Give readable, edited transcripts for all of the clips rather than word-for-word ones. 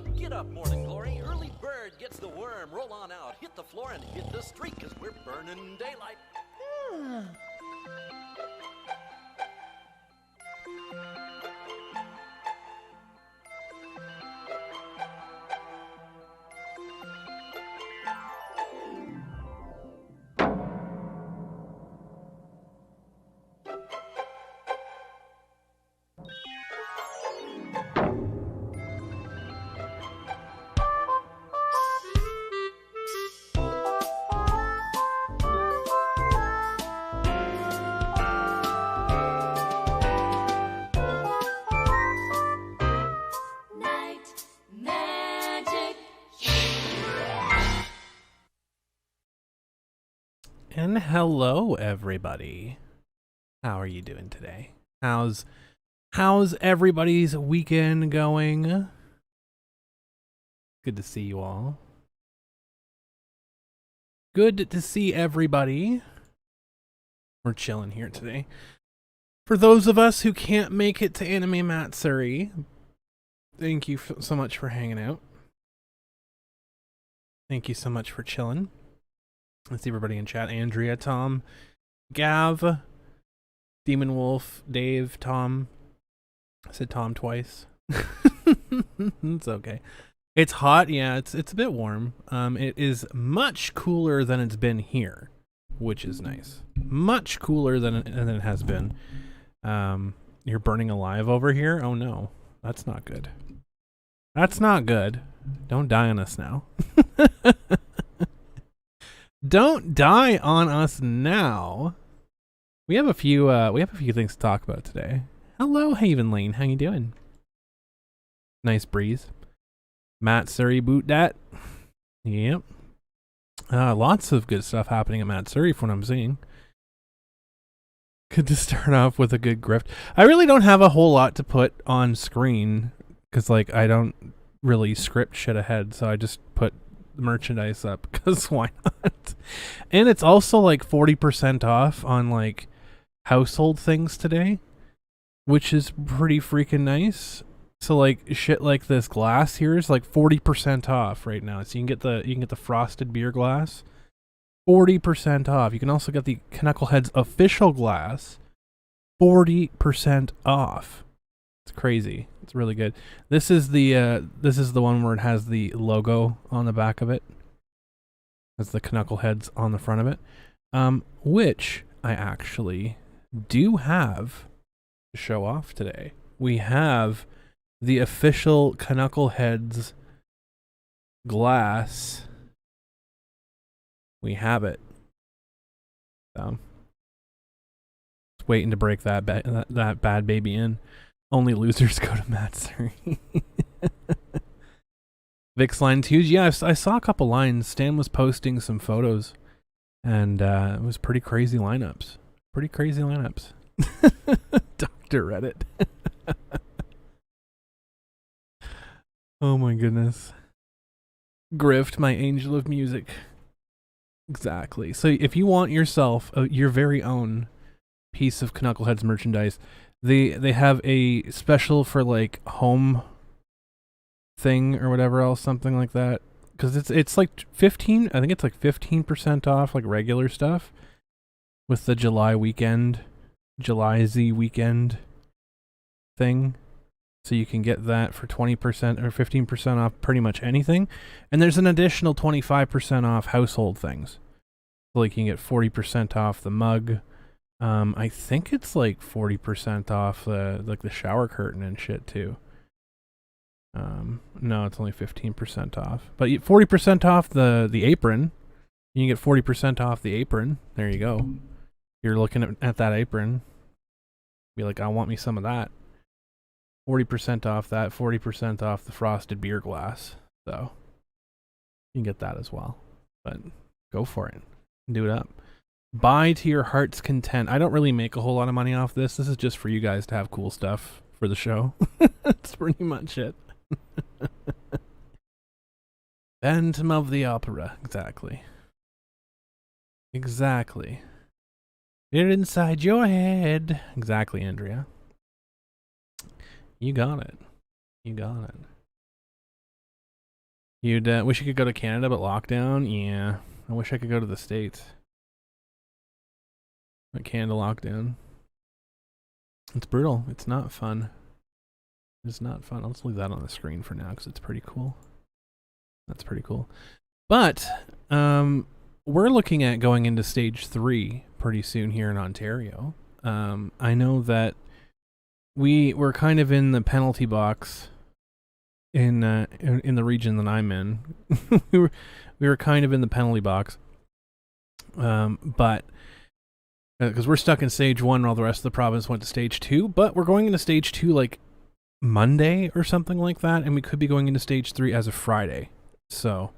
get up, morning glory. Early bird gets the worm. Roll on out, hit the floor and hit the street, 'cause we're burning daylight. And hello, everybody. How are you doing today? How's everybody's weekend going? Good to see you all. Good to see everybody. We're chilling here today. For those of us who can't make it to Anime Matsuri, thank you so much for hanging out. Thank you so much for chilling. Let's see everybody in chat. Andrea, Tom, Gav, Demon Wolf, Dave, Tom. I said Tom twice. It's okay. It's hot. Yeah, it's a bit warm. It is much cooler than it's been here, which is nice. Much cooler than it has been. You're burning alive over here? Oh no. That's not good. That's not good. Don't die on us now. Don't die on us now. We have a few things to talk about today. Hello, Haven Lane. How you doing? Nice breeze. Matsuri boot dat. Yep. Lots of good stuff happening at Matsuri from what I'm seeing. Good to start off with a good grift. I really don't have a whole lot to put on screen because like I don't really script shit ahead, so I just put merchandise up because why not? And it's also like 40% off on like household things today, which is pretty freaking nice. So like shit like this glass here is like 40% off right now. So you can get the frosted beer glass 40% off. You can also get the Canuckleheads official glass 40% off. It's crazy. It's really good. This is the one where it has the logo on the back of it. Has the Canuckleheads on the front of it. Which I actually do have to show off today. We have the official Canuckleheads glass. We have it. So just waiting to break that bad baby in. Only losers go to Matsuri. Vic's line 2. Yeah, I saw a couple lines. Stan was posting some photos, and it was pretty crazy lineups. Pretty crazy lineups. Dr. Reddit. Oh my goodness. Grift, my angel of music. Exactly. So if you want yourself your very own piece of Canuckleheads merchandise, they have a special for like home thing or whatever else, something like that. Because it's like 15. I think it's like 15% off like regular stuff with the July Z weekend thing. So you can get that for 20% or 15% off pretty much anything. And there's an additional 25% off household things. So like you can get 40% off the mug. I think it's like 40% off the shower curtain and shit too. No, it's only 15% off. But 40% off the apron. You can get 40% off the apron. There you go. You're looking at that apron. Be like, I want me some of that. 40% off that. 40% off the frosted beer glass. So you can get that as well. But go for it. Do it up. Buy to your heart's content. I don't really make a whole lot of money off this. This is just for you guys to have cool stuff for the show. That's pretty much it. Phantom of the Opera. Exactly. Exactly. Get it inside your head. Exactly, Andrea. You got it. You got it. You'd wish you could go to Canada, but lockdown? Yeah. I wish I could go to the States. But Canada lockdown. It's brutal. It's not fun. It's not fun. I'll just leave that on the screen for now because it's pretty cool. That's pretty cool. But we're looking at going into stage 3 pretty soon here in Ontario. I know that we're kind of in the penalty box in the region that I'm in. we were kind of in the penalty box, but because we're stuck in stage 1 while the rest of the province went to stage 2. But we're going into stage 2 like Monday or something like that, and we could be going into stage 3 as of Friday. So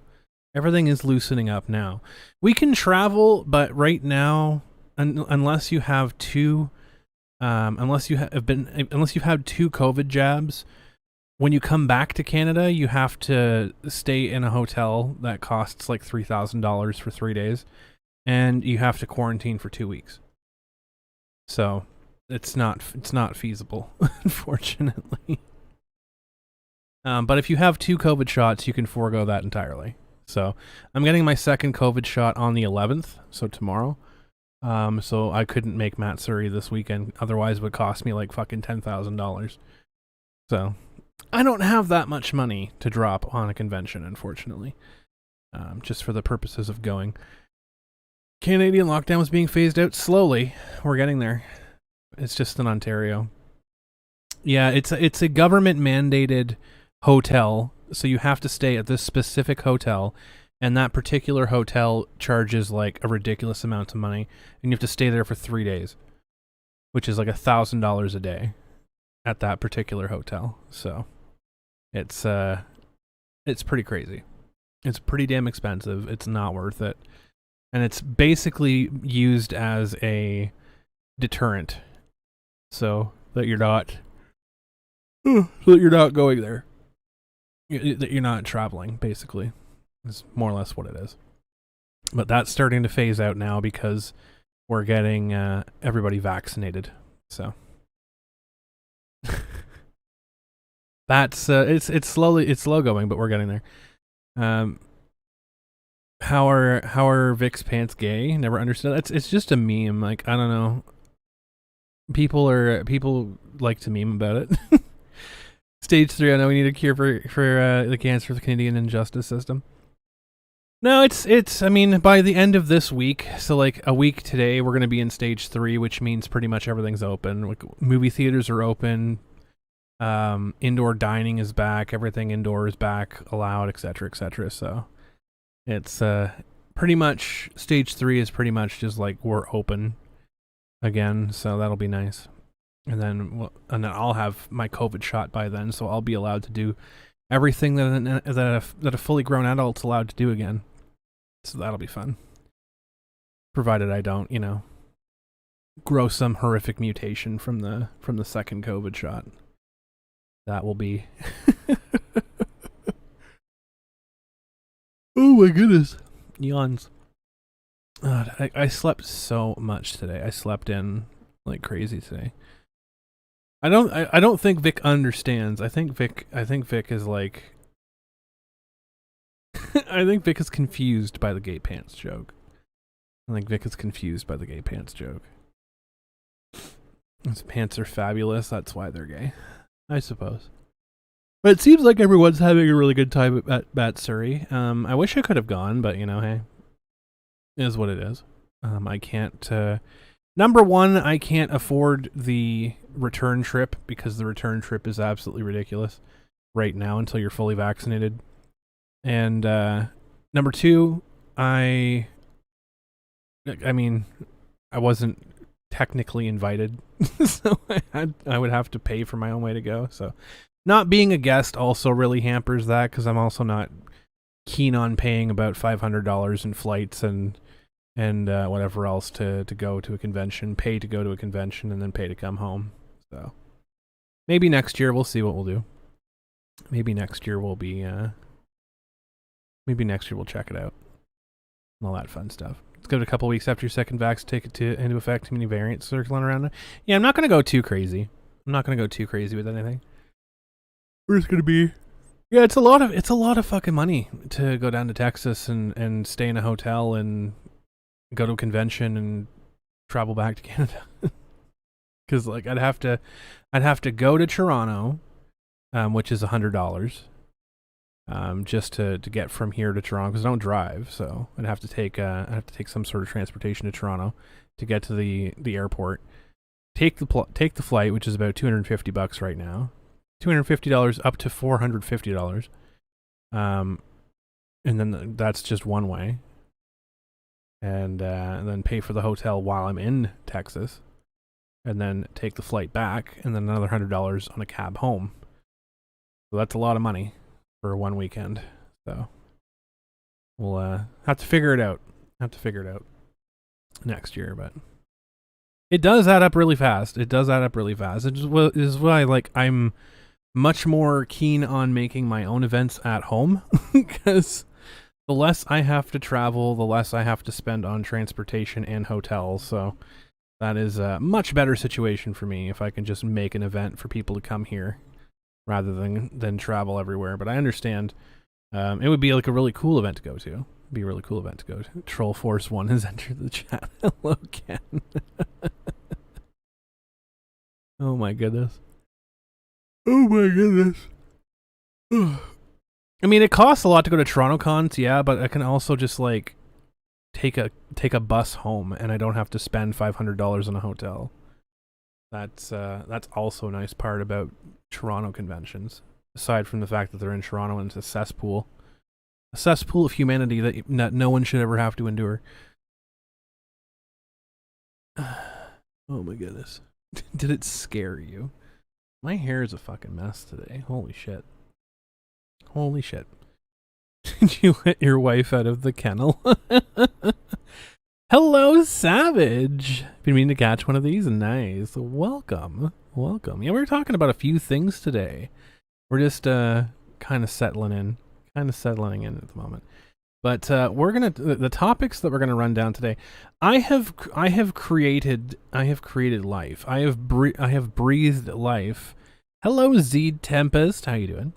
everything is loosening up now. We can travel, but right now, unless you have two, unless you've had 2 COVID jabs, when you come back to Canada, you have to stay in a hotel that costs like $3,000 for 3 days, and you have to quarantine for 2 weeks. So it's not feasible, unfortunately. But if you have 2 COVID shots, you can forego that entirely. So I'm getting my second COVID shot on the 11th, so tomorrow. So I couldn't make Matsuri this weekend, otherwise it would cost me like fucking $10,000. So I don't have that much money to drop on a convention, unfortunately. Just for the purposes of going. Canadian lockdown was being phased out slowly. We're getting there. It's just in Ontario. Yeah, it's a government mandated hotel, so you have to stay at this specific hotel, and that particular hotel charges like a ridiculous amount of money, and you have to stay there for 3 days, which is like $1,000 a day at that particular hotel. So it's pretty crazy. It's pretty damn expensive. It's not worth it. And it's basically used as a deterrent, so that you're not going there, that you're not traveling. Basically, is more or less what it is. But that's starting to phase out now because we're getting everybody vaccinated. So that's it's slow going, but we're getting there. How are Vic's pants gay? Never understood. It's just a meme. Like, I don't know. People like to meme about it. Stage 3. I know we need a cure for the cancer of the Canadian injustice system. No, it's. I mean, by the end of this week, so like a week today, we're gonna be in stage 3, which means pretty much everything's open. Like, movie theaters are open. Indoor dining is back. Everything indoor is back, allowed, etc., etc. So. It's pretty much stage 3 is pretty much just like we're open again, so that'll be nice. And then I'll have my COVID shot by then, so I'll be allowed to do everything that a fully grown adult's allowed to do again. So that'll be fun, provided I don't, grow some horrific mutation from the second COVID shot. That will be. Oh my goodness. Yawns. I slept so much today. I slept in like crazy today. I don't think Vic understands. I think Vic is like I think Vic is confused by the gay pants joke. His pants are fabulous, that's why they're gay, I suppose. But it seems like everyone's having a really good time at Matsuri. I wish I could have gone, but hey, it is what it is. I can't. Number one, I can't afford the return trip because the return trip is absolutely ridiculous right now until you're fully vaccinated. And number two, I wasn't technically invited, so I would have to pay for my own way to go. So. Not being a guest also really hampers that because I'm also not keen on paying about $500 in flights and whatever else to go to a convention, pay to go to a convention, and then pay to come home. So maybe next year we'll see what we'll do. Maybe next year we'll check it out and all that fun stuff. Let's give it a couple weeks after your second vax, take it into effect. Too many variants circling around. Yeah, I'm not going to go too crazy. with anything. We're just going to be Yeah, it's a lot of fucking money to go down to Texas and stay in a hotel and go to a convention and travel back to Canada. Because like I'd have to go to Toronto, which is $100, just to get from here to Toronto because I don't drive, so I'd have to take some sort of transportation to Toronto to get to the airport. Take the flight, which is about $250 right now. $250 up to $450. And then that's just one way. And then pay for the hotel while I'm in Texas. And then take the flight back, and then another $100 on a cab home. So that's a lot of money for one weekend. So we'll have to figure it out. Next year, but it does add up really fast. It is why like I'm much more keen on making my own events at home because the less I have to travel, the less I have to spend on transportation and hotels. So that is a much better situation for me if I can just make an event for people to come here rather than travel everywhere. But I understand it would be like a really cool event to go to. Troll Force 1 has entered the chat. Hello, Ken. Oh my goodness. I mean, it costs a lot to go to Toronto cons, yeah, but I can also just like take a bus home, and I don't have to spend $500 on a hotel. That's also a nice part about Toronto conventions, aside from the fact that they're in Toronto and it's a cesspool of humanity that no one should ever have to endure. Oh my goodness. Did it scare you? My hair is a fucking mess today. Holy shit. Did you let your wife out of the kennel? Hello, Savage. Been meaning to catch one of these. Nice. Welcome. Yeah, we were talking about a few things today. We're just kind of settling in at the moment. But we're gonna the topics that we're gonna run down today. I have created life. I have breathed life. Hello, Z Tempest. How you doing?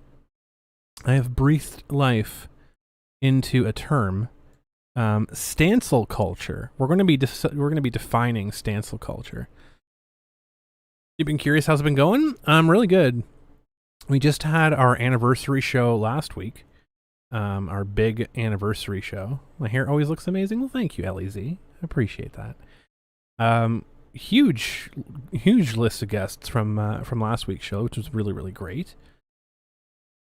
I have breathed life into a term, Stancel culture. We're gonna be defining Stancel culture. You've been curious how's it been going? Really good. We just had our anniversary show last week. Our big anniversary show. My hair always looks amazing. Well, thank you, LEZ. I appreciate that. Huge list of guests from last week's show, which was really, really great.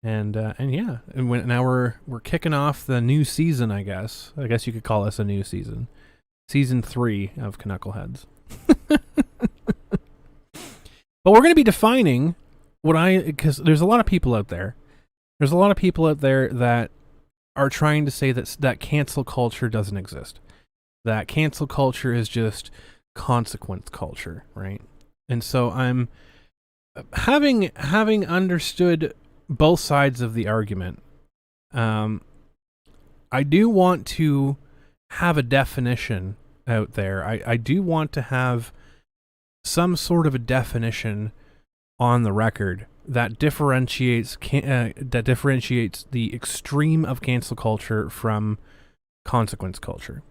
And yeah, and now we're kicking off the new season. I guess you could call us a new season, season 3 of Canuckleheads. But we're going to be defining because there's a lot of people out there. There's a lot of people out there that are trying to say that cancel culture doesn't exist. That cancel culture is just consequence culture, right? And so I'm having understood both sides of the argument. I do want to have a definition out there. I do want to have some sort of a definition on the record that differentiates the extreme of cancel culture from consequence culture,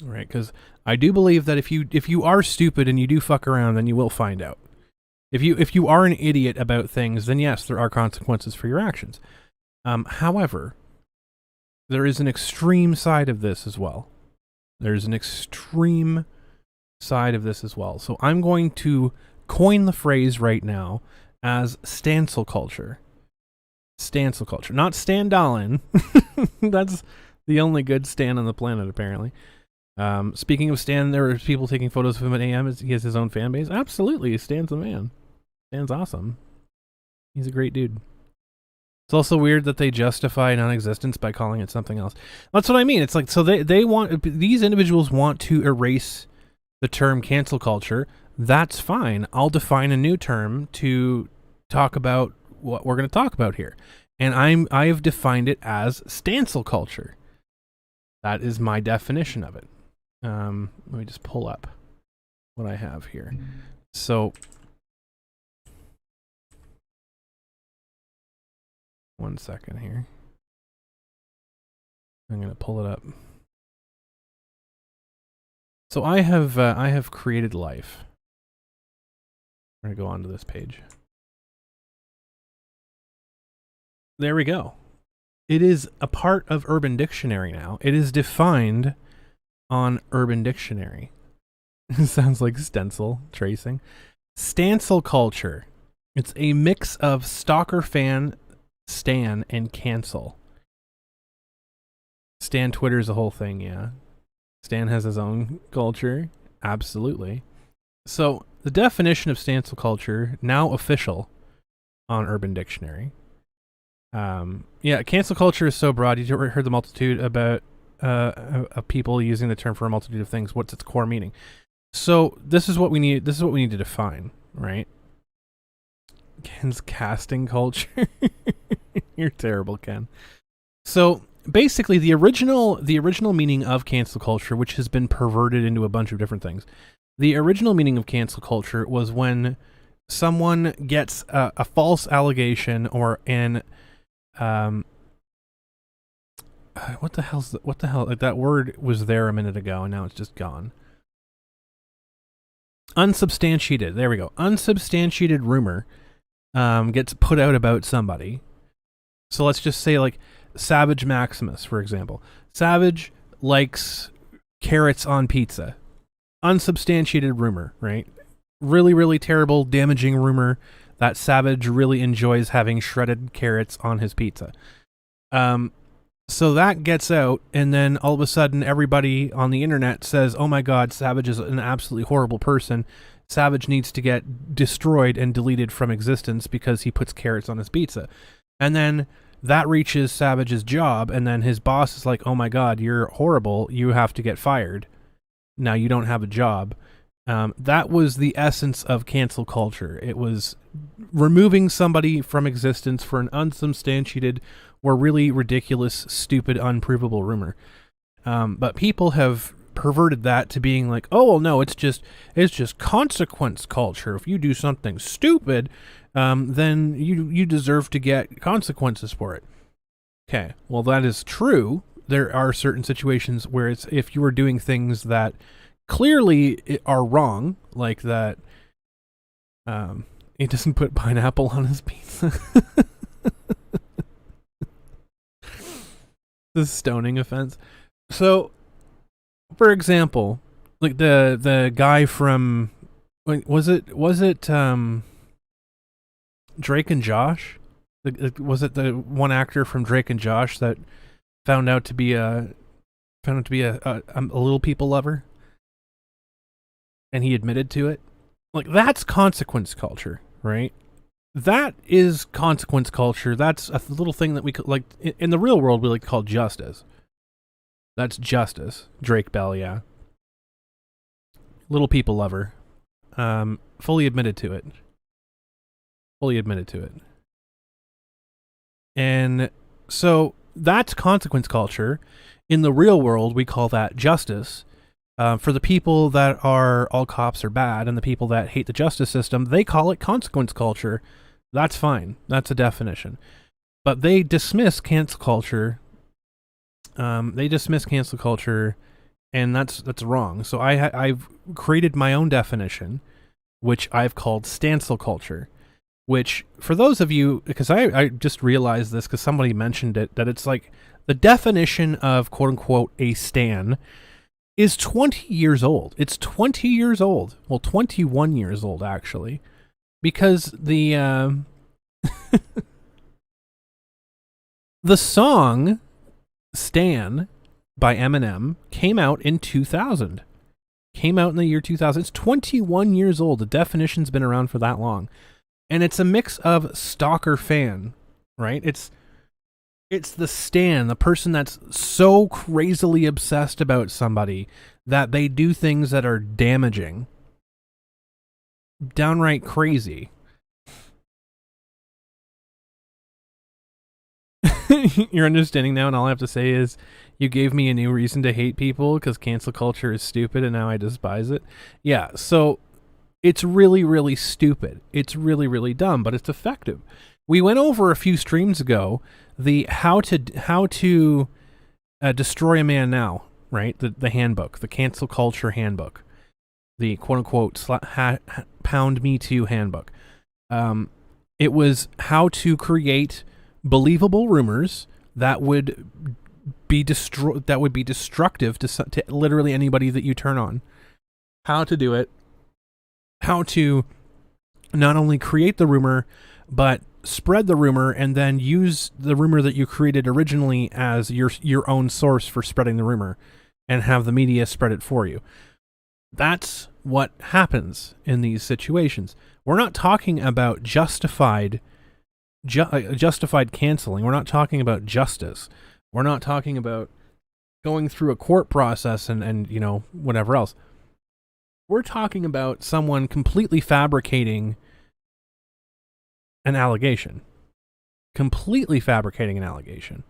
right? Because I do believe that if you are stupid and you do fuck around, then you will find out. If you are an idiot about things, then yes, there are consequences for your actions. However, there is an extreme side of this as well. So I'm going to coin the phrase right now as Stancel culture. Stancel culture. Not Stan Dolan. That's the only good Stan on the planet, apparently. Speaking of Stan, there are people taking photos of him at AM. He has his own fan base. Absolutely, Stan's the man. Stan's awesome. He's a great dude. It's also weird that they justify non-existence by calling it something else. That's what I mean. It's like, so these individuals want to erase the term cancel culture. That's fine. I'll define a new term to talk about what we're going to talk about here. And I have defined it as Stancel culture. That is my definition of it. Let me just pull up what I have here. So 1 second here. I'm going to pull it up. So I have created life. I'm going to go onto this page. There we go. It is a part of Urban Dictionary now. It is defined on Urban Dictionary. It sounds like stencil tracing. Stancel culture. It's a mix of stalker fan, stan, and cancel. Stan Twitter's a whole thing, yeah. Stan has his own culture. Absolutely. So, the definition of stancel culture, now official on Urban Dictionary. Cancel culture is so broad. You've heard the multitude about of people using the term for a multitude of things. What's its core meaning? So this is what we need. This is what we need to define, right? Ken's casting culture. You're terrible, Ken. So basically, the original meaning of cancel culture, which has been perverted into a bunch of different things. The original meaning of cancel culture was when someone gets a false allegation or an what the hell? Like, that word was there a minute ago and now it's just gone. Unsubstantiated. There we go. Unsubstantiated rumor gets put out about somebody. So let's just say, like, Savage Maximus, for example. Savage likes carrots on pizza. Unsubstantiated rumor, right? Really, really terrible, damaging rumor that Savage really enjoys having shredded carrots on his pizza. So that gets out, and then all of a sudden everybody on the internet says, oh my god, Savage is an absolutely horrible person. Savage needs to get destroyed and deleted from existence because he puts carrots on his pizza. And then that reaches Savage's job, and then his boss is like, oh my god, you're horrible, you have to get fired. Now you don't have a job. That was the essence of cancel culture. It was removing somebody from existence for an unsubstantiated or really ridiculous, stupid, unprovable rumor. But people have perverted that to being like, oh, well, no, it's just consequence culture. If you do something stupid, then you deserve to get consequences for it. Okay, well, that is true. There are certain situations where it's if you are doing things that clearly are wrong, like that he doesn't put pineapple on his pizza. The stoning offense. So, for example, like the guy from, was it Drake and Josh? Was it the one actor from Drake and Josh that found out to be a little people lover? And he admitted to it. Like, that's consequence culture, right? That is consequence culture. That's a little thing that we could, like, in the real world, we like to call justice. That's justice. Drake Bell, yeah. Little people lover. Fully admitted to it. And so that's consequence culture. In the real world, we call that justice. For the people that are all cops are bad and the people that hate the justice system, they call it consequence culture. That's fine. That's a definition. But they dismiss cancel culture. And that's wrong. So I've created my own definition, which I've called stancel culture. Which, for those of you, because I just realized this because somebody mentioned it, that it's like the definition of quote-unquote a stan is 20 years old. It's 20 years old. Well, 21 years old, actually. Because the the song Stan by Eminem came out in 2000. Came out in the year 2000. It's 21 years old. The definition's been around for that long. And it's a mix of stalker fan, right? It's the stan, the person that's so crazily obsessed about somebody that they do things that are damaging. Downright crazy. You're understanding now, and all I have to say is you gave me a new reason to hate people because cancel culture is stupid and now I despise it. Yeah, so it's really, really stupid. It's really, really dumb, but it's effective. We went over a few streams ago the how to destroy a man now, right? The handbook, the cancel culture handbook, the quote unquote pound me too handbook. It was how to create believable rumors that would be destructive to literally anybody that you turn on. How to do it. How to not only create the rumor, but spread the rumor and then use the rumor that you created originally as your own source for spreading the rumor and have the media spread it for you. That's what happens in these situations. We're not talking about justified canceling. We're not talking about justice. We're not talking about going through a court process and whatever else. We're talking about someone completely fabricating an allegation. Completely fabricating an allegation.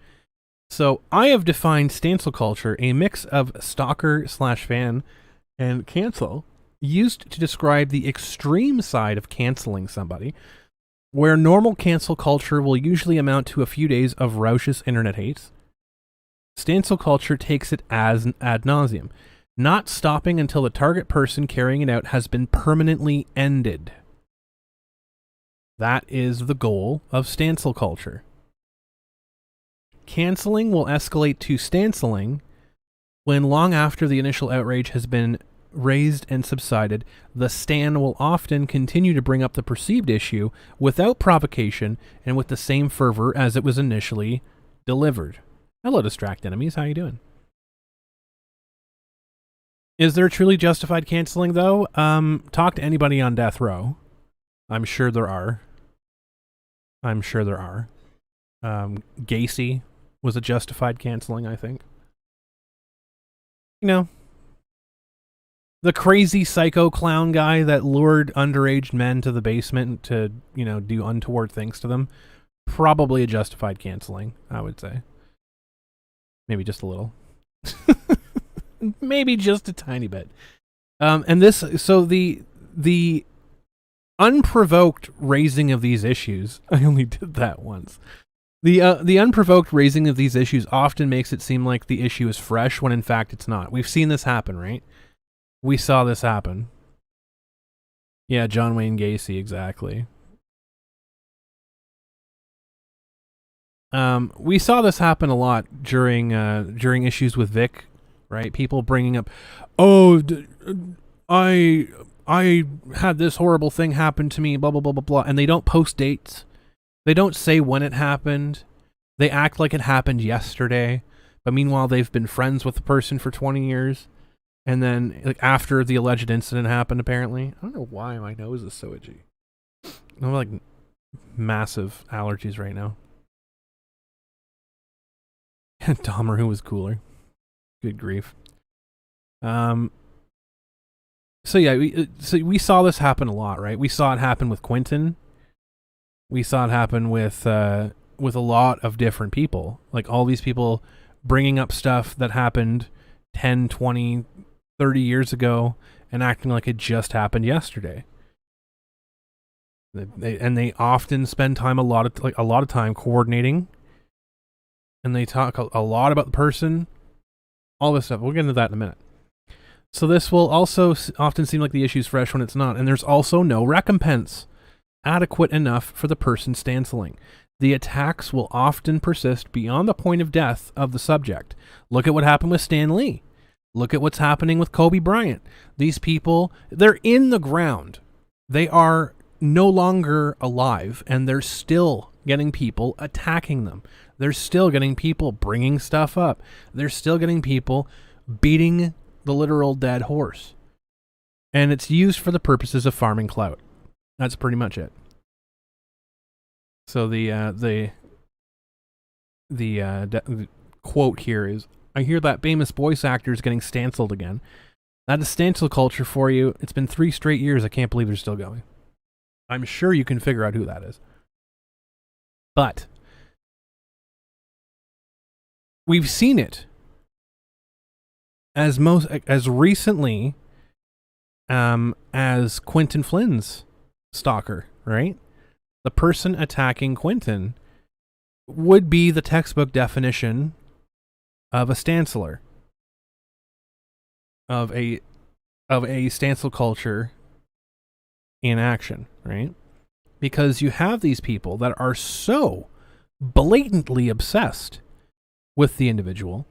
So I have defined Stancel culture, a mix of stalker/fan and cancel, used to describe the extreme side of canceling somebody, where normal cancel culture will usually amount to a few days of raucous internet hate. Stancel culture takes it as ad nauseum, not stopping until the target person carrying it out has been permanently ended. That is the goal of Stancel culture. Canceling will escalate to stanceling when, long after the initial outrage has been raised and subsided, the stan will often continue to bring up the perceived issue without provocation and with the same fervor as it was initially delivered. Hello, distract enemies. How you doing? Is there truly justified canceling, though? Talk to anybody on death row. I'm sure there are. Gacy was a justified canceling, I think. The crazy psycho clown guy that lured underage men to the basement to, do untoward things to them. Probably a justified canceling, I would say. Maybe just a little. Maybe just a tiny bit. The unprovoked raising of these issues, I only did that once. The unprovoked raising of these issues often makes it seem like the issue is fresh when in fact it's not. We've seen this happen, right? We saw this happen. Yeah, John Wayne Gacy, exactly. We saw this happen a lot during issues with Vic, right? People bringing up, I had this horrible thing happen to me, blah, blah, blah, blah, blah, and they don't post dates. They don't say when it happened. They act like it happened yesterday, but meanwhile they've been friends with the person for 20 years. And then, after the alleged incident happened, apparently. I don't know why my nose is so itchy. I have, massive allergies right now. Dahmer, who was cooler. Good grief. So we saw this happen a lot, right? We saw it happen with Quentin. We saw it happen with a lot of different people. All these people bringing up stuff that happened 10, 20, 30 years ago and acting like it just happened yesterday. They often spend time a lot of time coordinating, and they talk a lot about the person, all this stuff. We'll get into that in a minute. So this will also often seem like the issue's fresh when it's not, and there's also no recompense adequate enough for the person stanceling. The attacks will often persist beyond the point of death of the subject. Look at what happened with Stan Lee. Look at what's happening with Kobe Bryant. These people, they're in the ground. They are no longer alive, and they're still getting people attacking them. They're still getting people bringing stuff up. They're still getting people beating the literal dead horse. And it's used for the purposes of farming clout. That's pretty much it. So the quote here is, I hear that famous voice actor is getting stanceled again. That is Stancel culture for you. It's been 3 straight years. I can't believe they're still going. I'm sure you can figure out who that is. But we've seen it as recently as Quentin Flynn's stalker, right? the person attacking Quentin would be the textbook definition of a Stanceler, of a Stancel culture in action, right? Because you have these people that are so blatantly obsessed with the individual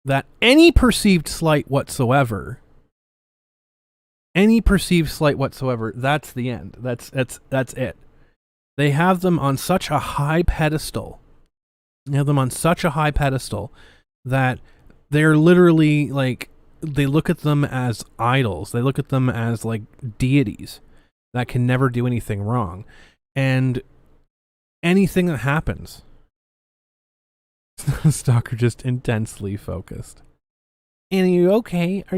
that any perceived slight whatsoever, that's the end. That's it. They have them on such a high pedestal. That they're literally like, they look at them as idols. They look at them as like deities that can never do anything wrong. And anything that happens, Stalker just intensely focused. Annie, are you okay? Are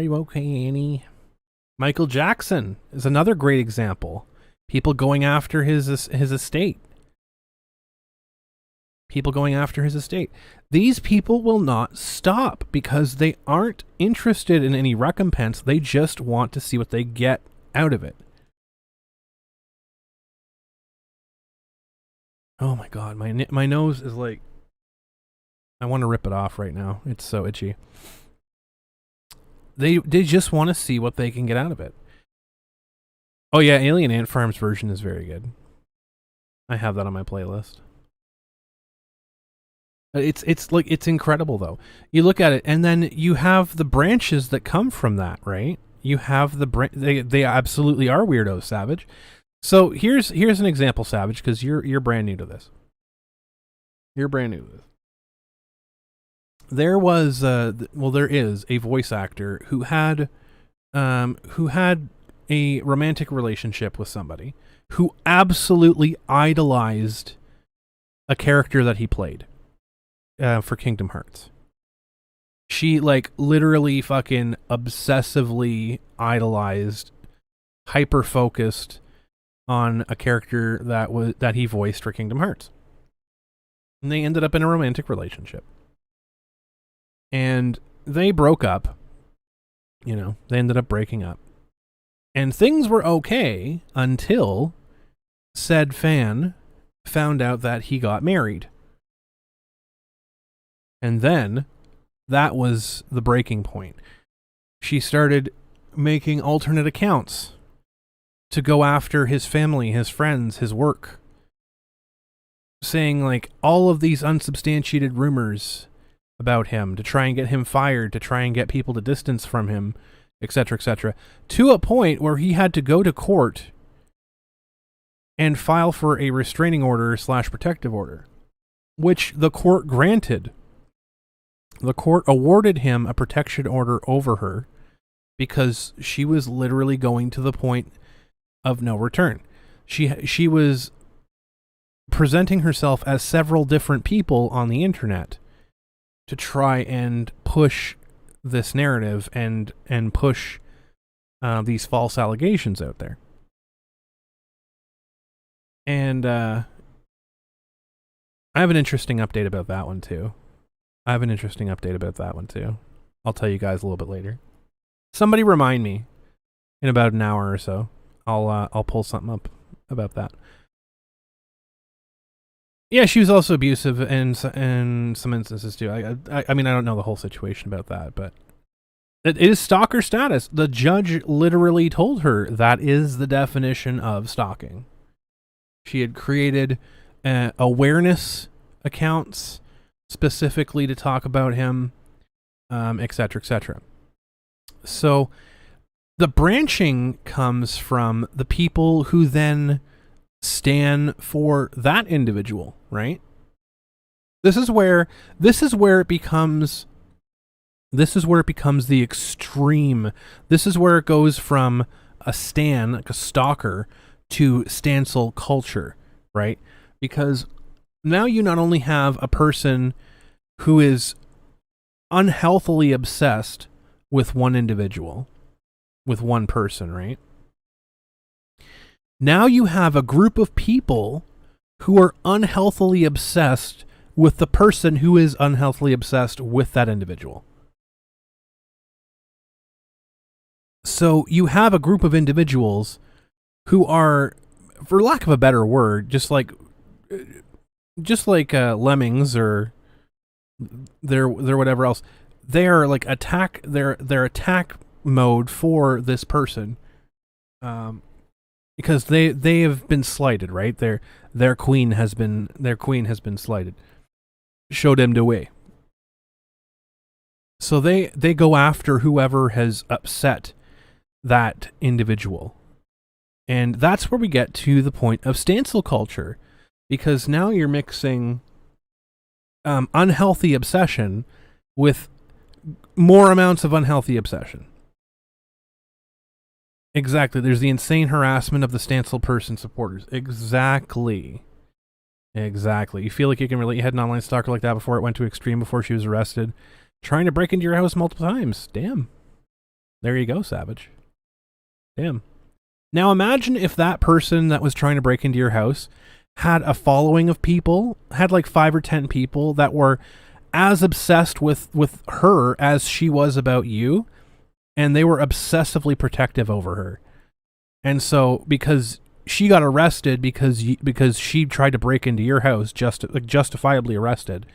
you okay, Annie? Michael Jackson is another great example. People going after his estate. These people will not stop because they aren't interested in any recompense. They just want to see what they get out of it. Oh my God, my nose is like, I want to rip it off right now. It's so itchy. They just want to see what they can get out of it. Oh yeah, Alien Ant Farm's version is very good. I have that on my playlist. It's incredible though. You look at it, and then you have the branches that come from that, right? You have they absolutely are weirdos, Savage. So here's an example, Savage, because you're brand new to this. There was there is a voice actor who had a romantic relationship with somebody who absolutely idolized a character that he played for Kingdom Hearts. She like literally fucking obsessively idolized, hyper focused on a character that he voiced for Kingdom Hearts. And they ended up in a romantic relationship. And they broke up. They ended up breaking up. And things were okay until said fan found out that he got married. And then that was the breaking point. She started making alternate accounts to go after his family, his friends, his work, saying like all of these unsubstantiated rumors about him to try and get him fired, to try and get people to distance from him, etc., to a point where he had to go to court and file for a restraining order / protective order, which the court granted. The court awarded him a protection order over her because she was literally going to the point of no return. She was presenting herself as several different people on the internet to try and push this narrative and push these false allegations out there. And I have an interesting update about that one too. I'll tell you guys a little bit later. Somebody remind me in about an hour or so. I'll pull something up about that. Yeah, she was also abusive in some instances too. I mean, I don't know the whole situation about that, but it is stalker status. The judge literally told her that is the definition of stalking. She had created awareness accounts specifically to talk about him, etc. So the branching comes from the people who then stand for that individual, right? This is where it becomes the extreme. This is where it goes from a stan, like a stalker, to Stancel culture, right? Because now you not only have a person who is unhealthily obsessed with one individual, with one person, right? Now you have a group of people who are unhealthily obsessed with the person who is unhealthily obsessed with that individual. So you have a group of individuals who are for lack of a better word, just like lemmings or they're whatever else. They're like their attack mode for this person, because they have been slighted, right? Their queen has been slighted, showed them the way. So they go after whoever has upset that individual, and that's where we get to the point of Stancel culture, because now you're mixing unhealthy obsession with more amounts of unhealthy obsession. Exactly. There's the insane harassment of the Stancel person supporters. Exactly. You feel like you can relate. You had an online stalker like that before it went to extreme, before she was arrested, trying to break into your house multiple times. Damn. There you go, Savage. Damn. Now imagine if that person that was trying to break into your house had a following of people, had like 5 or 10 people that were as obsessed with her as she was about you, and they were obsessively protective over her. And so because she got arrested because she tried to break into your house, justifiably arrested,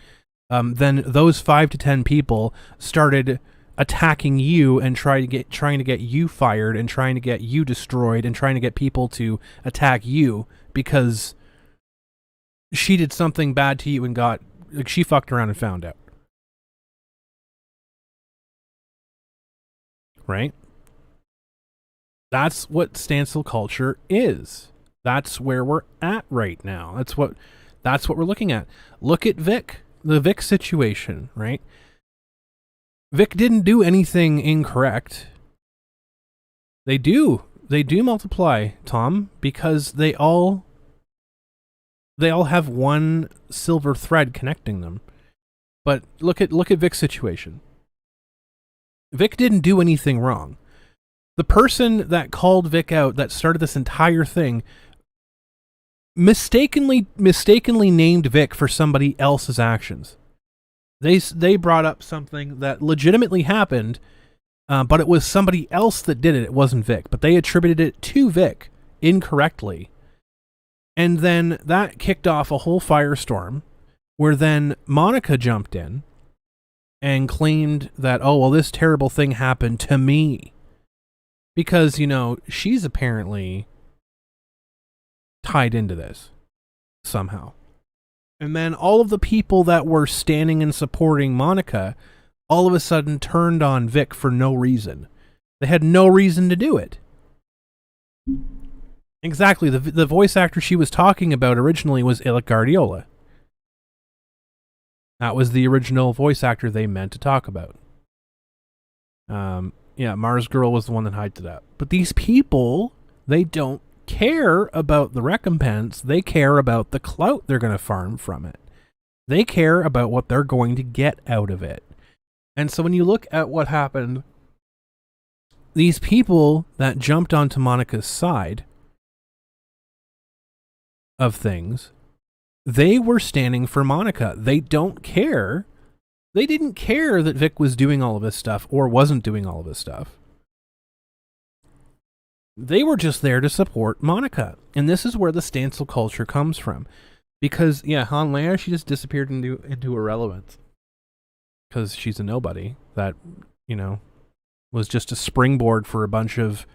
then those 5 to 10 people started attacking you and trying to get you fired and trying to get you destroyed and trying to get people to attack you because she did something bad to you and she fucked around and found out. Right? That's what Stancel culture is. That's where we're at right now. That's what we're looking at. Look at Vic, the Vic situation, right? Vic didn't do anything incorrect. They do multiply, Tom, because they all have one silver thread connecting them. But look at Vic's situation. Vic didn't do anything wrong. The person that called Vic out, that started this entire thing, mistakenly named Vic for somebody else's actions. They brought up something that legitimately happened, but it was somebody else that did it. It wasn't Vic, but they attributed it to Vic incorrectly. And then that kicked off a whole firestorm where then Monica jumped in and claimed that, oh, well, this terrible thing happened to me. Because, she's apparently tied into this somehow. And then all of the people that were standing and supporting Monica all of a sudden turned on Vic for no reason. They had no reason to do it. Exactly. The voice actor she was talking about originally was Alec Guardiola. That was the original voice actor they meant to talk about. Mars Girl was the one that hyped it up. But these people, they don't care about the recompense. They care about the clout they're going to farm from it. They care about what they're going to get out of it. And so when you look at what happened, these people that jumped onto Monica's side of things, they were standing for Monica. They don't care. They didn't care that Vic was doing all of this stuff or wasn't doing all of this stuff. They were just there to support Monica. And this is where the Stancel culture comes from. Because, Han Leia, she just disappeared into irrelevance. Because she's a nobody that, was just a springboard for a bunch of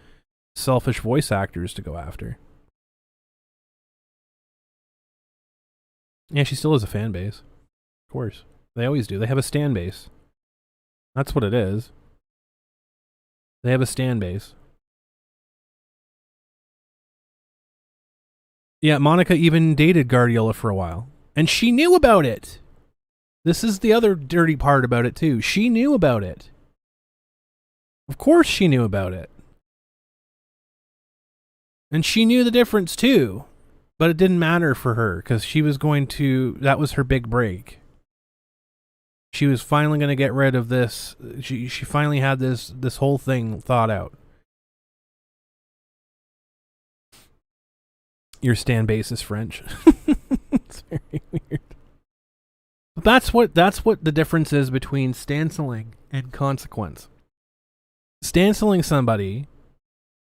selfish voice actors to go after. Yeah, she still has a fan base. Of course. They always do. They have a stan base. That's what it is. They have a stan base. Yeah, Monica even dated Guardiola for a while. And she knew about it. This is the other dirty part about it, too. She knew about it. Of course she knew about it. And she knew the difference, too. But it didn't matter for her, because she was that was her big break. She was finally going to get rid of this. She finally had this whole thing thought out. Your stan base is French. It's very weird. But that's what the difference is between stanceling and consequence. Stanceling somebody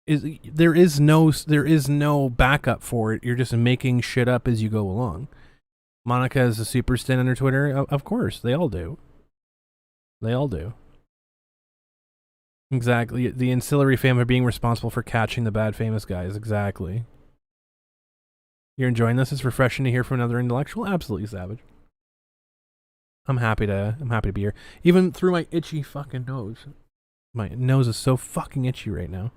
there is no backup for it. You're just making shit up as you go along. Monica has a super stan on her Twitter. Of course, they all do. They all do. Exactly. The ancillary fam are being responsible for catching the bad famous guys. Exactly. You're enjoying this? It's refreshing to hear from another intellectual. Absolutely, Savage. I'm happy to be here. Even through my itchy fucking nose. My nose is so fucking itchy right now.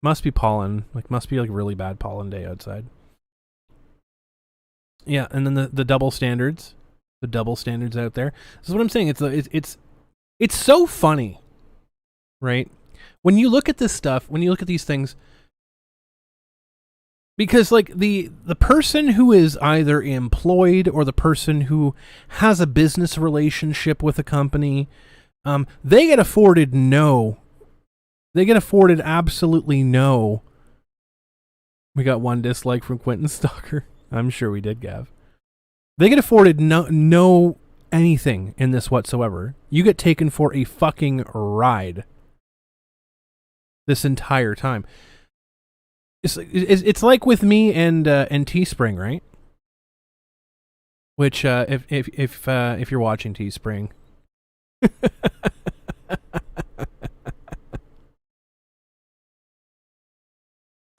Must be pollen. Must be really bad pollen day outside. Yeah, and then the double standards. The double standards out there. This is what I'm saying. It's so funny. Right? When you look at this stuff, when you look at these things, because the person who is either employed or the person who has a business relationship with a company, they get afforded absolutely no. We got one dislike from Quentin Stalker. I'm sure we did, Gav. They get afforded no anything in this whatsoever. You get taken for a fucking ride this entire time. It's like with me and Teespring, right? Which if you're watching Teespring, that's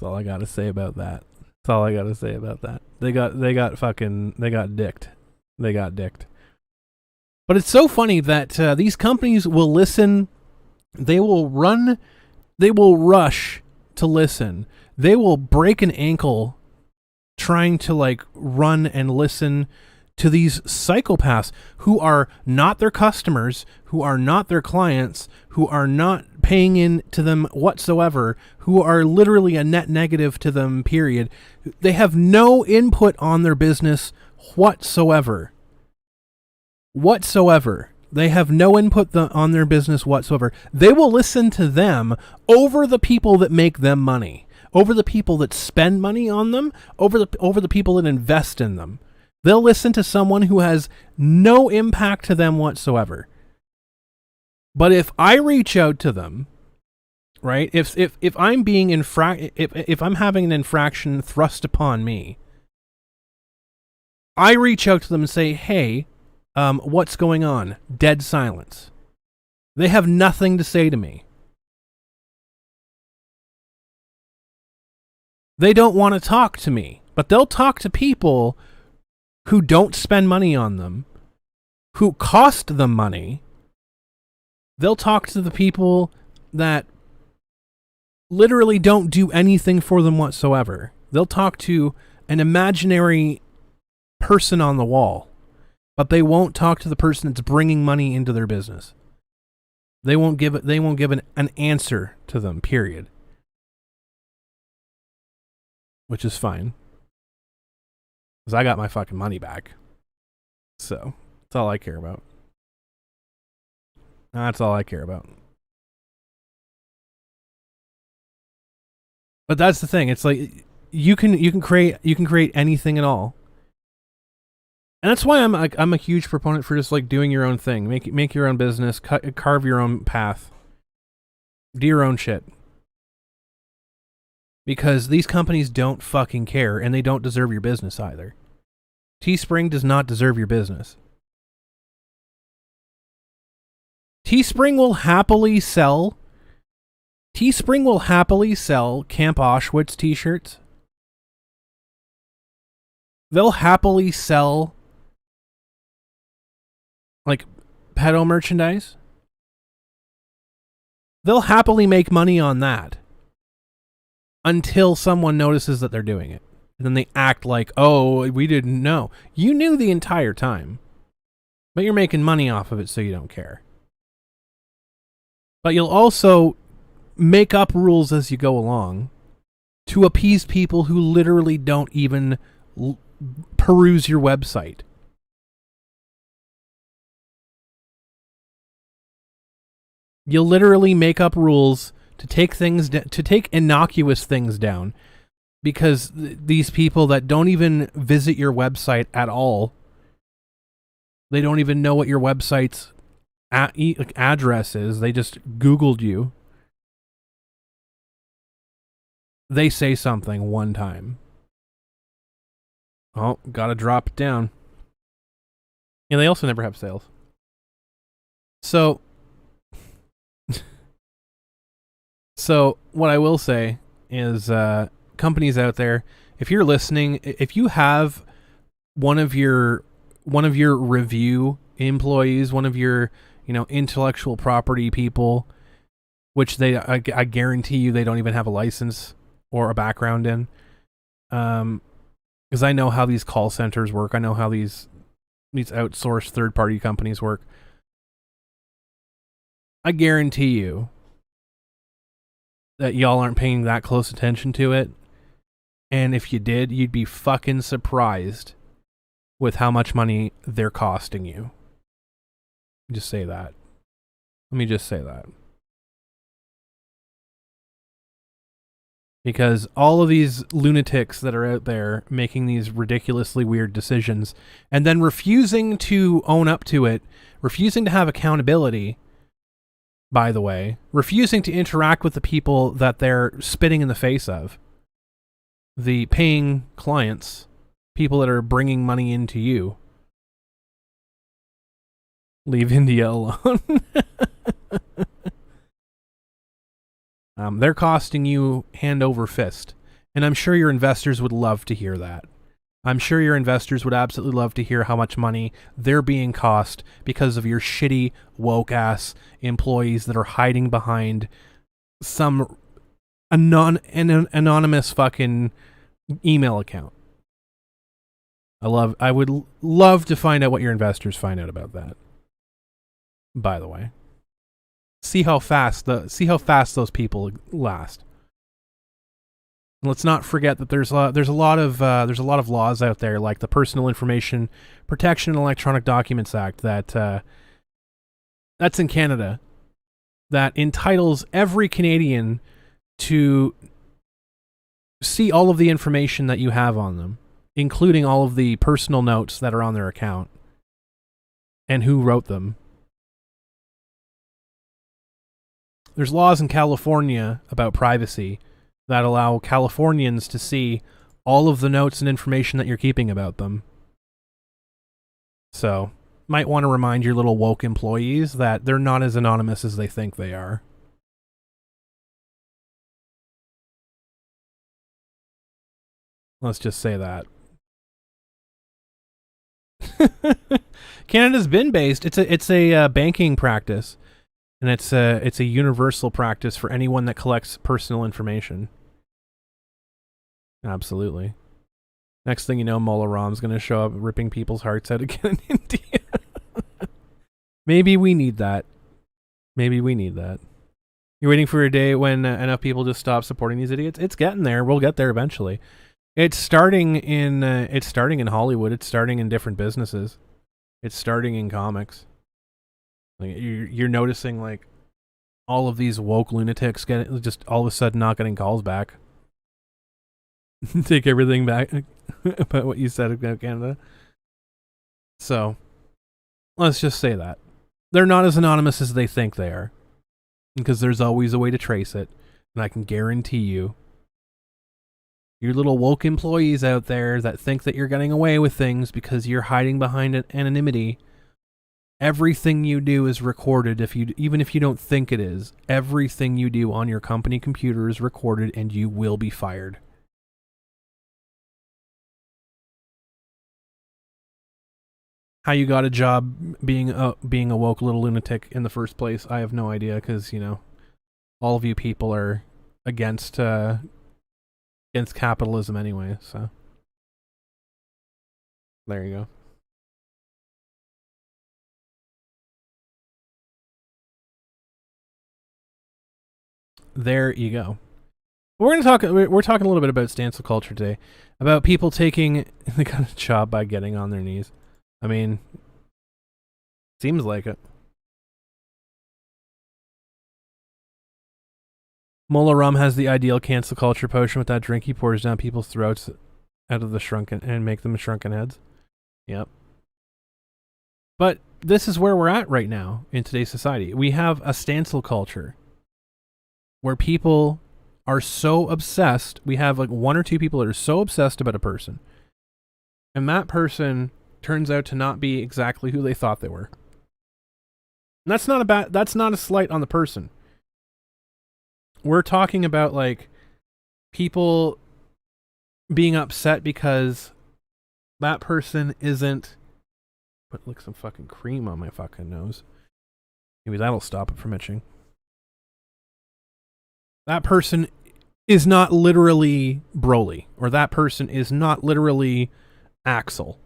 all I gotta say about that. That's all I gotta say about that. They got dicked. They got dicked. But it's so funny that these companies will listen. They will rush to listen. They will break an ankle trying to run and listen to these psychopaths who are not their customers, who are not their clients, who are not paying in to them whatsoever, who are literally a net negative to them, period. They have no input on their business whatsoever. They have no input on their business whatsoever. They will listen to them over the people that make them money, over the people that spend money on them, over the people that invest in them. They'll listen to someone who has no impact to them whatsoever. But if I reach out to them, right? If I'm being if I'm having an infraction thrust upon me, I reach out to them and say, "Hey, what's going on?" Dead silence. They have nothing to say to me. They don't want to talk to me, but they'll talk to people who don't spend money on them, who cost them money. They'll talk to the people that literally don't do anything for them whatsoever. They'll talk to an imaginary person on the wall, but they won't talk to the person that's bringing money into their business. They won't give an answer to them, period. Which is fine. Because I got my fucking money back. So, that's all I care about. That's all I care about. But that's the thing. It's you can create anything at all. And that's why I'm a huge proponent for just doing your own thing. Make your own business, carve your own path. Do your own shit. Because these companies don't fucking care, and they don't deserve your business either. Teespring does not deserve your business. Teespring will happily sell Camp Auschwitz t-shirts. They'll happily sell pedo merchandise. They'll happily make money on that until someone notices that they're doing it. And then they act like, "Oh, we didn't know." You knew the entire time. But you're making money off of it, so you don't care. But you'll also make up rules as you go along to appease people who literally don't even peruse your website. You'll literally make up rules to take innocuous things down, because these people that don't even visit your website at all, they don't even know what your website's address is. They just Googled you. they say something one time. Oh, gotta drop it down. Yeah, they also never have sales. So, what I will say is, companies out there, if you're listening, if you have one of your review employees, one of your, intellectual property people, which I guarantee you they don't even have a license or a background in, because I know how these call centers work. I know how these outsourced third-party companies work. I guarantee you that y'all aren't paying that close attention to it. And if you did, you'd be fucking surprised with how much money they're costing you. Just say that. Let me just say that. Because all of these lunatics that are out there making these ridiculously weird decisions and then refusing to own up to it, refusing to have accountability, by the way, refusing to interact with the people that they're spitting in the face of, the paying clients, people that are bringing money into you. Leave India alone. They're costing you hand over fist. And I'm sure your investors would love to hear that. I'm sure your investors would absolutely love to hear how much money they're being cost because of your shitty, woke-ass employees that are hiding behind some anonymous fucking email account. I would love to find out what your investors find out about that. By the way, see how fast those people last. And let's not forget that there's a lot of laws out there, like the Personal Information Protection and Electronic Documents Act that's in Canada, that entitles every Canadian to see all of the information that you have on them, including all of the personal notes that are on their account and who wrote them. There's laws in California about privacy that allow Californians to see all of the notes and information that you're keeping about them. So, might want to remind your little woke employees that they're not as anonymous as they think they are. Let's just say that. Canada's been based. It's a banking practice, and it's a universal practice for anyone that collects personal information. Absolutely. Next thing you know, Mullah Ram's going to show up ripping people's hearts out again in India. Maybe we need that. You're waiting for a day when enough people just stop supporting these idiots. It's getting there. We'll get there eventually. It's starting in Hollywood. It's starting in different businesses. It's starting in comics. Like you're noticing like all of these woke lunatics just all of a sudden not getting calls back. Take everything back about what you said about Canada. So, let's just say that. They're not as anonymous as they think they are. Because there's always a way to trace it. And I can guarantee you, your little woke employees out there that think that you're getting away with things because you're hiding behind anonymity, everything you do is recorded. Even if you don't think it is, everything you do on your company computer is recorded and you will be fired. How you got a job being a woke little lunatic in the first place, I have no idea, because, all of you people are against capitalism anyway, so there you go. There you go. We're talking a little bit about Stancel culture today, about people taking the kind of job by getting on their knees. I mean, seems like it. Mullah Rum has the ideal cancel culture potion with that drink he pours down people's throats out of the shrunken and make them shrunken heads. Yep. But this is where we're at right now in today's society. We have a Stancel culture where people are so obsessed. We have like one or two people that are so obsessed about a person, and that person turns out to not be exactly who they thought they were. And that's not a slight on the person. We're talking about like people being upset because that person isn't. Put like some fucking cream on my fucking nose. Maybe that'll stop it from itching. That person is not literally Broly, or that person is not literally Axel,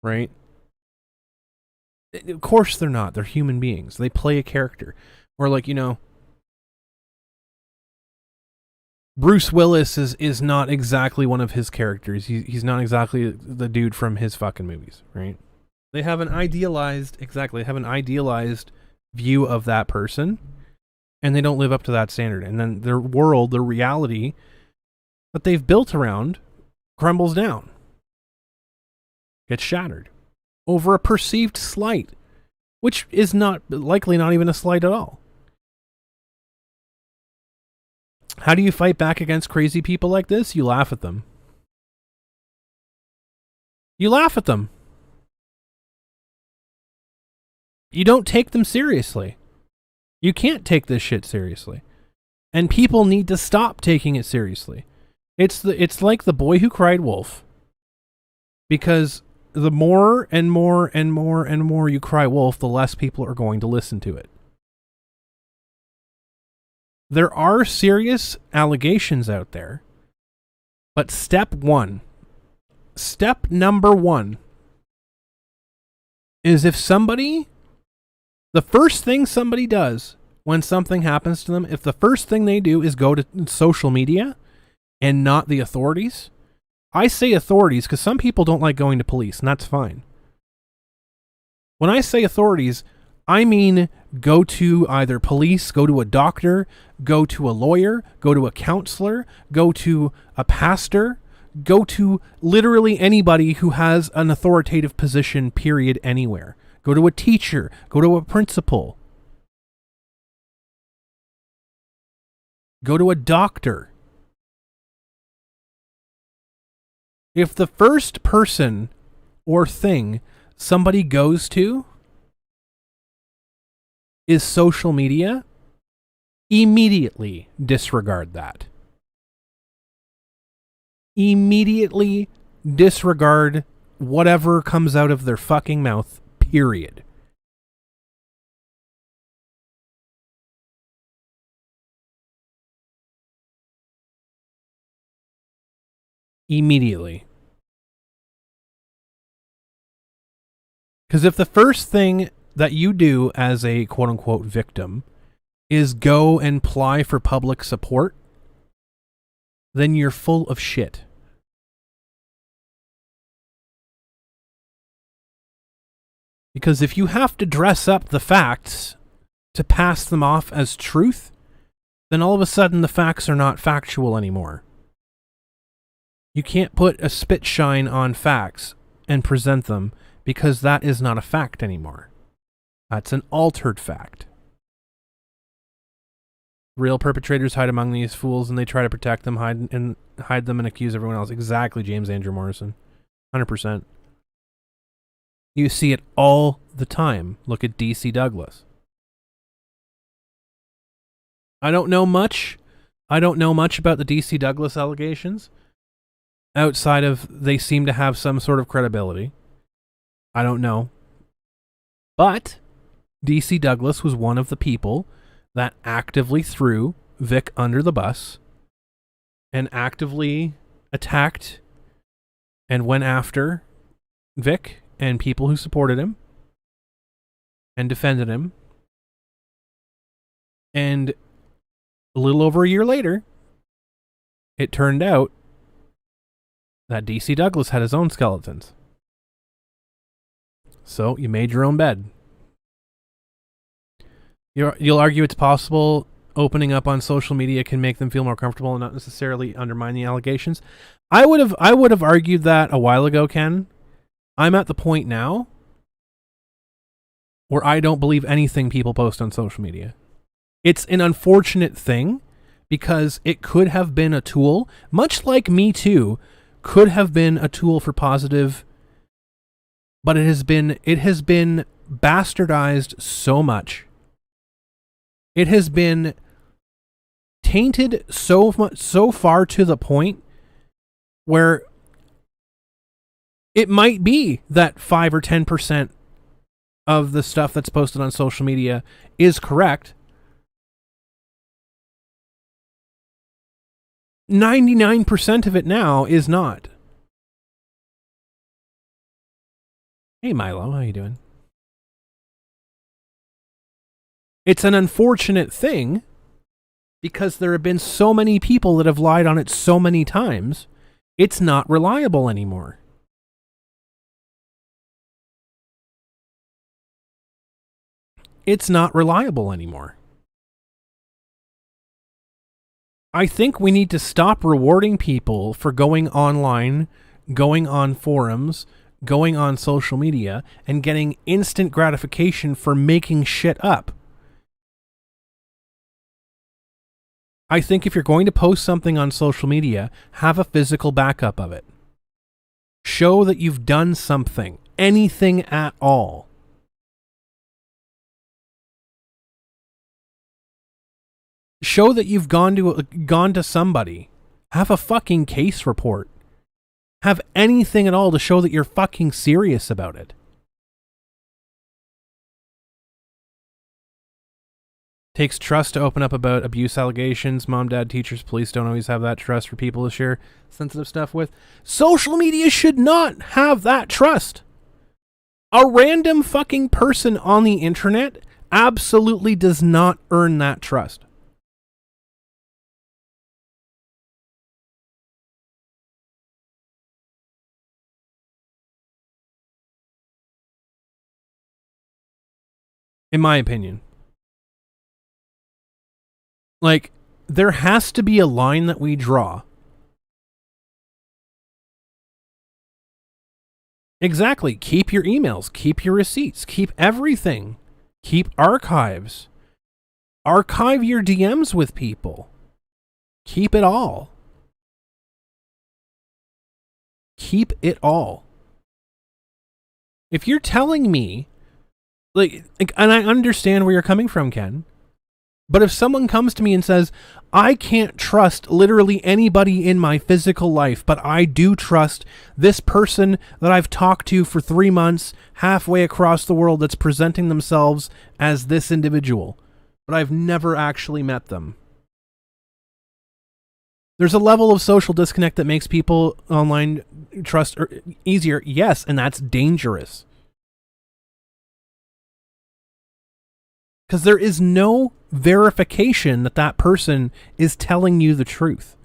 right? Of course they're not. They're human beings. They play a character. Or like, Bruce Willis is not exactly one of his characters. He's not exactly the dude from his fucking movies, right? They have an idealized view of that person, and they don't live up to that standard. And then their world, their reality that they've built around crumbles down, gets shattered over a perceived slight, which is likely not even a slight at all. How do you fight back against crazy people like this? You laugh at them. You laugh at them. You don't take them seriously. You can't take this shit seriously. And people need to stop taking it seriously. It's like the boy who cried wolf. Because the more and more and more and more you cry wolf, the less people are going to listen to it. There are serious allegations out there. But step number one is if the first thing somebody does when something happens to them, if the first thing they do is go to social media and not the authorities. I say authorities because some people don't like going to police, and that's fine. When I say authorities, I mean go to either police, go to a doctor, go to a lawyer, go to a counselor, go to a pastor, go to literally anybody who has an authoritative position, period, anywhere. Go to a teacher. Go to a principal. Go to a doctor. If the first person or thing somebody goes to is social media, immediately disregard that. Immediately disregard whatever comes out of their fucking mouth. Period. Immediately. Because if the first thing that you do as a quote-unquote victim is go and apply for public support, then you're full of shit. Because if you have to dress up the facts to pass them off as truth, then all of a sudden the facts are not factual anymore. You can't put a spit shine on facts and present them because that is not a fact anymore. That's an altered fact. Real perpetrators hide among these fools and they try to protect them, hide them and accuse everyone else. Exactly, James Andrew Morrison. 100%. You see it all the time. Look at DC Douglas. I don't know much about the DC Douglas allegations. Outside of they seem to have some sort of credibility. I don't know. But DC Douglas was one of the people that actively threw Vic under the bus and actively attacked and went after Vic and people who supported him and defended him. And a little over a year later, it turned out that DC Douglas had his own skeletons. So you made your own bed. You'll argue it's possible opening up on social media can make them feel more comfortable and not necessarily undermine the allegations. I would have argued that a while ago, Ken. I'm at the point now where I don't believe anything people post on social media. It's an unfortunate thing because it could have been a tool, much like Me Too could have been a tool for positive, but it has been bastardized so much. It has been tainted so much, so far to the point where it might be that 5 or 10% of the stuff that's posted on social media is correct. 99% of it now is not. Hey Milo, how you doing? It's an unfortunate thing because there have been so many people that have lied on it so many times, it's not reliable anymore. It's not reliable anymore. I think we need to stop rewarding people for going online, going on forums, going on social media, and getting instant gratification for making shit up. I think if you're going to post something on social media, have a physical backup of it. Show that you've done something, anything at all. Show that you've gone to somebody. Have a fucking case report. Have anything at all to show that you're fucking serious about it. Takes trust to open up about abuse allegations. Mom, dad, teachers, police don't always have that trust for people to share sensitive stuff with. Social media should not have that trust. A random fucking person on the internet absolutely does not earn that trust. In my opinion. Like, there has to be a line that we draw. Exactly. Keep your emails. Keep your receipts. Keep everything. Keep archives. Archive your DMs with people. Keep it all. Keep it all. If you're telling me, like, and I understand where you're coming from, Ken, but if someone comes to me and says, I can't trust literally anybody in my physical life, but I do trust this person that I've talked to for 3 months halfway across the world that's presenting themselves as this individual, but I've never actually met them. There's a level of social disconnect that makes people online trust easier. Yes, and that's dangerous. Because there is no verification that that person is telling you the truth.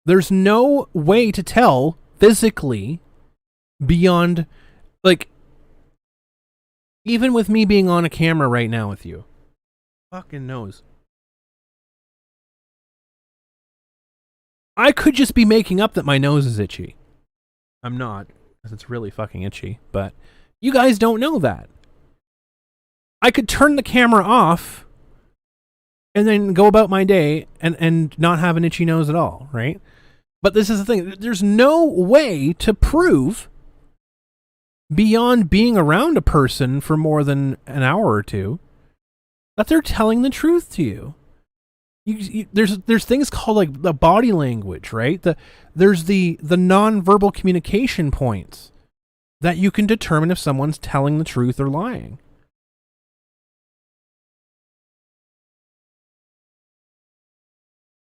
There's no way to tell physically beyond, like, even with me being on a camera right now with you. Fucking nose. I could just be making up that my nose is itchy. I'm not. It's really fucking itchy, but you guys don't know that. I could turn the camera off and then go about my day and not have an itchy nose at all, right? But this is the thing. There's no way to prove beyond being around a person for more than an hour or two that they're telling the truth to you. There's things called like the body language, right? There's the non-verbal communication points that you can determine if someone's telling the truth or lying.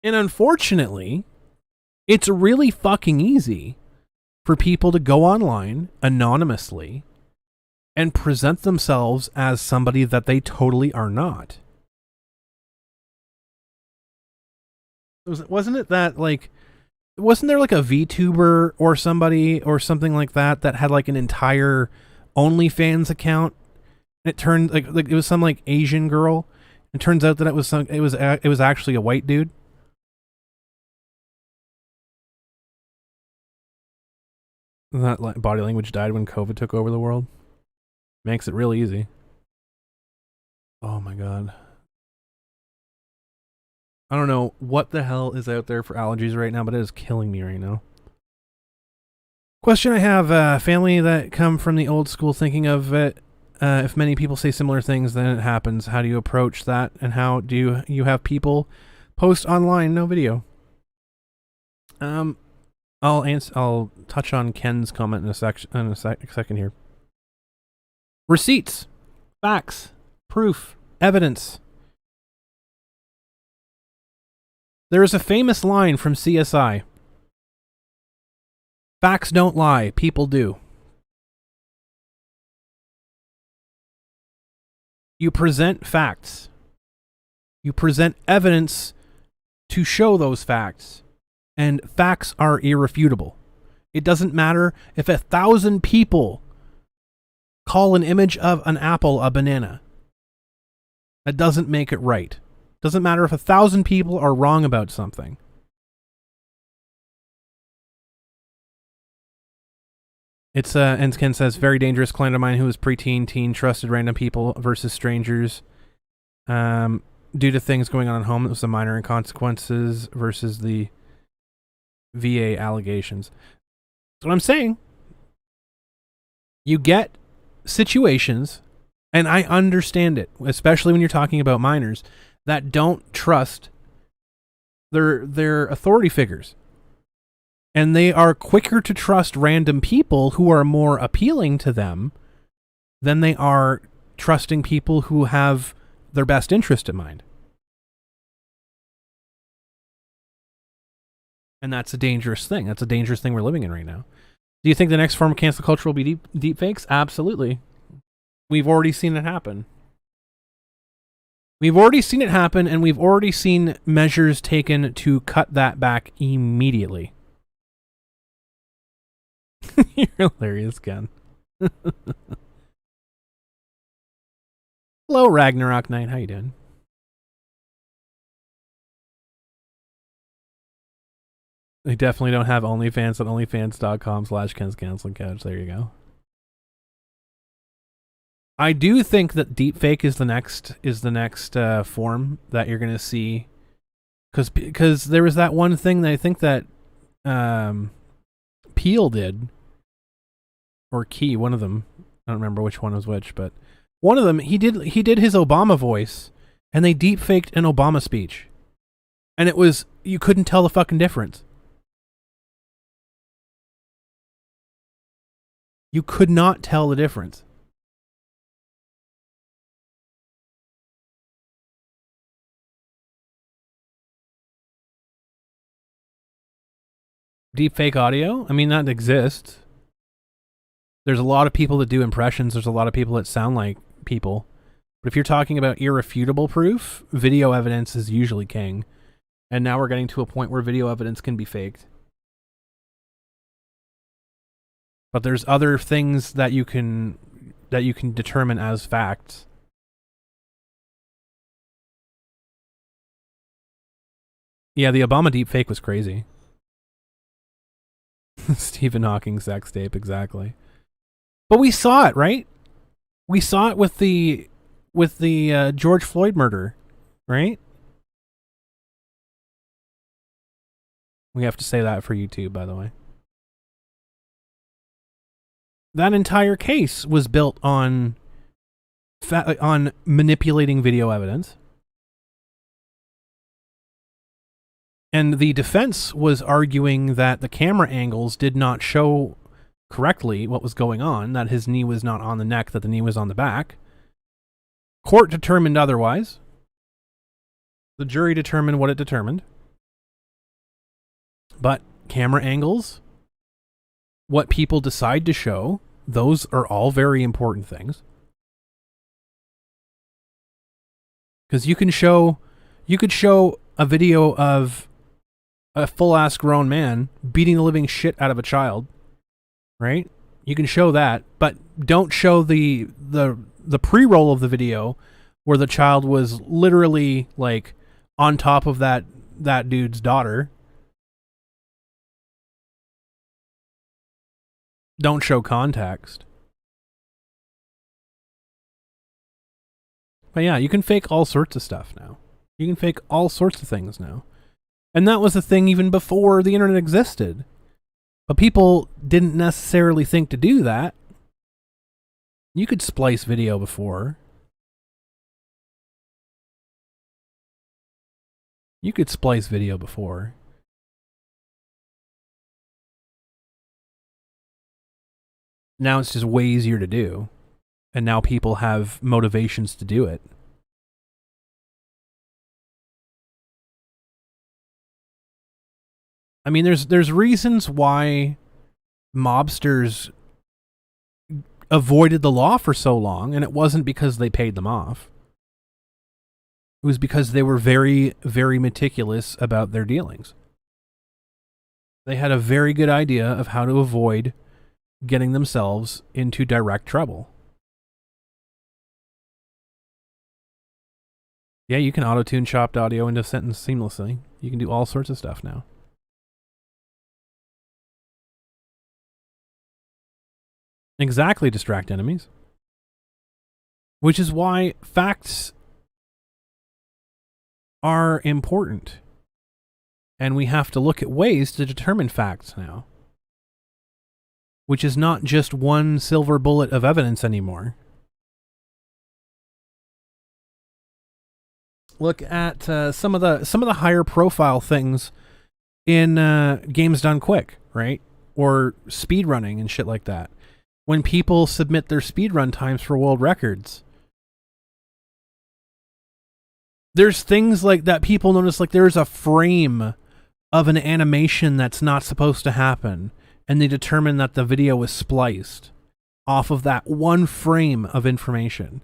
And unfortunately, it's really fucking easy for people to go online anonymously and present themselves as somebody that they totally are not. Wasn't it that, like, wasn't there like a VTuber or somebody or something like that had like an entire OnlyFans account? And it turned like it was some like Asian girl. It turns out that it was actually a white dude. That body language died when COVID took over the world. Makes it real easy. Oh my god. I don't know what the hell is out there for allergies right now, but it is killing me right now. Question I have, family that come from the old school thinking of it, if many people say similar things, then it happens. How do you approach that? And how do you have people post online, no video? I'll touch on Ken's comment in a second here. Receipts, facts, proof, evidence. There is a famous line from CSI. Facts don't lie, people do. You present facts. You present evidence to show those facts. And facts are irrefutable. It doesn't matter if 1,000 people call an image of an apple a banana. That doesn't make it right. Doesn't matter if 1,000 people are wrong about something. It's and Ken says, very dangerous client of mine who was preteen, teen, trusted random people versus strangers. Due to things going on at home, it was a minor inconsequences versus the VA allegations. That's what I'm saying. You get situations, and I understand it, especially when you're talking about minors, that don't trust their authority figures. And they are quicker to trust random people who are more appealing to them than they are trusting people who have their best interest in mind. And that's a dangerous thing. That's a dangerous thing we're living in right now. Do you think the next form of cancel culture will be deep fakes? Absolutely. We've already seen it happen. We've already seen it happen, and we've already seen measures taken to cut that back immediately. You're hilarious, Ken. Hello, Ragnarok Knight. How you doing? They definitely don't have OnlyFans at onlyfans.com/Ken's Counseling Couch. There you go. I do think that deepfake is the next form that you're gonna see, because there was that one thing that I think that Peel did, or Key, one of them. I don't remember which one was which, but one of them he did his Obama voice, and they deepfaked an Obama speech, and it was, you couldn't tell the fucking difference. You could not tell the difference. Deepfake audio? I mean, that exists. There's a lot of people that do impressions. There's a lot of people that sound like people. But if you're talking about irrefutable proof, video evidence is usually king. And now we're getting to a point where video evidence can be faked. But there's other things that you can determine as facts. Yeah, the Obama deepfake was crazy. Stephen Hawking sex tape, exactly. But we saw it, right? We saw it with the George Floyd murder, right? We have to say that for YouTube, by the way. That entire case was built on manipulating video evidence. And the defense was arguing that the camera angles did not show correctly what was going on, that his knee was not on the neck, that the knee was on the back. Court determined otherwise. The jury determined what it determined. But camera angles, what people decide to show, those are all very important things. Because you could show a video of a full-ass grown man beating the living shit out of a child, right? You can show that, but don't show the pre-roll of the video where the child was literally like on top of that dude's daughter. Don't show context. But yeah, you can fake all sorts of stuff now. You can fake all sorts of things now. And that was the thing even before the internet existed. But people didn't necessarily think to do that. You could splice video before. You could splice video before. Now it's just way easier to do. And now people have motivations to do it. I mean, there's reasons why mobsters avoided the law for so long, and it wasn't because they paid them off. It was because they were very, very meticulous about their dealings. They had a very good idea of how to avoid getting themselves into direct trouble. Yeah, you can auto-tune chopped audio into a sentence seamlessly. You can do all sorts of stuff now. Exactly, distract enemies. Which is why facts are important. And we have to look at ways to determine facts now. Which is not just one silver bullet of evidence anymore. Look at some of the higher profile things in games done quick, right? Or speedrunning and shit like that. When people submit their speedrun times for world records, there's things like that people notice, like there's a frame of an animation that's not supposed to happen, and they determine that the video was spliced off of that one frame of information.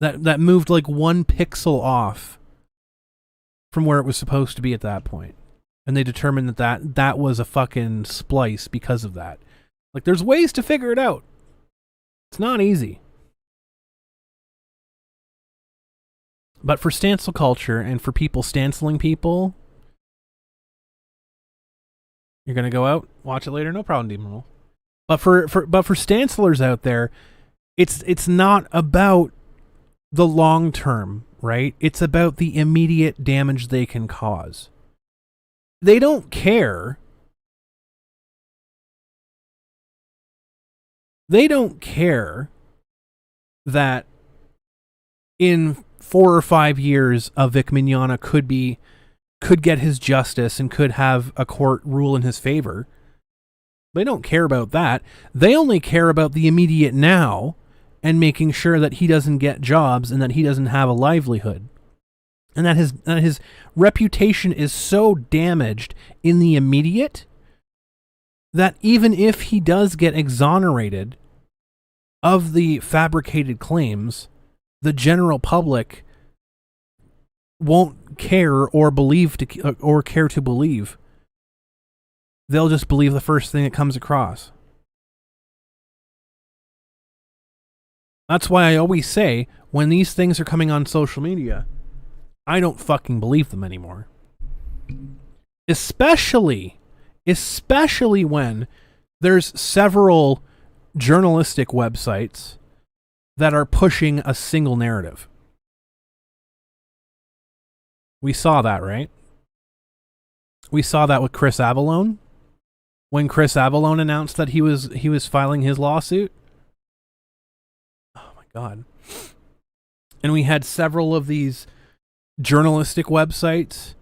That moved like 1 pixel off from where it was supposed to be at that point. And they determined that was a fucking splice because of that. Like, there's ways to figure it out. It's not easy. But for Stancel culture and for people stanceling people, you're gonna go out, watch it later, no problem, Demon Roll. But for stancelers out there, it's not about the long term, right? It's about the immediate damage they can cause. They don't care. They don't care that in 4 or 5 years a Vic Mignogna could get his justice and could have a court rule in his favor. They don't care about that. They only care about the immediate now and making sure that he doesn't get jobs and that he doesn't have a livelihood. And that his reputation is so damaged in the immediate that even if he does get exonerated of the fabricated claims, the general public won't care or care to believe. They'll just believe the first thing that comes across. That's why I always say, when these things are coming on social media, I don't fucking believe them anymore. Especially when there's several journalistic websites that are pushing a single narrative. We saw that, right? We saw that with Chris Avellone. When Chris Avellone announced that he was filing his lawsuit. Oh my God. And we had several of these journalistic websites,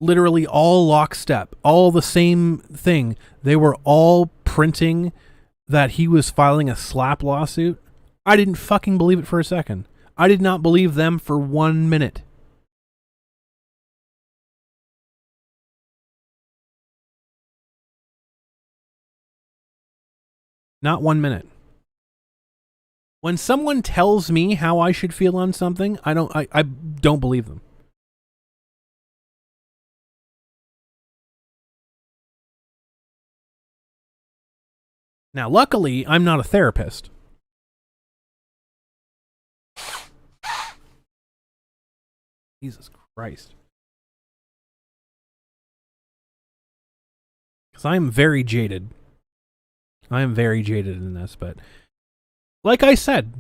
literally all lockstep, all the same thing. They were all printing that he was filing a slap lawsuit. I didn't fucking believe it for a second. I did not believe them for 1 minute. Not 1 minute. When someone tells me how I should feel on something, I don't believe them. Now, luckily, I'm not a therapist. Jesus Christ. Because I am very jaded. I am very jaded in this, but like I said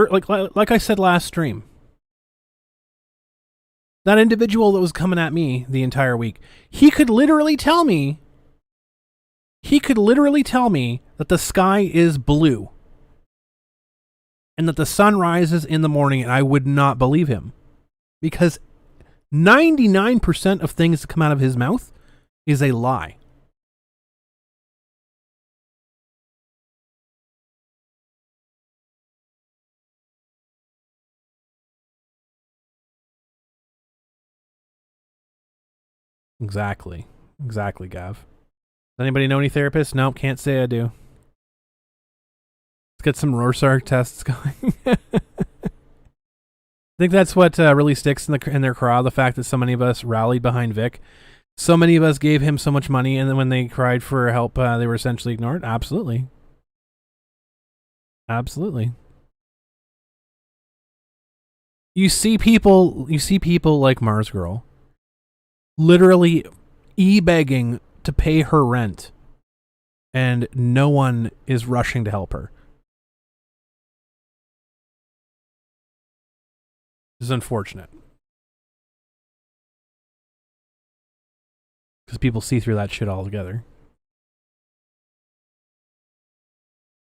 like I said last stream, that individual that was coming at me the entire week, he could literally tell me that the sky is blue and that the sun rises in the morning, and I would not believe him, because 99% of things that come out of his mouth is a lie. Exactly, Gav. Does anybody know any therapists? Nope, can't say I do. Let's get some Rorschach tests going. I think that's what really sticks in their craw, the fact that so many of us rallied behind Vic. So many of us gave him so much money, and then when they cried for help, they were essentially ignored. Absolutely. You see people like Mars Girl literally e-begging to pay her rent, and no one is rushing to help her. This is unfortunate, because people see through that shit altogether.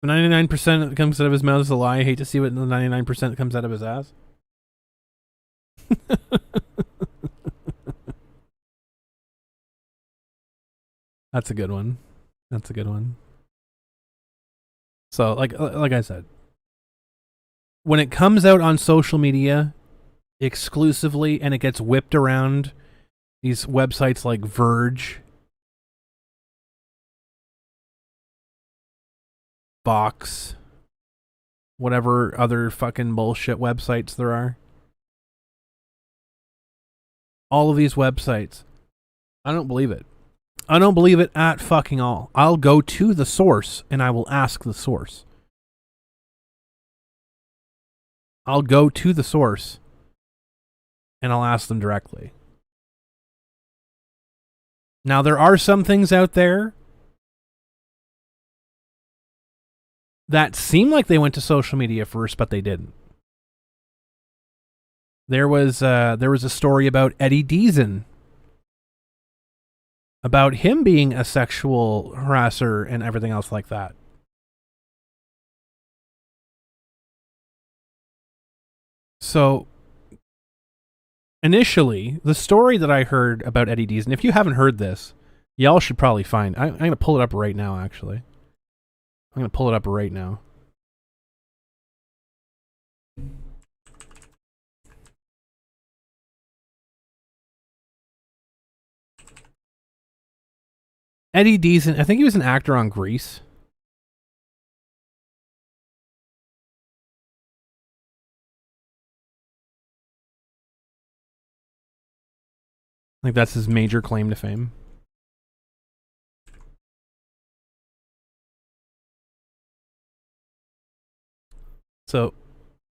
The 99% that comes out of his mouth is a lie. I hate to see what the 99% that comes out of his ass. That's a good one. So, like I said, when it comes out on social media exclusively and it gets whipped around these websites like Verge, Vox, whatever other fucking bullshit websites there are, all of these websites, I don't believe it. I don't believe it at fucking all. I'll go to the source and I will ask the source. I'll go to the source and I'll ask them directly. Now, there are some things out there that seem like they went to social media first, but they didn't. There was a story about Eddie Deason, about him being a sexual harasser and everything else like that. So, initially, the story that I heard about Eddie Deason, if you haven't heard this, y'all should probably find. I'm going to pull it up right now, actually. I'm going to pull it up right now. Eddie Deason, I think he was an actor on Grease. I think that's his major claim to fame. So,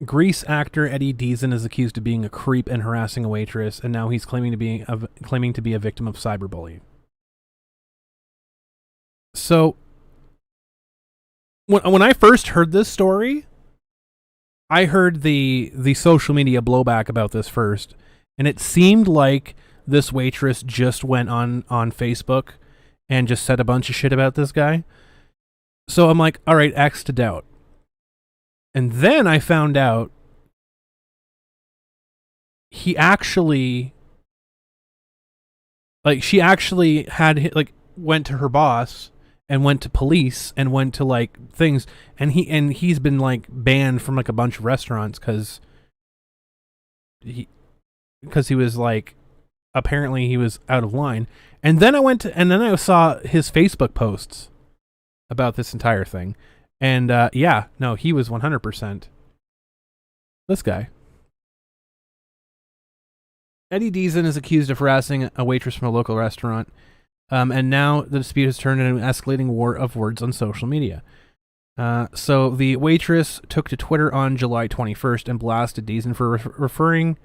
Grease actor Eddie Deason is accused of being a creep and harassing a waitress, and now he's claiming to be a victim of cyberbullying. So, when I first heard this story, I heard the social media blowback about this first, and it seemed like this waitress just went on Facebook and just said a bunch of shit about this guy. So I'm like, all right, X to doubt. And then I found out he actually, like, she actually had, like, went to her boss and went to police and went to, like, things, and he's been, like, banned from, like, a bunch of restaurants because he was, like, apparently he was out of line. And then I saw his Facebook posts about this entire thing. And, yeah, no, he was 100% this guy. Eddie Deason is accused of harassing a waitress from a local restaurant. And now the dispute has turned into an escalating war of words on social media. So the waitress took to Twitter on July 21st and blasted Deason for referring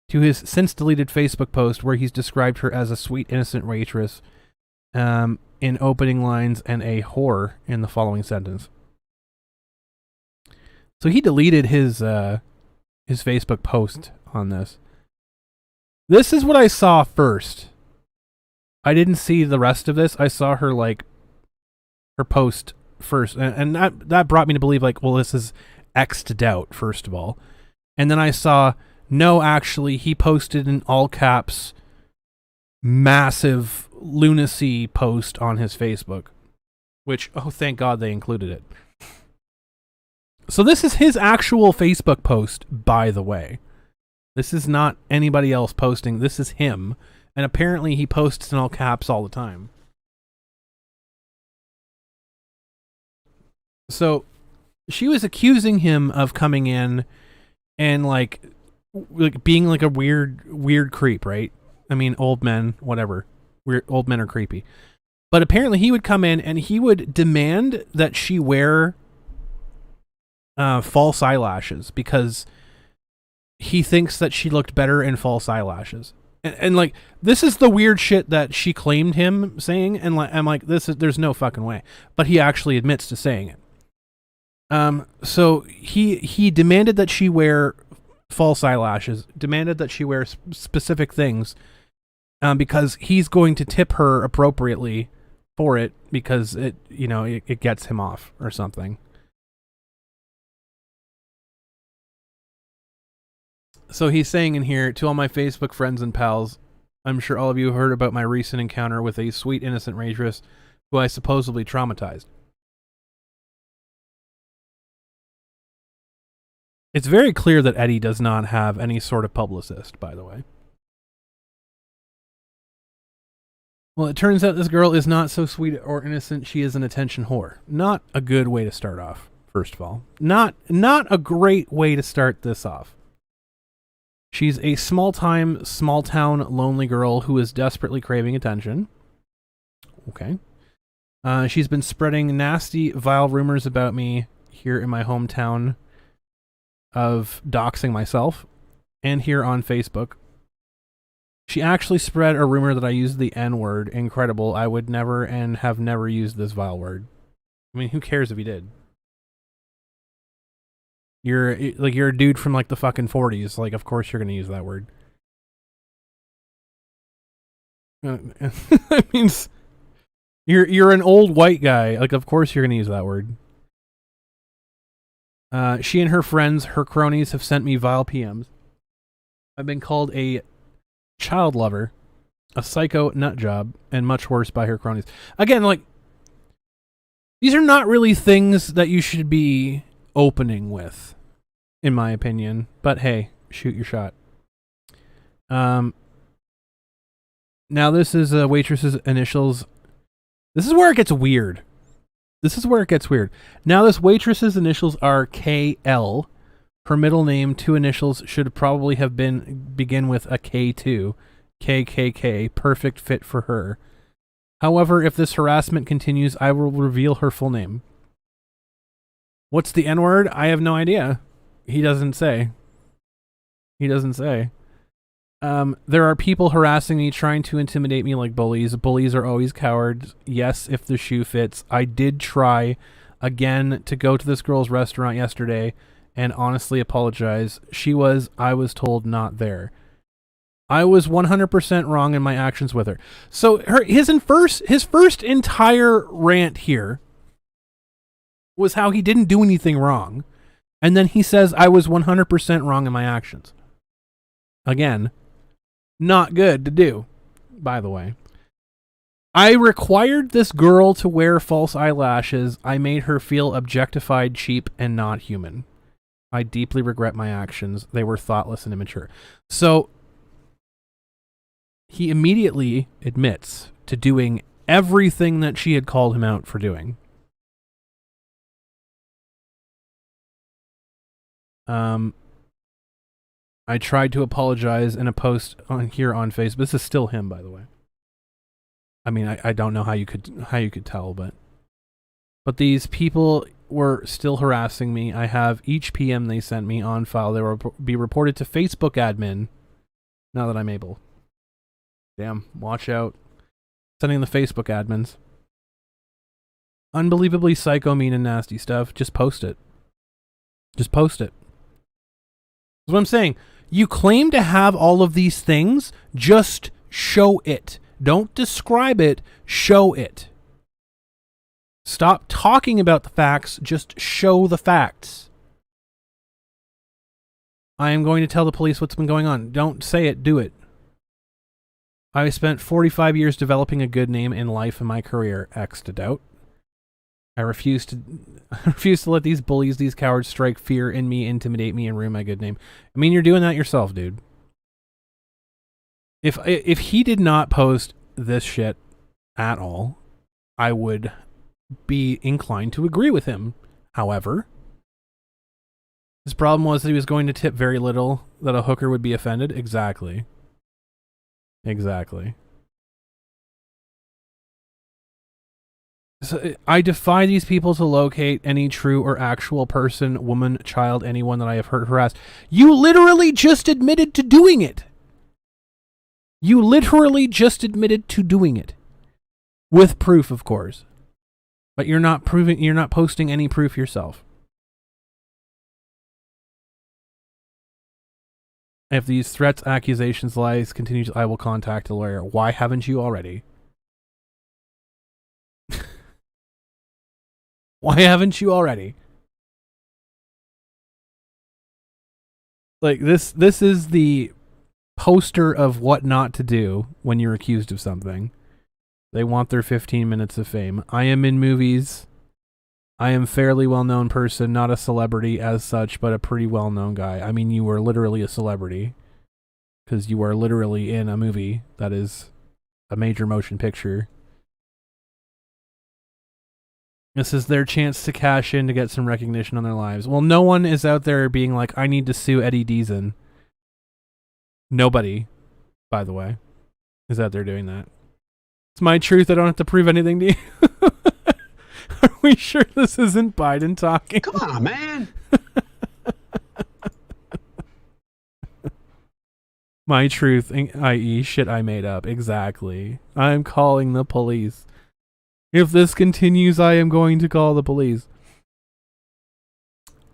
to his since-deleted Facebook post where he's described her as a sweet, innocent waitress in opening lines and a whore in the following sentence. So he deleted his Facebook post on this. This is what I saw first. I didn't see the rest of this. I saw her her post first, and that brought me to believe well, this is X'd out first of all, and then I saw no, actually he posted in all caps massive lunacy post on his Facebook, which thank God they included it. So this is his actual Facebook post, by the way. This is not anybody else posting. This is him. And apparently he posts in all caps all the time. So she was accusing him of coming in and being a weird creep, right? I mean, old men, whatever. Old men are creepy. But apparently he would come in and he would demand that she wear false eyelashes because he thinks that she looked better in false eyelashes. And this is the weird shit that she claimed him saying, and I'm like, there's no fucking way. But he actually admits to saying it. So he demanded that she wear false eyelashes, demanded that she wear specific things, because he's going to tip her appropriately for it because it gets him off or something. So he's saying in here, to all my Facebook friends and pals, I'm sure all of you heard about my recent encounter with a sweet, innocent waitress who I supposedly traumatized. It's very clear that Eddie does not have any sort of publicist, by the way. Well, it turns out this girl is not so sweet or innocent. She is an attention whore. Not a good way to start off, first of all. Not a great way to start this off. She's a small-town, lonely girl who is desperately craving attention. Okay. She's been spreading nasty, vile rumors about me here in my hometown of doxing myself and here on Facebook. She actually spread a rumor that I used the N-word. Incredible. I would never and have never used this vile word. I mean, who cares if you did? You're a dude from the fucking 40s. Of course you're going to use that word. That means you're an old white guy. Of course you're going to use that word. She and her friends, her cronies, have sent me vile PMs. I've been called a child lover, a psycho nut job, and much worse by her cronies. Again, these are not really things that you should be opening with, in my opinion. But hey, shoot your shot. Now this is a waitress's initials. This is where it gets weird. Now this waitress's initials are KL. Her middle name, 2 initials, should probably have begin with a K2. KKK. Perfect fit for her. However, if this harassment continues, I will reveal her full name. What's the N-word? I have no idea. He doesn't say. There are people harassing me, trying to intimidate me like bullies. Bullies are always cowards. Yes, if the shoe fits. I did try again to go to this girl's restaurant yesterday and honestly apologize. I was told, not there. I was 100% wrong in my actions with her. So his first entire rant here was how he didn't do anything wrong. And then he says, I was 100% wrong in my actions. Again, not good to do, by the way. I required this girl to wear false eyelashes. I made her feel objectified, cheap, and not human. I deeply regret my actions. They were thoughtless and immature. So, he immediately admits to doing everything that she had called him out for doing. I tried to apologize in a post on Facebook. This is still him, by the way. I mean, I don't know how you could tell, but these people were still harassing me. I have each PM they sent me on file. They will be reported to Facebook admin now that I'm able. Damn, watch out. Sending the Facebook admins. Unbelievably psycho, mean, and nasty stuff. Just post it. Just post it. That's what I'm saying. You claim to have all of these things, just show it. Don't describe it, show it. Stop talking about the facts, just show the facts. I am going to tell the police what's been going on. Don't say it, do it. I spent 45 years developing a good name in life and my career. X to doubt. I refuse to let these bullies, these cowards strike fear in me, intimidate me, and ruin my good name. I mean, you're doing that yourself, dude. If he did not post this shit at all, I would be inclined to agree with him. However, his problem was that he was going to tip very little, that a hooker would be offended. Exactly. So I defy these people to locate any true or actual person, woman, child, anyone that I have harassed. You literally just admitted to doing it. With proof, of course. But you're not posting any proof yourself. If these threats, accusations, lies continue, I will contact a lawyer. Why haven't you already? Why haven't you already? Like, this is the poster of what not to do when you're accused of something. They want their 15 minutes of fame. I am in movies. I am fairly well-known person, not a celebrity as such, but a pretty well-known guy. I mean, you are literally a celebrity because you are literally in a movie that is a major motion picture. This is their chance to cash in to get some recognition on their lives. Well, no one is out there being like, I need to sue Eddie Deason. Nobody, by the way, is out there doing that. It's my truth. I don't have to prove anything to you. Are we sure this isn't Biden talking? Come on, man. My truth, i.e. shit I made up. Exactly. I'm calling the police. If this continues, I am going to call the police.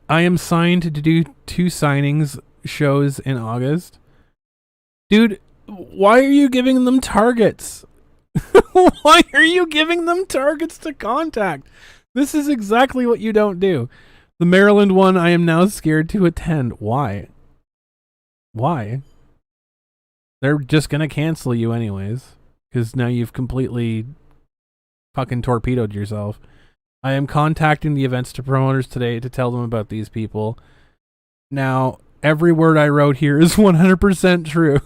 I am signed to do 2 signings shows in August. Dude, why are you giving them targets? Why are you giving them targets to contact? This is exactly what you don't do. The Maryland one, I am now scared to attend. Why? They're just going to cancel you anyways, because now you've completely fucking torpedoed yourself. I am contacting the events to promoters today to tell them about these people. Now, every word I wrote here is 100% true.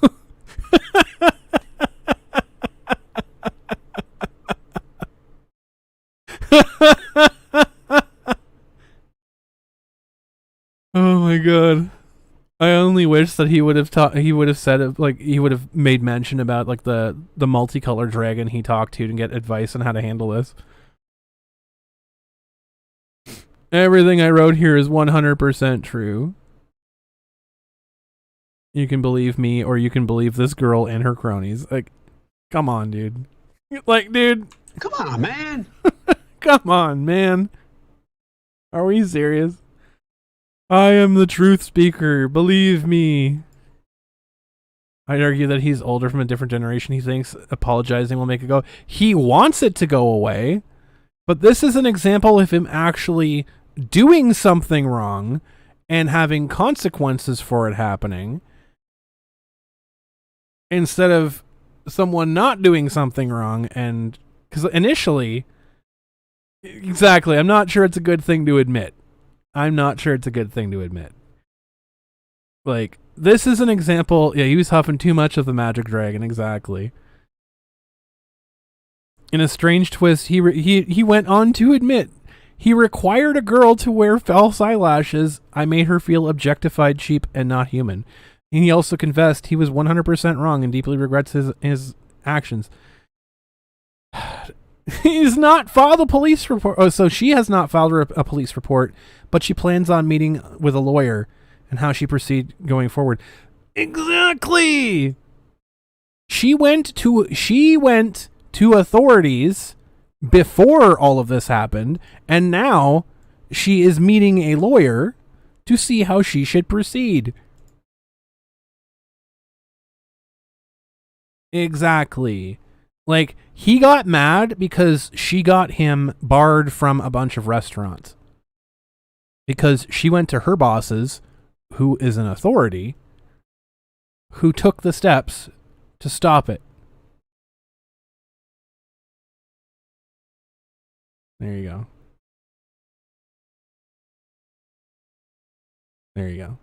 Oh my god. I only wish that he would have said, like, he would have made mention about, like, the multicolored dragon he talked to get advice on how to handle this. Everything I wrote here is 100% true. You can believe me, or you can believe this girl and her cronies. Like, come on, dude. Like, dude. Come on, man. Come on, man. Are we serious? I am the truth speaker. Believe me. I'd argue that he's older, from a different generation. He thinks apologizing will make it go. He wants it to go away. But this is an example of him actually doing something wrong and having consequences for it happening, instead of someone not doing something wrong. And because initially, exactly, I'm not sure it's a good thing to admit. Like, this is an example. Yeah, he was huffing too much of the magic dragon. Exactly. In a strange twist, he went on to admit he required a girl to wear false eyelashes. I made her feel objectified, cheap, and not human. And he also confessed he was 100% wrong and deeply regrets his actions. He's not filed a police report. Oh, so she has not filed a police report, but she plans on meeting with a lawyer and how she proceed going forward. Exactly. She went to authorities before all of this happened, and now she is meeting a lawyer to see how she should proceed. Exactly. Like, he got mad because she got him barred from a bunch of restaurants. Because she went to her bosses, who is an authority, who took the steps to stop it. There you go. There you go.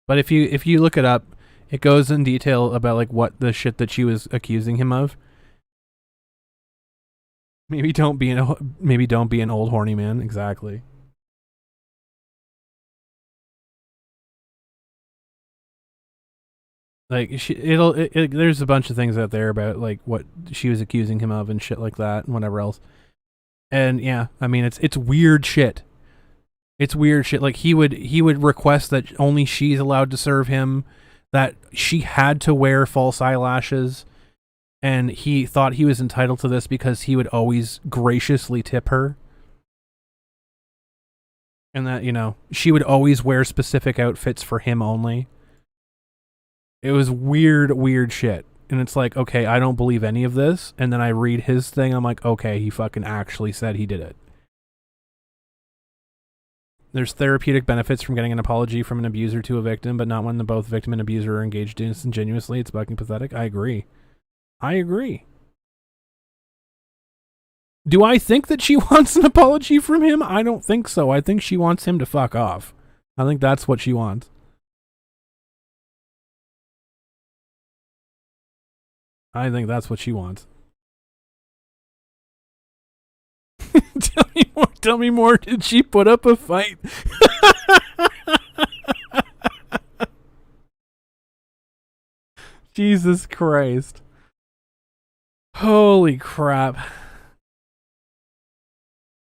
But if you look it up, it goes in detail about like what the shit that she was accusing him of. Maybe don't be an old horny man. Exactly. Like there's a bunch of things out there about like what she was accusing him of and shit like that and whatever else. And yeah, I mean it's weird shit. It's weird shit. Like he would request that only she's allowed to serve him, that she had to wear false eyelashes, and he thought he was entitled to this because he would always graciously tip her. And that, you know, she would always wear specific outfits for him only. It was weird shit. And it's like, okay, I don't believe any of this. And then I read his thing, I'm like, okay, he fucking actually said he did it. There's therapeutic benefits from getting an apology from an abuser to a victim, but not when the both victim and abuser are engaged disingenuously. It's fucking pathetic. I agree. Do I think that she wants an apology from him? I don't think so. I think she wants him to fuck off. I think that's what she wants. I think that's what she wants. Tell me more. Did she put up a fight? Jesus Christ. Holy crap.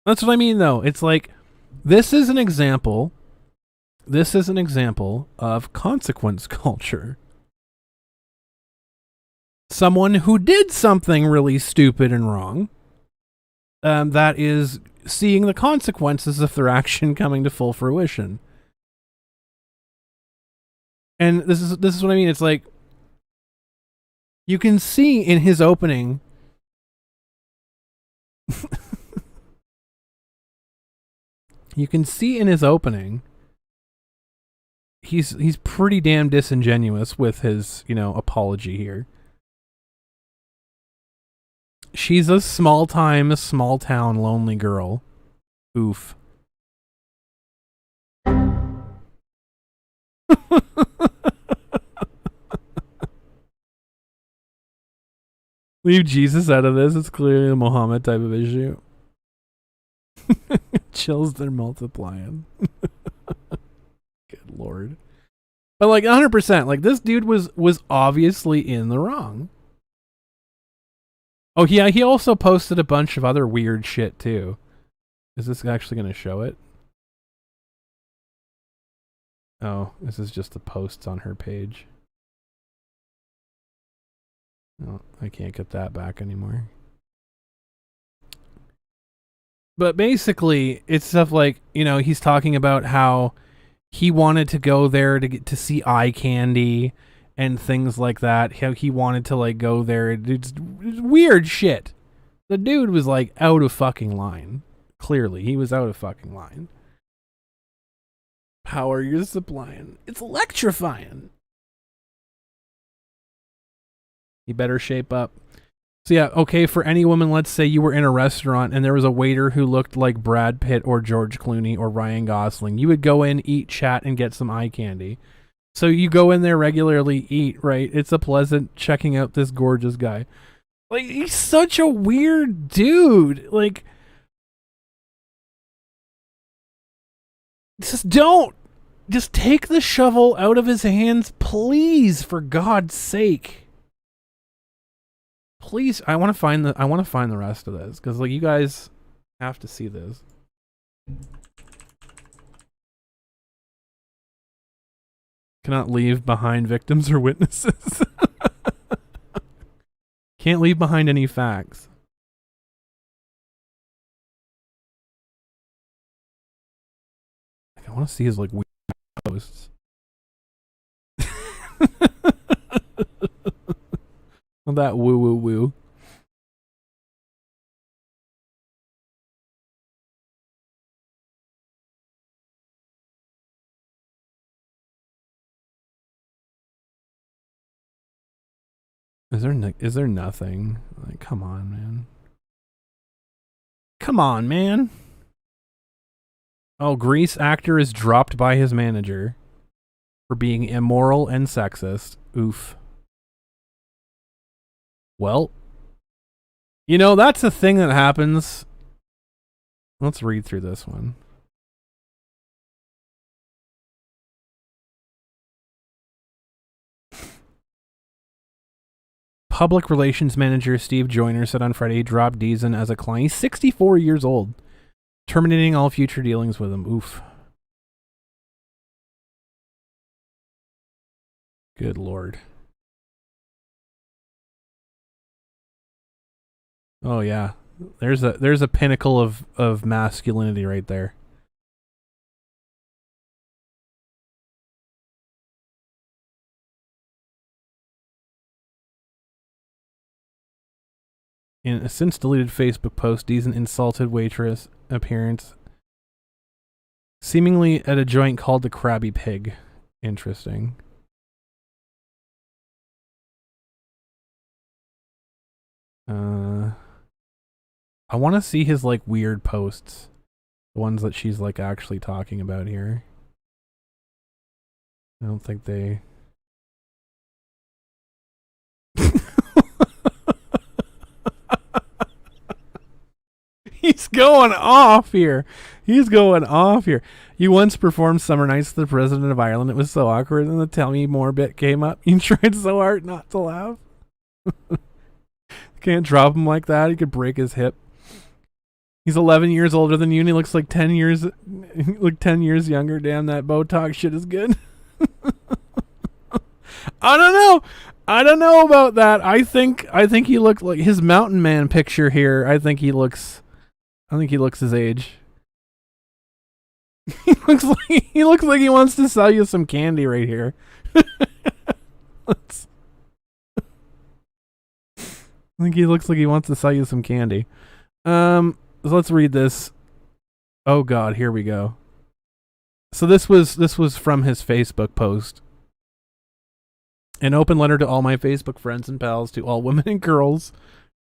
That's what I mean, though. It's like, this is an example of consequence culture. Someone who did something really stupid and wrong, that is seeing the consequences of their action coming to full fruition. And this is what I mean. It's like, you can see in his opening he's pretty damn disingenuous with his, you know, apology here. She's a small town, lonely girl. Oof. Leave Jesus out of this. It's clearly a Muhammad type of issue. Chills, they're multiplying. Good Lord. But like 100%, like this dude was obviously in the wrong. Oh yeah, he also posted a bunch of other weird shit too. Is this actually going to show it? Oh, this is just the posts on her page. No, I can't get that back anymore. But basically, it's stuff like, you know, he's talking about how he wanted to go there to see eye candy and things like that. How he wanted to like go there. It's weird shit. The dude was like out of fucking line. Clearly, he was out of fucking line. Power you're supplying. It's electrifying. You better shape up. So yeah, okay, for any woman, let's say you were in a restaurant and there was a waiter who looked like Brad Pitt or George Clooney or Ryan Gosling. You would go in, eat, chat, and get some eye candy. So you go in there regularly, eat, right? It's a pleasant checking out this gorgeous guy. Like, he's such a weird dude. Like, just don't. Just take the shovel out of his hands, please, for God's sake. Please, I want to find the rest of this, because like you guys have to see this. Cannot leave behind victims or witnesses. Can't leave behind any facts. I want to see his like weird posts. That woo woo woo. Is there nothing? Like, come on, man. Come on, man. Oh, Grease actor is dropped by his manager for being immoral and sexist. Oof. Well, you know, that's a thing that happens. Let's read through this one. Public relations manager Steve Joyner said on Friday he dropped Deason as a client. He's 64 years old, terminating all future dealings with him. Oof. Good Lord. Oh yeah, there's a pinnacle of masculinity right there. In a since deleted Facebook post, Deason insulted waitress appearance, seemingly at a joint called the Krabby Pig. Interesting. I want to see his like weird posts, the ones that she's like actually talking about here. I don't think they. He's going off here. He's going off here. You once performed Summer Nights to the President of Ireland. It was so awkward, and the Tell Me More bit came up. You tried so hard not to laugh. Can't drop him like that. He could break his hip. He's 11 years older than you, and he looks like 10 years younger. Damn, that Botox shit is good. I don't know about that. I think he looked like his Mountain Man picture here. I think he looks his age. He looks like he wants to sell you some candy right here. I think he looks like he wants to sell you some candy. So let's read this. Oh God, here we go. So this was from his Facebook post. An open letter to all my Facebook friends and pals, to all women and girls,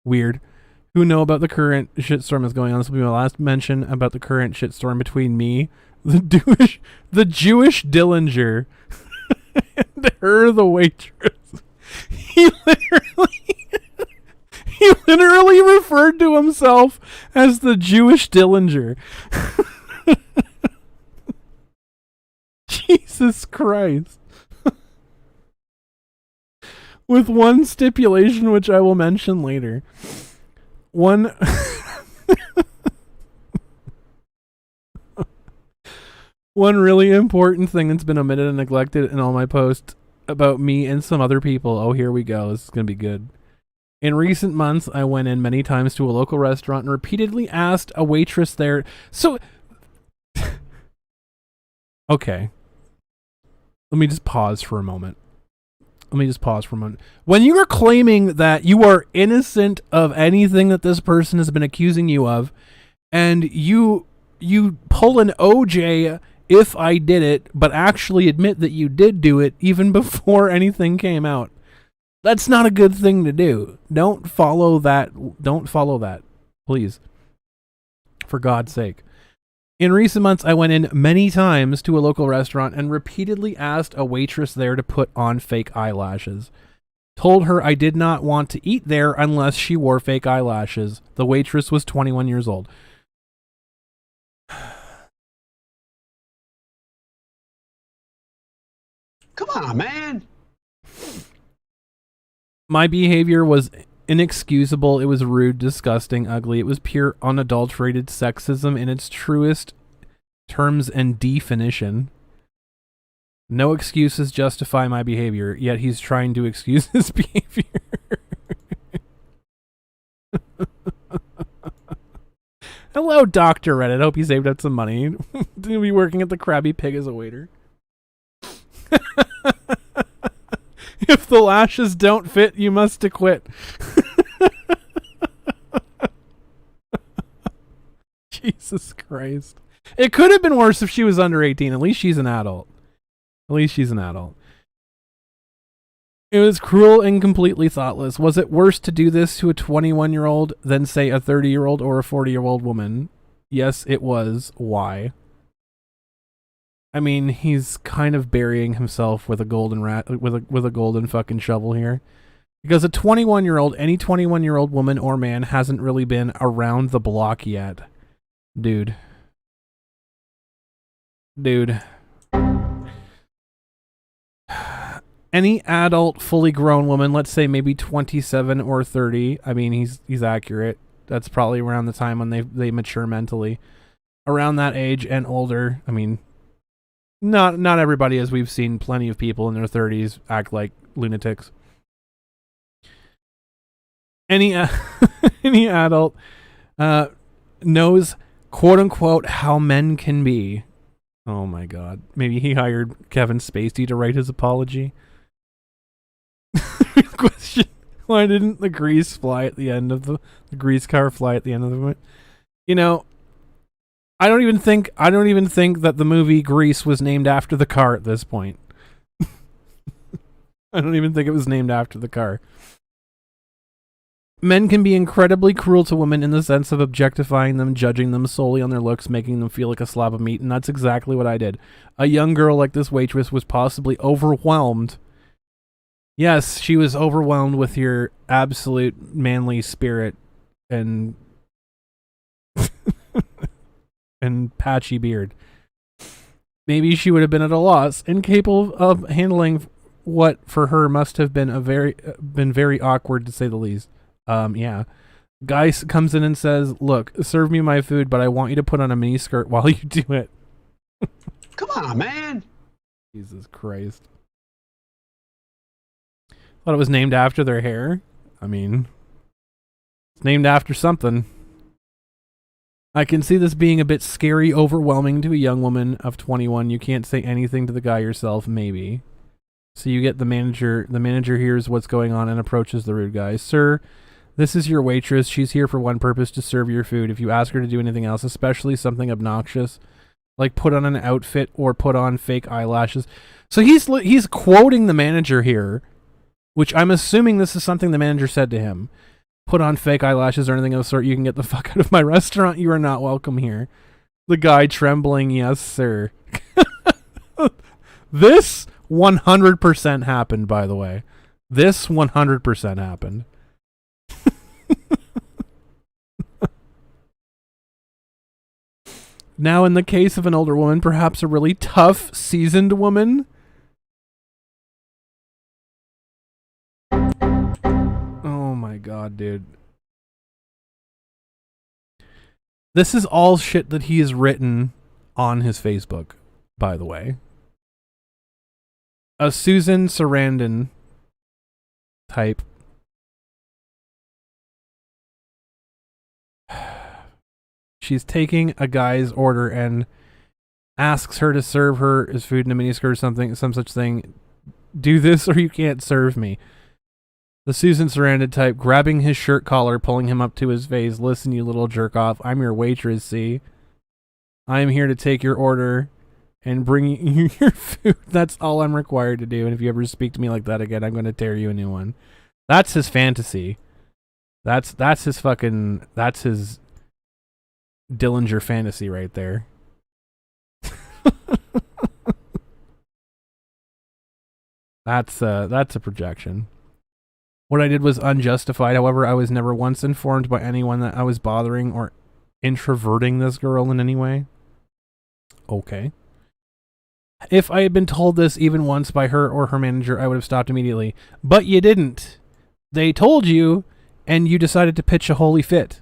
weird, who know about the current shitstorm that's going on. This will be my last mention about the current shitstorm between me, the Jewish Dillinger, and her, the waitress. He literally referred to himself as the Jewish Dillinger. Jesus Christ. With one stipulation, which I will mention later. One really important thing that's been omitted and neglected in all my posts about me and some other people. Oh, here we go. This is going to be good. In recent months, I went in many times to a local restaurant and repeatedly asked a waitress there. So, okay. Let me just pause for a moment. When you are claiming that you are innocent of anything that this person has been accusing you of, and you pull an OJ if I did it, but actually admit that you did do it even before anything came out, that's not a good thing to do. Don't follow that, please. For God's sake. In recent months, I went in many times to a local restaurant and repeatedly asked a waitress there to put on fake eyelashes. Told her I did not want to eat there unless she wore fake eyelashes. The waitress was 21 years old. Come on, man. My behavior was inexcusable. It was rude, disgusting, ugly. It was pure, unadulterated sexism in its truest terms and definition. No excuses justify my behavior, yet he's trying to excuse his behavior. Hello, Dr. Reddit. Hope you saved up some money to be working at the Krabby Pig as a waiter. If the lashes don't fit, you must acquit. Jesus Christ. It could have been worse if she was under 18. At least she's an adult. It was cruel and completely thoughtless. Was it worse to do this to a 21-year-old than, say, a 30-year-old or a 40-year-old woman? Yes, it was. Why? I mean, he's kind of burying himself with a golden with a golden fucking shovel here. Because a 21-year-old, any 21-year-old woman or man hasn't really been around the block yet. Dude. Any adult, fully grown woman, let's say maybe 27 or 30. I mean, he's accurate. That's probably around the time when they mature mentally. Around that age and older. I mean, not everybody, as we've seen plenty of people in their 30s act like lunatics. Any adult knows, quote unquote, how men can be. Oh my God. Maybe he hired Kevin Spacey to write his apology. Question: why didn't the grease fly at the end of the grease car fly at the end of the? You know, I don't even think that the movie Grease was named after the car at this point. I don't even think it was named after the car. Men can be incredibly cruel to women in the sense of objectifying them, judging them solely on their looks, making them feel like a slab of meat, and that's exactly what I did. A young girl like this waitress was possibly overwhelmed. Yes, she was overwhelmed with your absolute manly spirit and and patchy beard. Maybe she would have been at a loss, incapable of handling what for her must have been very awkward, to say the least. Yeah. Guy comes in and says, "Look, serve me my food, but I want you to put on a mini skirt while you do it." Come on, man. Jesus Christ. Thought it was named after their hair. I mean, it's named after something. I can see this being a bit scary, overwhelming to a young woman of 21. You can't say anything to the guy yourself, maybe. So you get the manager. The manager hears what's going on and approaches the rude guy. "Sir, this is your waitress. She's here for one purpose, to serve your food. If you ask her to do anything else, especially something obnoxious, like put on an outfit or put on fake eyelashes." So he's quoting the manager here, which I'm assuming this is something the manager said to him. "Put on fake eyelashes or anything of the sort, you can get the fuck out of my restaurant. You are not welcome here." The guy trembling, "Yes, sir." This 100% happened, by the way. This 100% happened. Now, in the case of an older woman, perhaps a really tough, seasoned woman. Oh my God, dude. This is all shit that he has written on his Facebook, by the way. A Susan Sarandon type. She's taking a guy's order and asks her to serve her his food in a miniskirt or something, some such thing. "Do this or you can't serve me." The Susan Sarandon type, grabbing his shirt collar, pulling him up to his face. "Listen, you little jerk off. I'm your waitress, see? I am here to take your order and bring you your food. That's all I'm required to do. And if you ever speak to me like that again, I'm going to tear you a new one." That's his fantasy. That's his Dillinger fantasy right there. That's a projection. What I did was unjustified. However, I was never once informed by anyone that I was bothering or introverting this girl in any way. Okay. If I had been told this even once by her or her manager, I would have stopped immediately. But you didn't. They told you, and you decided to pitch a holy fit.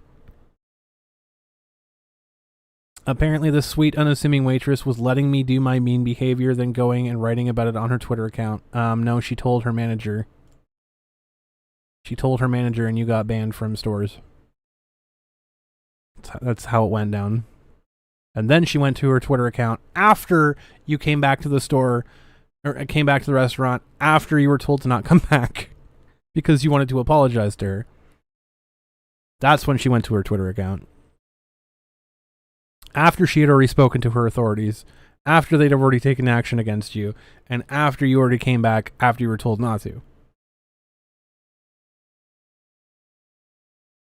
Apparently, the sweet, unassuming waitress was letting me do my mean behavior, then going and writing about it on her Twitter account. No, she told her manager. She told her manager, and you got banned from stores. That's how it went down. And then she went to her Twitter account after you came back to the store or came back to the restaurant after you were told to not come back because you wanted to apologize to her. That's when she went to her Twitter account. After she had already spoken to her authorities, after they'd already taken action against you, and after you already came back after you were told not to.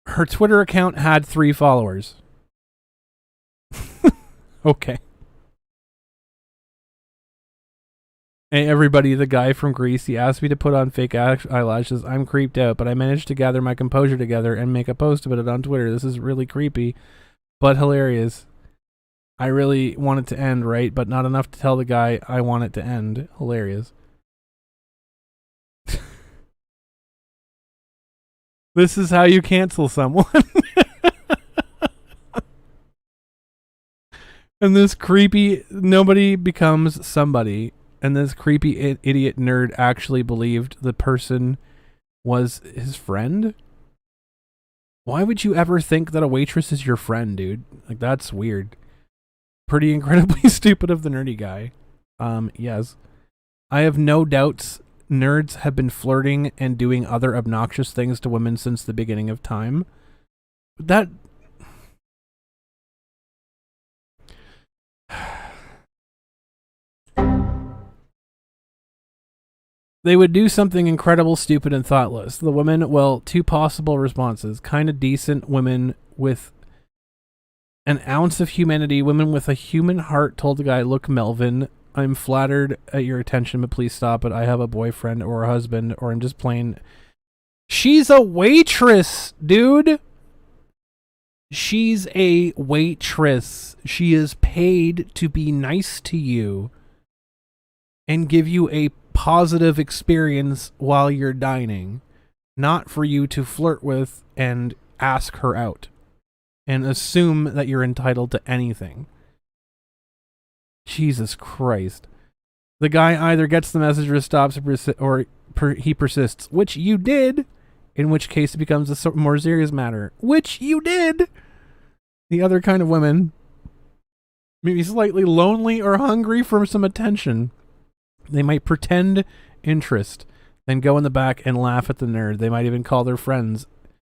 Her Twitter account had 3 followers. Okay. Hey everybody, the guy from Greece, he asked me to put on fake eyelashes. I'm creeped out, but I managed to gather my composure together and make a post about it on Twitter. This is really creepy, but hilarious. I really want it to end, right? But not enough to tell the guy I want it to end. Hilarious. This is how you cancel someone. And this creepy, nobody becomes somebody. And this creepy idiot nerd actually believed the person was his friend? Why would you ever think that a waitress is your friend, dude? Like, that's weird. Pretty incredibly stupid of the nerdy guy. Yes. I have no doubts nerds have been flirting and doing other obnoxious things to women since the beginning of time. That... They would do something incredible, stupid, and thoughtless. The women, well, 2 possible responses. Kind of decent women with an ounce of humanity. Women with a human heart told the guy, look, Melvin, I'm flattered at your attention, but please stop it. I have a boyfriend or a husband, or I'm just plain... She's a waitress, dude! She's a waitress. She is paid to be nice to you and give you a positive experience while you're dining, not for you to flirt with and ask her out and assume that you're entitled to anything. Jesus Christ. The guy either gets the message or stops or he persists, which you did, in which case it becomes a more serious matter, which you did. The other kind of women, maybe slightly lonely or hungry for some attention. They might pretend interest, then go in the back and laugh at the nerd. They might even call their friends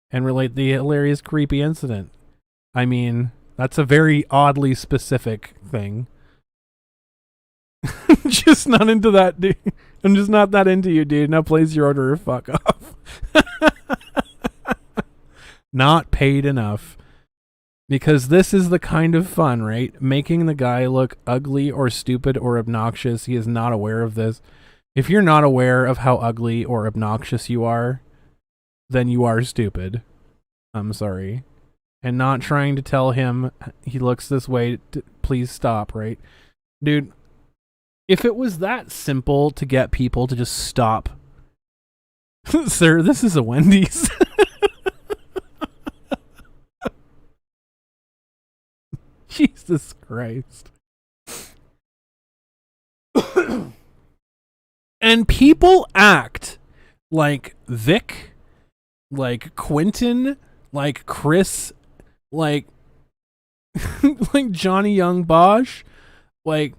and relate the hilarious, creepy incident. I mean, that's a very oddly specific thing. Just not into that, dude. I'm just not that into you, dude. Now place your order or fuck off. Not paid enough. Because this is the kind of fun, right? Making the guy look ugly or stupid or obnoxious. He is not aware of this. If you're not aware of how ugly or obnoxious you are, then you are stupid. I'm sorry. And not trying to tell him he looks this way, please stop, right? Dude, if it was that simple to get people to just stop. Sir, this is a Wendy's. Jesus Christ. And people act like Vic, like Quentin, like Chris, like like Johnny Young Bosch, like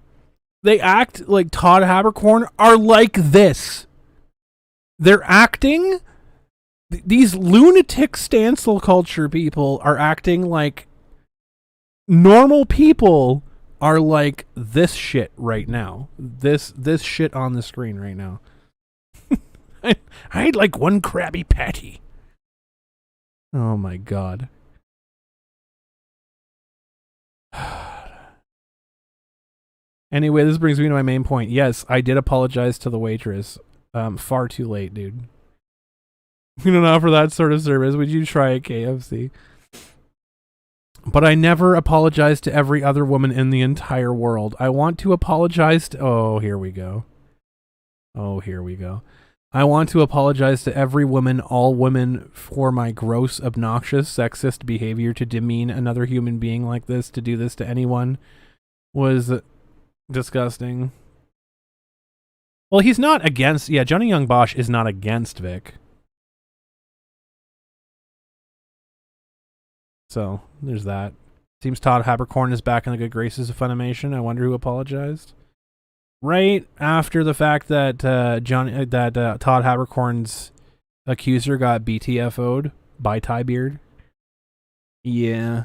they act like Todd Habercorn are like this. They're acting, these lunatic Stancel culture people are acting like normal people are like this shit right now. This shit on the screen right now. I'd like one Krabby Patty. Oh my god. Anyway, this brings me to my main point. Yes, I did apologize to the waitress. Far too late, dude. We don't offer that sort of service. Would you try a KFC? But I never apologize to every other woman in the entire world. I want to apologize to... Oh, here we go. Oh, here we go. I want to apologize to every woman, all women, for my gross, obnoxious, sexist behavior to demean another human being like this. To do this to anyone was disgusting. Well, he's not against... Yeah, Johnny Young Bosch is not against Vic. So, there's that. Seems Todd Habercorn is back in the good graces of Funimation. I wonder who apologized. right after the fact that Todd Habercorn's accuser got BTFO'd by Ty Beard. Yeah.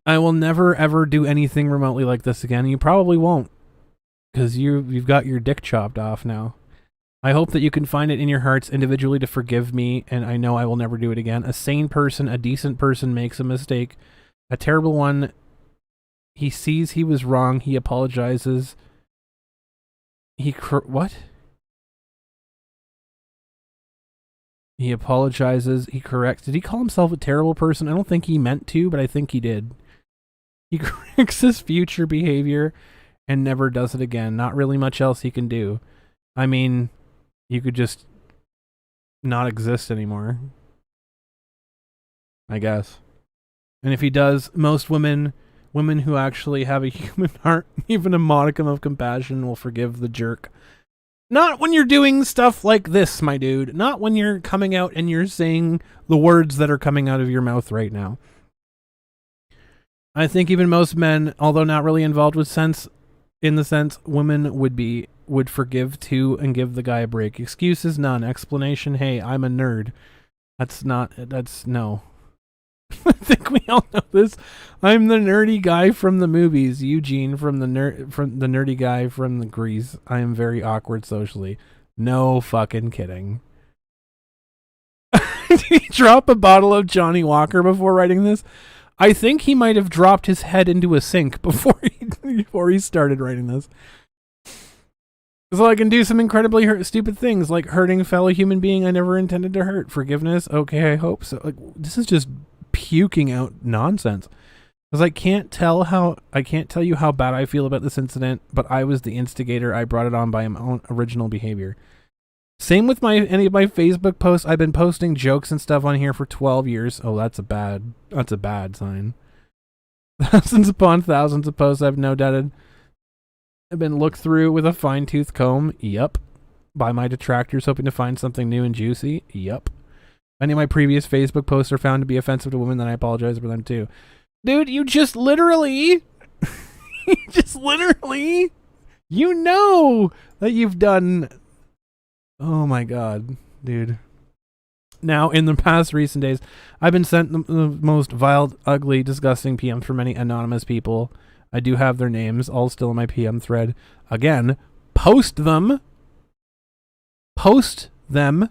I will never ever do anything remotely like this again. You probably won't, because you've got your dick chopped off now. I hope that you can find it in your hearts individually to forgive me, and I know I will never do it again. A sane person, a decent person makes a mistake. A terrible one, he sees he was wrong, he apologizes. What? He apologizes, he corrects. Did he call himself a terrible person? I don't think he meant to, but I think he did. He corrects his future behavior and never does it again. Not really much else he can do. I mean, you could just not exist anymore, I guess. And if he does, most women who actually have a human heart, even a modicum of compassion, will forgive the jerk. Not when you're doing stuff like this, my dude. Not when you're coming out and you're saying the words that are coming out of your mouth right now. I think even most men, although not really involved with sense, in the sense women would forgive too and give the guy a break. Excuses none. Explanation, hey, I'm a nerd. That's no. I think we all know this. I'm the nerdy guy from the movies. Eugene from the nerdy guy from the Grease. I am very awkward socially. No fucking kidding. Did he drop a bottle of Johnny Walker before writing this? I think he might have dropped his head into a sink before he started writing this. So I can do some incredibly stupid things, like hurting a fellow human being I never intended to hurt. Forgiveness? Okay, I hope so. Like, this is just puking out nonsense. Because I can't tell you how bad I feel about this incident, but I was the instigator. I brought it on by my own original behavior. Same with any of my Facebook posts. I've been posting jokes and stuff on here for 12 years. Oh, that's a bad sign. Thousands upon thousands of posts I've no doubted have been looked through with a fine-tooth comb. Yup. By my detractors hoping to find something new and juicy. Yup. Any of my previous Facebook posts are found to be offensive to women, then I apologize for them too. Dude, you just literally you know that you've done. Oh my god, dude. Now, in the past recent days, I've been sent the most vile, ugly, disgusting PMs from many anonymous people. I do have their names, all still in my PM thread. Again, post them. Post them.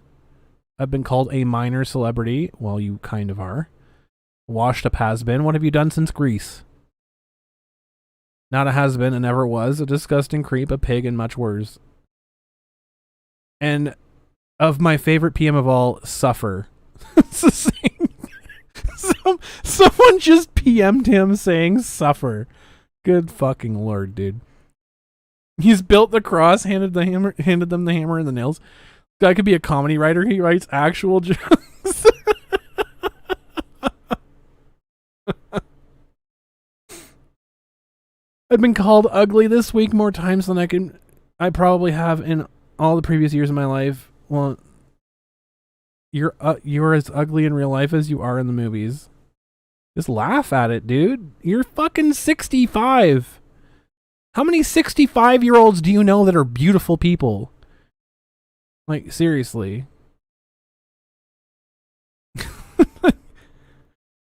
I've been called a minor celebrity. Well, you kind of are. Washed up has-been. What have you done since Greece? Not a has-been, a never was, a disgusting creep, a pig, and much worse. And of my favorite PM of all, Suffer. It's the same. Someone just PM'd him saying Suffer. Good fucking lord, dude. He's built the cross, handed them the hammer and the nails. Guy could be a comedy writer. He writes actual jokes. I've been called ugly this week more times than I probably have in all the previous years of my life. Well, you're as ugly in real life as you are in the movies. Just laugh at it, dude. You're fucking 65. How many 65-year-olds do you know that are beautiful people? Like, seriously.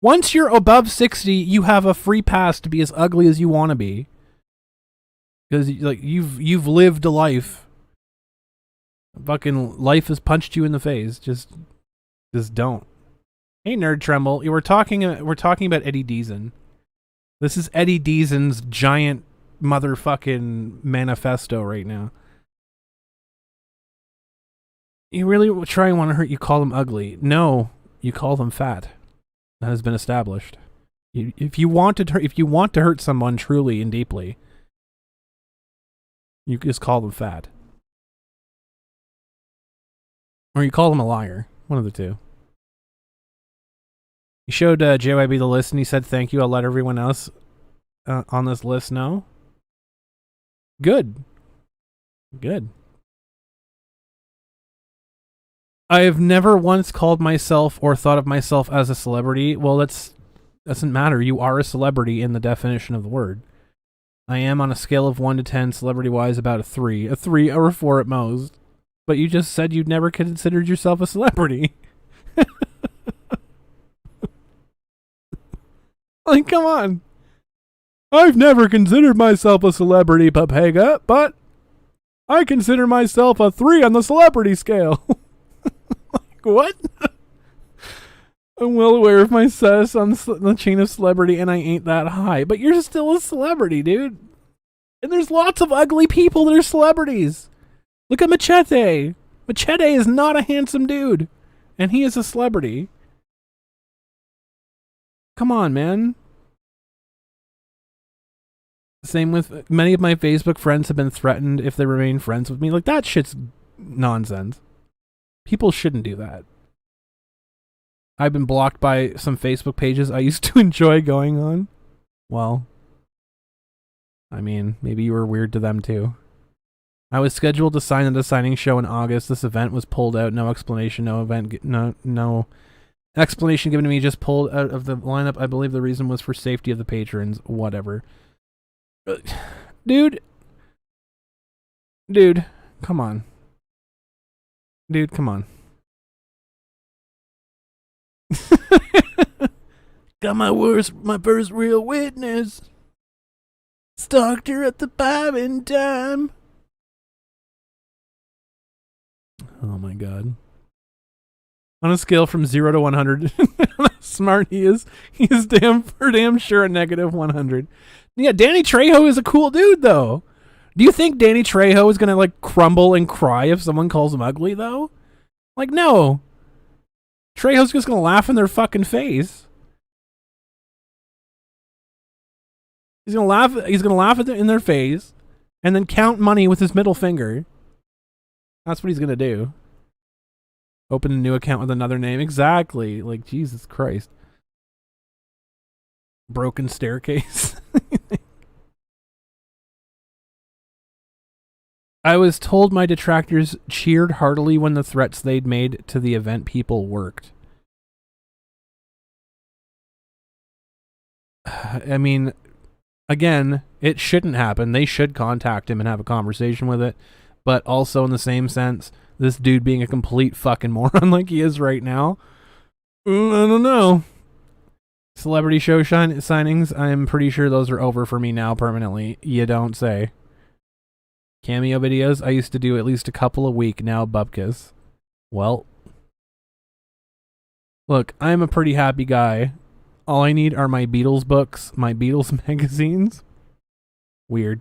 Once you're above 60, you have a free pass to be as ugly as you want to be. Because like you've lived a life. Fucking life has punched you in the face. Just don't. Hey, Nerd Tremble. We're talking about Eddie Deason. This is Eddie Deason's giant motherfucking manifesto right now. You really try and want to hurt, you call them ugly. No, you call them fat. That has been established. If you want to hurt someone truly and deeply, you just call them fat. Or you call them a liar. One of the two. He showed JYB the list and he said, thank you, I'll let everyone else on this list know. Good. I have never once called myself or thought of myself as a celebrity. Well, doesn't matter. You are a celebrity in the definition of the word. I am on a scale of 1 to 10, celebrity-wise, about a 3. A 3 or a 4 at most. But you just said you'd never considered yourself a celebrity. Like, come on. I've never considered myself a celebrity, Papega, but I consider myself a 3 on the celebrity scale. Like, what? I'm well aware of my status on the chain of celebrity, and I ain't that high. But you're still a celebrity, dude. And there's lots of ugly people that are celebrities. Look at Machete. Machete is not a handsome dude, and he is a celebrity. Come on, man. Same with many of my Facebook friends have been threatened if they remain friends with me. Like, that shit's nonsense. People shouldn't do that. I've been blocked by some Facebook pages I used to enjoy going on. Well, I mean, maybe you were weird to them too. I was scheduled to sign at a signing show in August. This event was pulled out. No explanation. No explanation given to me. Just pulled out of the lineup. I believe the reason was for safety of the patrons. Whatever. Dude, come on. Dude, come on. Got my first real witness. Stalked her at the bobbing time. Oh my god. On a scale from 0 to 100, how smart he is damn sure a negative 100. Yeah, Danny Trejo is a cool dude, though. Do you think Danny Trejo is gonna, like, crumble and cry if someone calls him ugly, though? Like, no. Trejo's just gonna laugh in their fucking face. He's gonna laugh in their face, and then count money with his middle finger. That's what he's gonna do. Open a new account with another name. Exactly. Like, Jesus Christ. Broken staircase. I was told my detractors cheered heartily when the threats they'd made to the event people worked. I mean, again, it shouldn't happen. They should contact him and have a conversation with it. But also in the same sense, this dude being a complete fucking moron like he is right now, I don't know. Celebrity show signings, I'm pretty sure those are over for me now permanently. You don't say. Cameo videos, I used to do at least a couple a week, now bupkis. Well, look, I'm a pretty happy guy. All I need are my Beatles books, my Beatles magazines. Weird.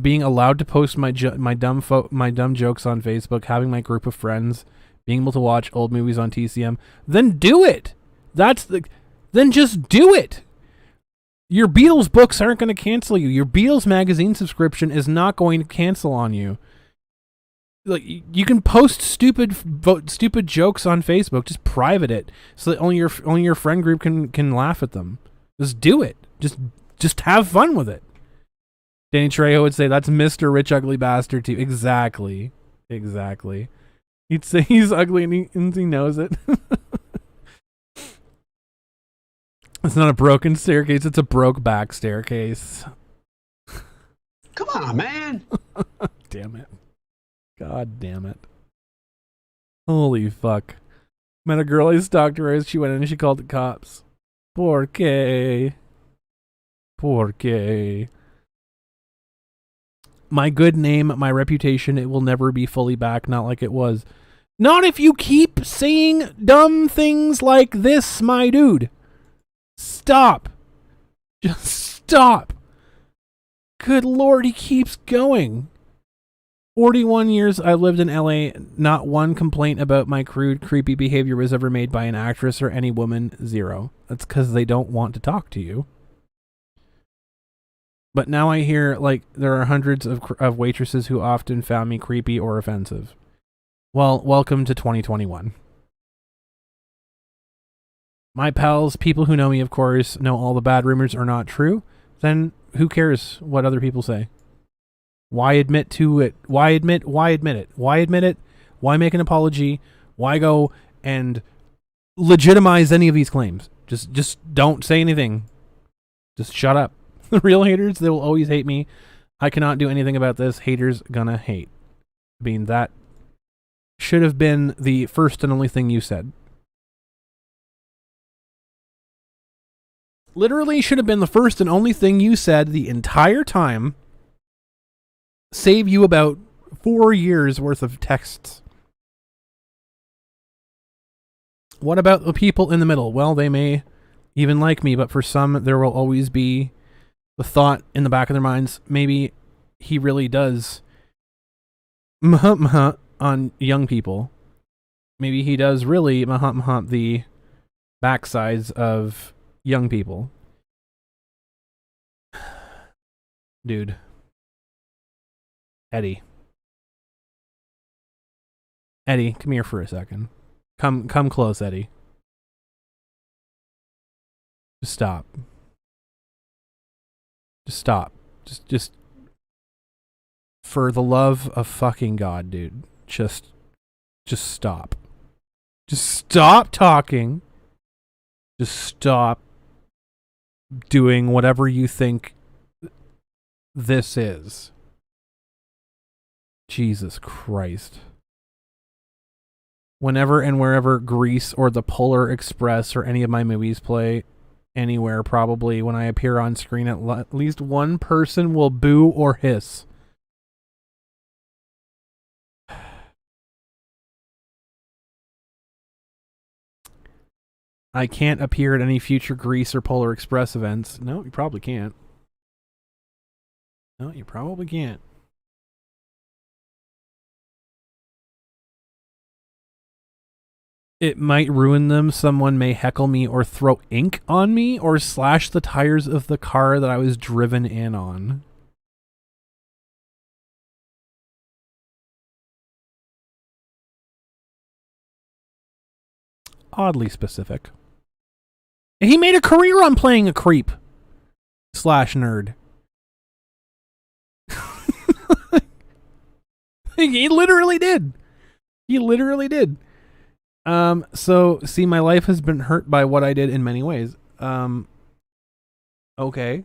Being allowed to post my dumb jokes on Facebook, having my group of friends, being able to watch old movies on TCM. Then do it. Then just do it. Your Beatles books aren't going to cancel you. Your Beatles magazine subscription is not going to cancel on you. Like, you can post stupid jokes on Facebook. Just private it so that only your friend group can laugh at them. Just do it. Just have fun with it. Danny Trejo would say that's Mr. Rich Ugly Bastard too. Exactly. He'd say he's ugly and he knows it. It's not a broken staircase, it's a broke back staircase. Come on, man. Damn it. God damn it. Holy fuck. Met a girl I stalked her as she went in and she called the cops. Porque. My good name, my reputation, it will never be fully back, not like it was. Not if you keep saying dumb things like this, my dude. Stop. Just stop. Good Lord, he keeps going. 41 years I lived in LA. Not one complaint about my crude, creepy behavior was ever made by an actress or any woman. Zero. That's because they don't want to talk to you. But now I hear, like, there are hundreds of waitresses who often found me creepy or offensive. Well, welcome to 2021. My pals, people who know me, of course, know all the bad rumors are not true. Then who cares what other people say? Why admit to it? Why admit it? Why admit it? Why make an apology? Why go and legitimize any of these claims? Just don't say anything. Just shut up. The real haters, they will always hate me. I cannot do anything about this. Haters gonna hate. I mean, that should have been the first and only thing you said. Literally should have been the first and only thing you said the entire time. Save you about 4 years worth of texts. What about the people in the middle? Well, they may even like me, but for some, there will always be the thought in the back of their minds, maybe he really does on young people. Maybe he does really the backsides of young people. Dude. Eddie, come here for a second. Come close, Eddie. Just stop. Just stop. Just for the love of fucking God, dude. Just stop. Just stop talking. Just stop doing whatever you think this is. Jesus Christ. Whenever and wherever Grease or the Polar Express or any of my movies play, anywhere probably, when I appear on screen, at least one person will boo or hiss. I can't appear at any future Grease or Polar Express events. No, you probably can't. No, you probably can't. It might ruin them. Someone may heckle me or throw ink on me or slash the tires of the car that I was driven in on. Oddly specific. He made a career on playing a creep / nerd. He literally did. He literally did. So, see, my life has been hurt by what I did in many ways. Okay.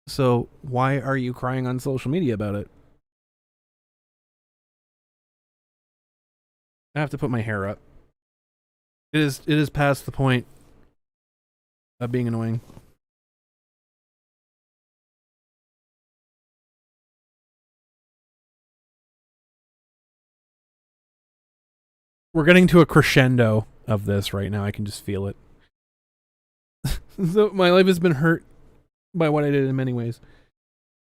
So, why are you crying on social media about it? I have to put my hair up. It is past the point of being annoying. We're getting to a crescendo of this right now. I can just feel it. So my life has been hurt by what I did in many ways.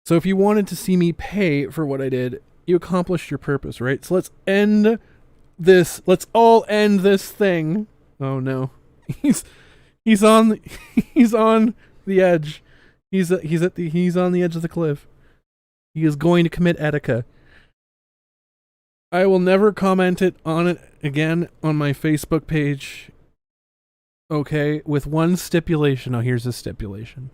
So if you wanted to see me pay for what I did, you accomplished your purpose, right? So let's end this. Let's all end this thing. Oh no. He's on the edge. He's on the edge of the cliff. He is going to commit etika. I will never comment on it again on my Facebook page. Okay, with one stipulation. Oh, here's a stipulation.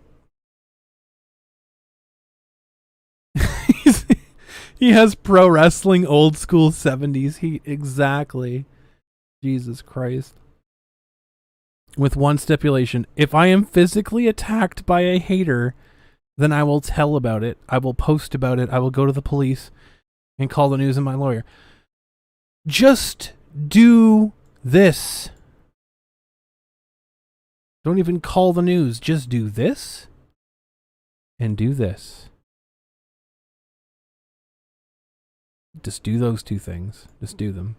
He has pro wrestling old school 70s heat. Exactly. Jesus Christ. With one stipulation. If I am physically attacked by a hater, then I will tell about it. I will post about it. I will go to the police and call the news and my lawyer. Just do this. Don't even call the news. Just do this and do this. Just do those two things. Just do them.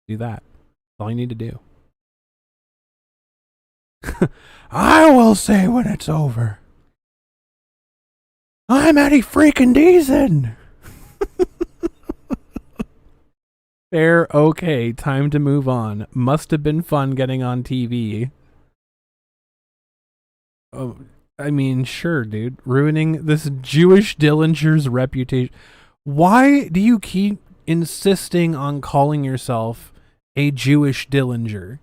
Do that. That's all you need to do. I will say when it's over. I'm Eddie freaking Deason. Fair, okay, time to move on. Must have been fun getting on TV. Oh, I mean, sure, dude. Ruining this Jewish Dillinger's reputation. Why do you keep insisting on calling yourself a Jewish Dillinger?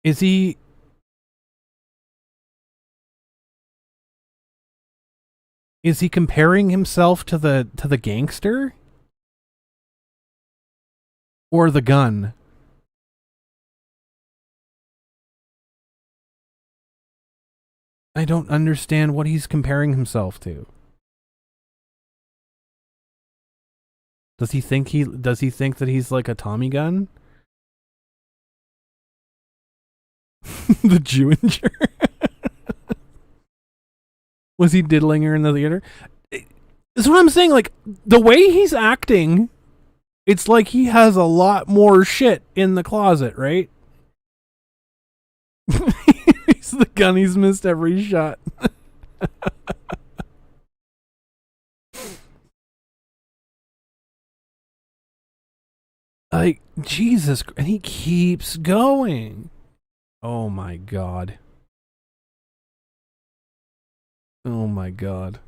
Is he comparing himself to the gangster? or the gun? I don't understand what he's comparing himself to. Does he think that he's like a Tommy gun? The Jewinger. Was he diddling her in the theater? That's what I'm saying. Like, the way he's acting, it's like he has a lot more shit in the closet, right? He's the gun. He's missed every shot. Like, Jesus. And he keeps going. Oh, my God. Oh, my God.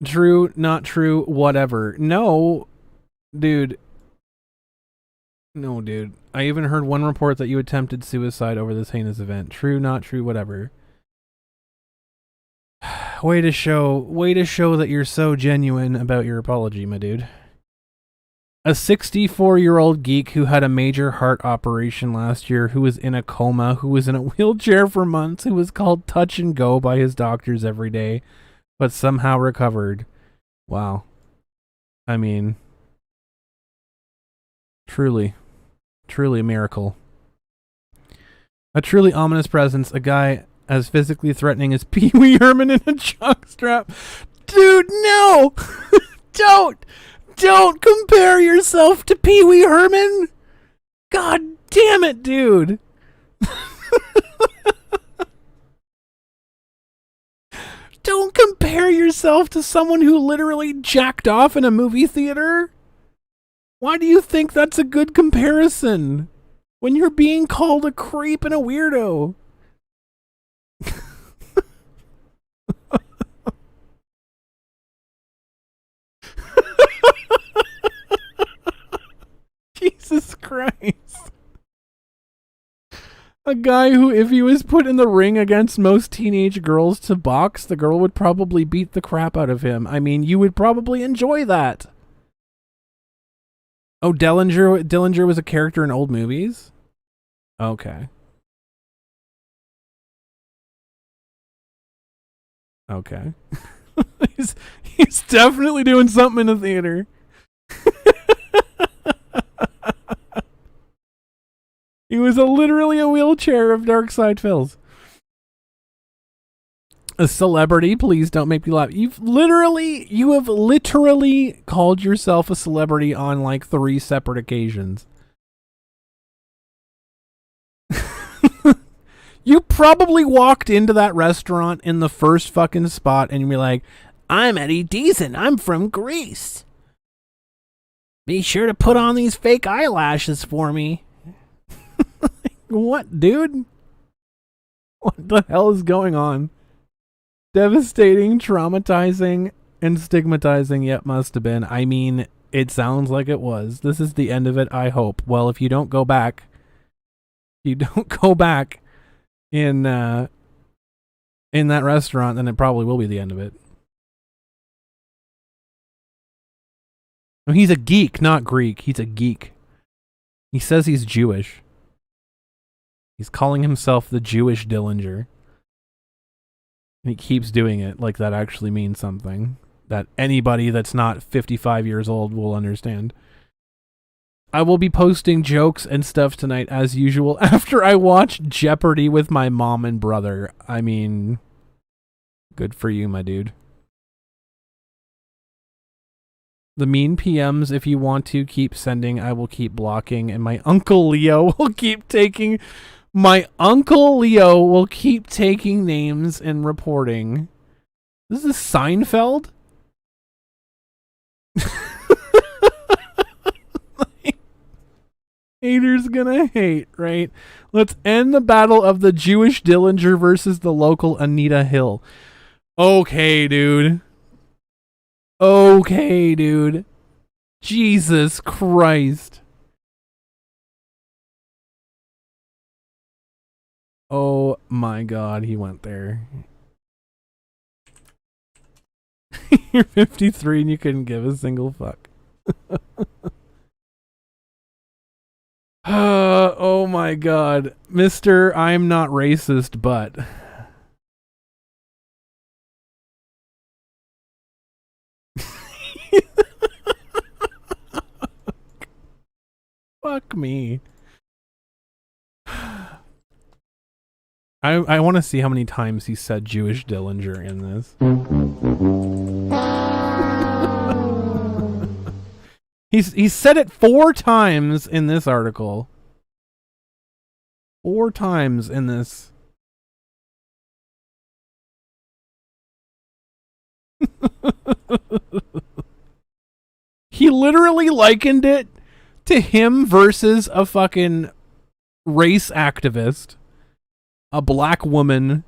True, not true, whatever. No, dude. No, dude. I even heard one report that you attempted suicide over this heinous event. True, not true, whatever. Way to show that you're so genuine about your apology, my dude. A 64-year-old geek who had a major heart operation last year, who was in a coma, who was in a wheelchair for months, who was called touch and go by his doctors every day, but somehow recovered. Wow. I mean, truly a miracle. A truly ominous presence, a guy as physically threatening as Pee Wee Herman in a jockstrap. Dude, no! Don't compare yourself to Pee Wee Herman! God damn it, dude! Don't compare yourself to someone who literally jacked off in a movie theater. Why do you think that's a good comparison when you're being called a creep and a weirdo? Jesus Christ. A guy who, if he was put in the ring against most teenage girls to box, the girl would probably beat the crap out of him. I mean, you would probably enjoy that. Oh, Dillinger was a character in old movies? Okay. Okay. he's definitely doing something in the theater. He was literally a wheelchair of Dark Side Phils. A celebrity, please don't make me laugh. You have literally called yourself a celebrity on like 3 separate occasions. You probably walked into that restaurant in the first fucking spot and you're like, I'm Eddie Deason. I'm from Greece. Be sure to put on these fake eyelashes for me. What, dude? What the hell is going on? Devastating, traumatizing, and stigmatizing, yet must have been. I mean, it sounds like it was. This is the end of it, I hope. Well, if you don't go back, in that restaurant, then it probably will be the end of it. No, he's a geek, not Greek. He's a geek. He says he's Jewish. He's calling himself the Jewish Dillinger. And he keeps doing it like that actually means something that anybody that's not 55 years old will understand. I will be posting jokes and stuff tonight as usual after I watch Jeopardy with my mom and brother. I mean, good for you, my dude. The mean PMs, if you want to keep sending, I will keep blocking, and my Uncle Leo will keep taking names and reporting. This is Seinfeld? Haters gonna hate, right? Let's end the battle of the Jewish Dillinger versus the local Anita Hill. Okay, dude. Jesus Christ. Oh my God, he went there. You're 53 and you couldn't give a single fuck. my god. Mr. I'm not racist, but... Fuck me. I want to see how many times he said Jewish Dillinger in this. He's said it 4 times in this article. 4 times in this. He literally likened it to him versus a fucking race activist. A black woman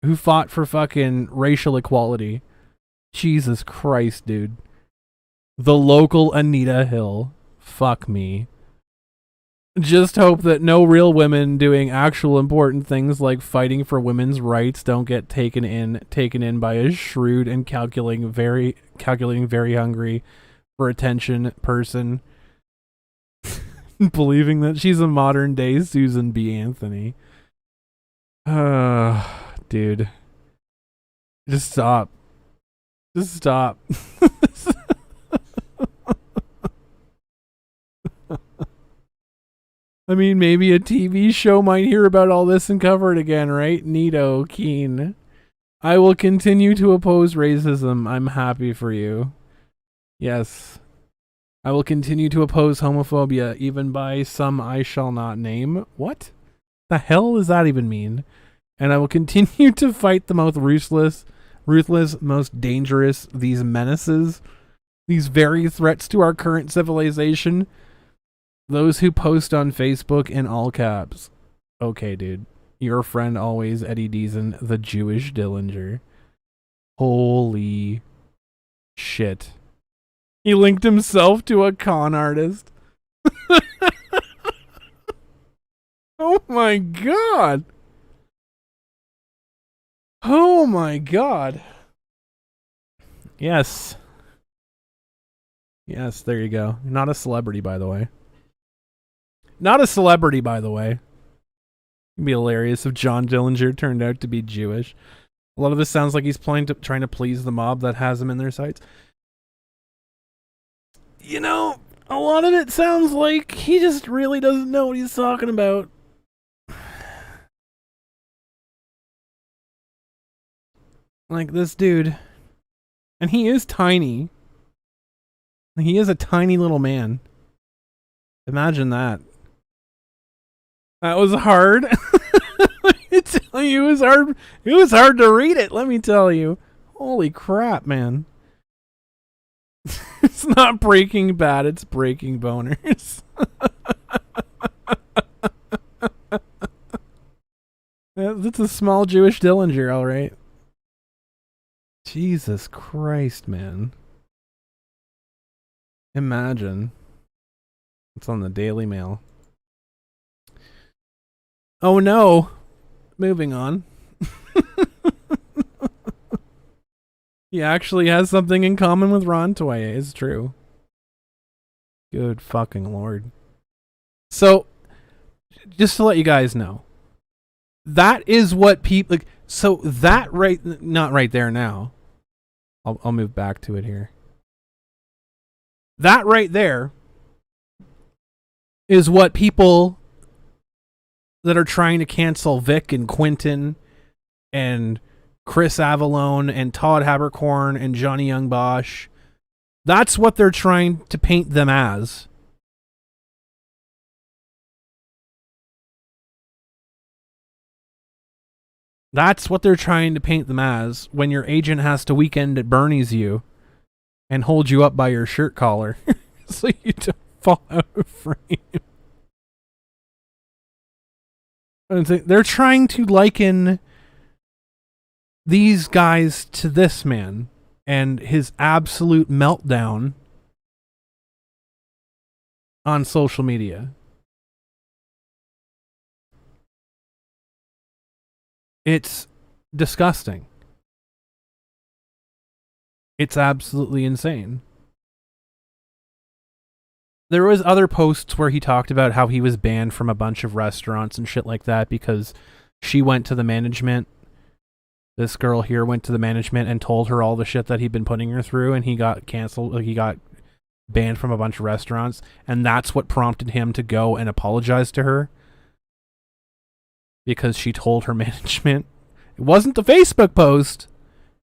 who fought for fucking racial equality. Jesus Christ, dude. The local Anita Hill. Fuck me. Just hope that no real women doing actual important things like fighting for women's rights don't get taken in by a shrewd and calculating very hungry for attention person believing that she's a modern day Susan B. Anthony. Dude. Just stop. Just stop. I mean, maybe a TV show might hear about all this and cover it again, right? Neato, keen. I will continue to oppose racism. I'm happy for you. Yes. I will continue to oppose homophobia, even by some I shall not name. What the hell does that even mean? And I will continue to fight the most ruthless, most dangerous, these menaces, these very threats to our current civilization. Those who post on Facebook in all caps. Okay, dude. Your friend always, Eddie Deason, the Jewish Dillinger. Holy shit. He linked himself to a con artist. Oh my god. Oh my god. Yes. Yes, there you go. Not a celebrity, by the way. Not a celebrity, by the way. It'd be hilarious if John Dillinger turned out to be Jewish. A lot of this sounds like he's trying to please the mob that has him in their sights. You know, a lot of it sounds like he just really doesn't know what he's talking about. Like this dude. And he is tiny. He is a tiny little man. Imagine that. That was hard. Let me tell you, it was hard. It was hard to read it, let me tell you. Holy crap, man. It's not Breaking Bad, it's Breaking Boners. That's a small Jewish Dillinger, alright. Jesus Christ, man. Imagine. It's on the Daily Mail. Oh no. Moving on. He actually has something in common with Ron Toye. It's true. Good fucking lord. So, just to let you guys know, that is what people... Like, so that right... Not right there now. I'll move back to it here. That right there is what people that are trying to cancel Vic and Quentin and Chris Avallone and Todd Habercorn and Johnny Young Bosch, that's what they're trying to paint them as. That's what they're trying to paint them as when your agent has to weekend at Bernie's you and hold you up by your shirt collar so you don't fall out of frame. They're trying to liken these guys to this man and his absolute meltdown on social media. It's disgusting. It's absolutely insane. There was other posts where he talked about how he was banned from a bunch of restaurants and shit like that because she went to the management. This girl here went to the management and told her all the shit that he'd been putting her through, and he got canceled. Like, he got banned from a bunch of restaurants, and that's what prompted him to go and apologize to her because she told her management. It wasn't the Facebook post.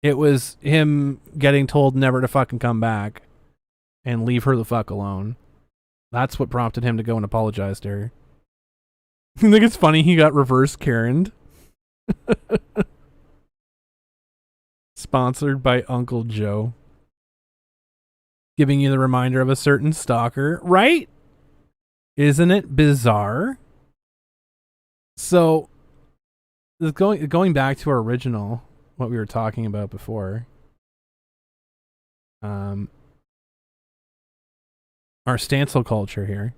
It was him getting told never to fucking come back and leave her the fuck alone. That's what prompted him to go and apologize to her. I think it's funny he got reverse Karen'd. Sponsored by Uncle Joe. Giving you the reminder of a certain stalker, right? Isn't it bizarre? So, going back to our original, what we were talking about before. Our Stancel culture here.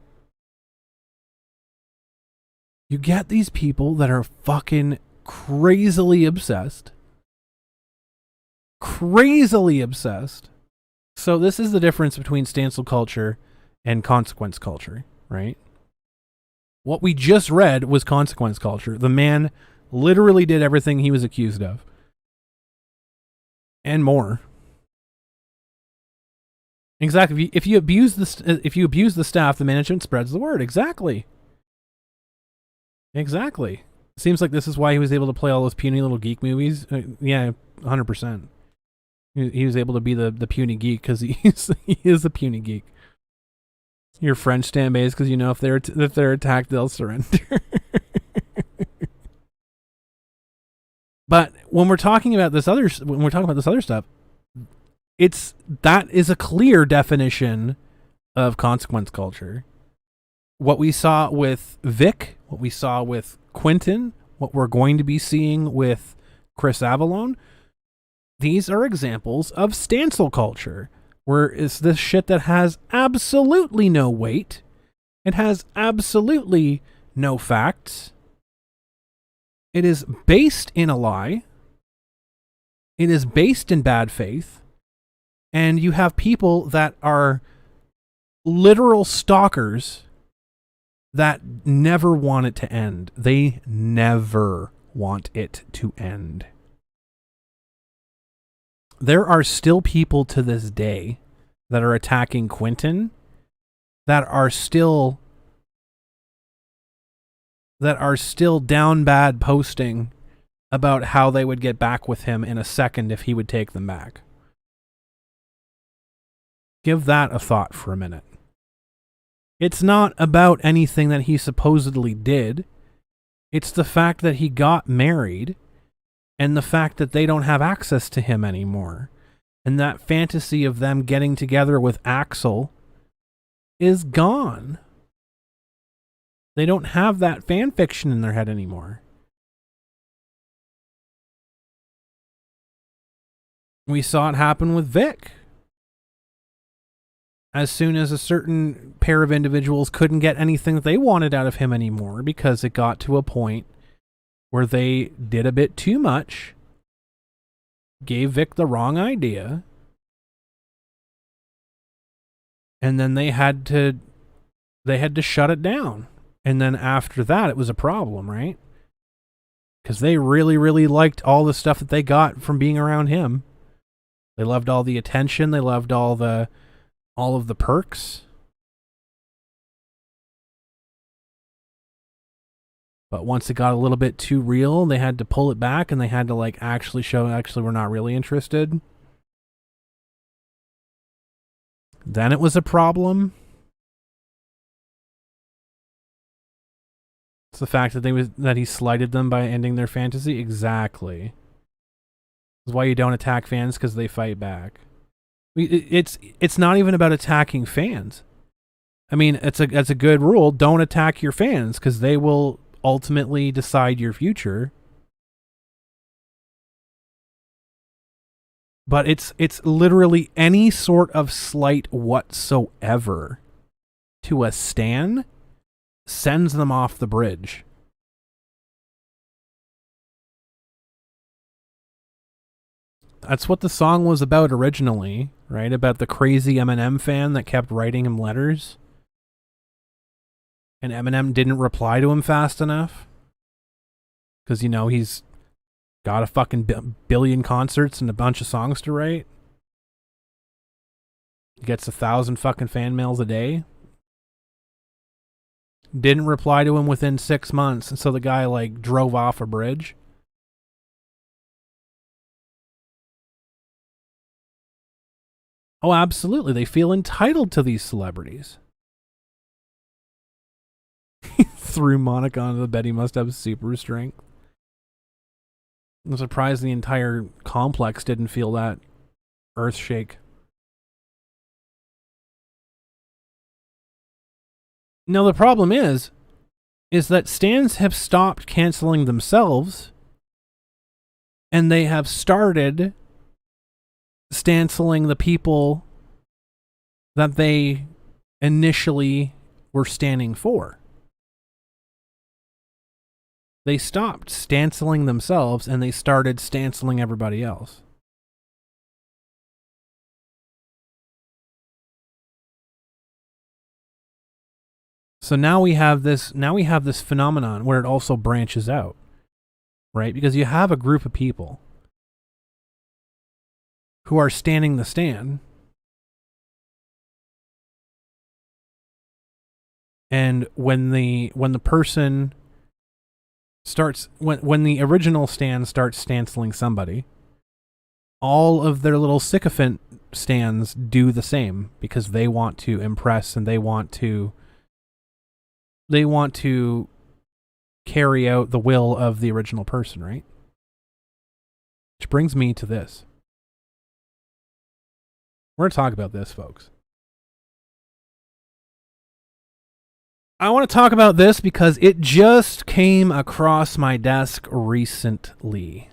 You get these people that are fucking crazily obsessed. Crazily obsessed. So this is the difference between Stancel culture and consequence culture, right? What we just read was consequence culture. The man literally did everything he was accused of. And more. Exactly. If you abuse the staff, the management spreads the word. Exactly. Seems like this is why he was able to play all those puny little geek movies. Yeah, 100%. He was able to be the puny geek because he is a puny geek. Your French stand base because you know if they're attacked, they'll surrender. But when we're talking about this other stuff, that is a clear definition of consequence culture. What we saw with Vic, what we saw with Quentin, what we're going to be seeing with Chris Avalon, these are examples of Stancel culture, where it's this shit that has absolutely no weight. It has absolutely no facts. It is based in a lie. It is based in bad faith. And you have people that are literal stalkers that never want it to end. They never want it to end. There are still people to this day that are attacking Quentin that are still down bad posting about how they would get back with him in a second if he would take them back. Give that a thought for a minute. It's not about anything that he supposedly did. It's the fact that he got married and the fact that they don't have access to him anymore. And that fantasy of them getting together with Axel is gone. They don't have that fan fiction in their head anymore. We saw it happen with Vic. As soon as a certain pair of individuals couldn't get anything that they wanted out of him anymore because it got to a point where they did a bit too much, gave Vic the wrong idea, and then they had to shut it down. And then after that, it was a problem, right? Because they really, really liked all the stuff that they got from being around him. They loved all the attention. They loved all of the perks. But once it got a little bit too real, they had to pull it back and they had to actually we're not really interested. Then it was a problem. It's the fact that he slighted them by ending their fantasy. Exactly. That's why you don't attack fans, because they fight back. It's not even about attacking fans. I mean, it's a good rule. Don't attack your fans, because they will ultimately decide your future. But it's literally any sort of slight whatsoever to a stan sends them off the bridge. That's what the song was about originally, right? About the crazy Eminem fan that kept writing him letters. and Eminem didn't reply to him fast enough because, you know, he's got a fucking billion concerts and a bunch of songs to write. He gets 1,000 fucking fan mails a day. Didn't reply to him within 6 months, and so the guy, like, drove off a bridge. Oh, absolutely. They feel entitled to these celebrities. He threw Monica onto the bed. He must have super strength. I'm surprised the entire complex didn't feel that earth shake. Now, the problem is that stans have stopped canceling themselves, and they have started stanceling the people that they initially were standing for. They stopped stanceling themselves, and they started stanceling everybody else. So now we have this phenomenon where it also branches out, right? Because you have a group of people who are standing the stand, and when the person starts, when the original stand starts stanceling somebody, all of their little sycophant stands do the same because they want to impress and they want to carry out the will of the original person, right? Which brings me to this. We're going to talk about this, folks. I want to talk about this because it just came across my desk recently.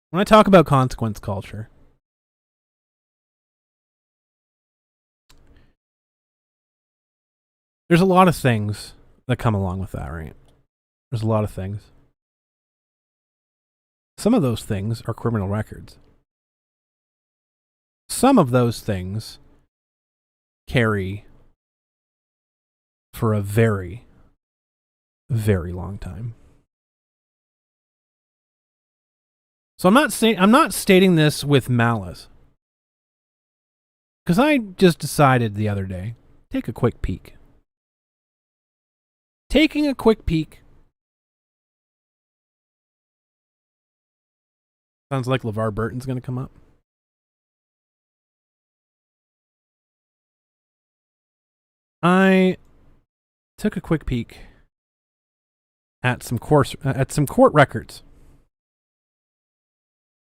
When I talk about consequence culture, there's a lot of things that come along with that, right? There's a lot of things. Some of those things are criminal records. Some of those things carry for a very, very long time. So I'm not stating this with malice, because I just decided the other day, take a quick peek. Taking a quick peek. Sounds like LeVar Burton's going to come up. I took a quick peek at some court records.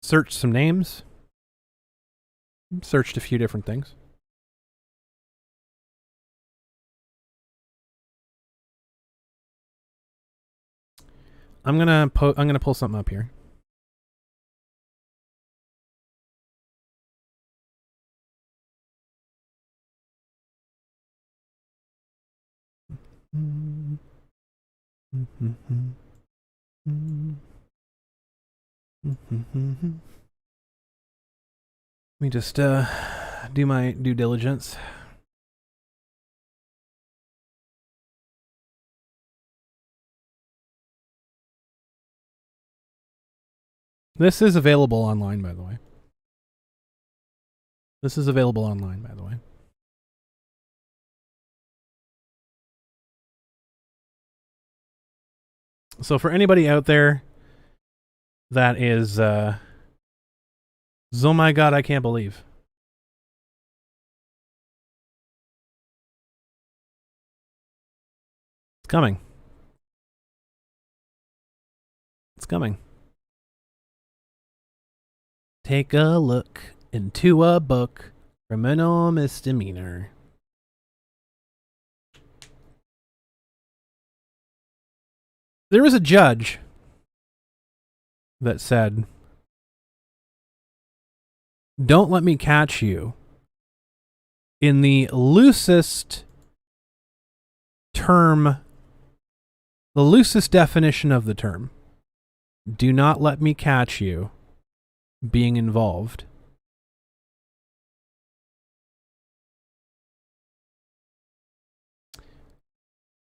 Searched some names. Searched a few different things. I'm gonna pull something up here. Let me just do my due diligence. This is available online, by the way. So for anybody out there that is, oh my God, I can't believe. It's coming. It's coming. Take a look into a book, criminal misdemeanor. There was a judge that said, "Don't let me catch you," in the loosest term, the loosest definition of the term. Do not let me catch you being involved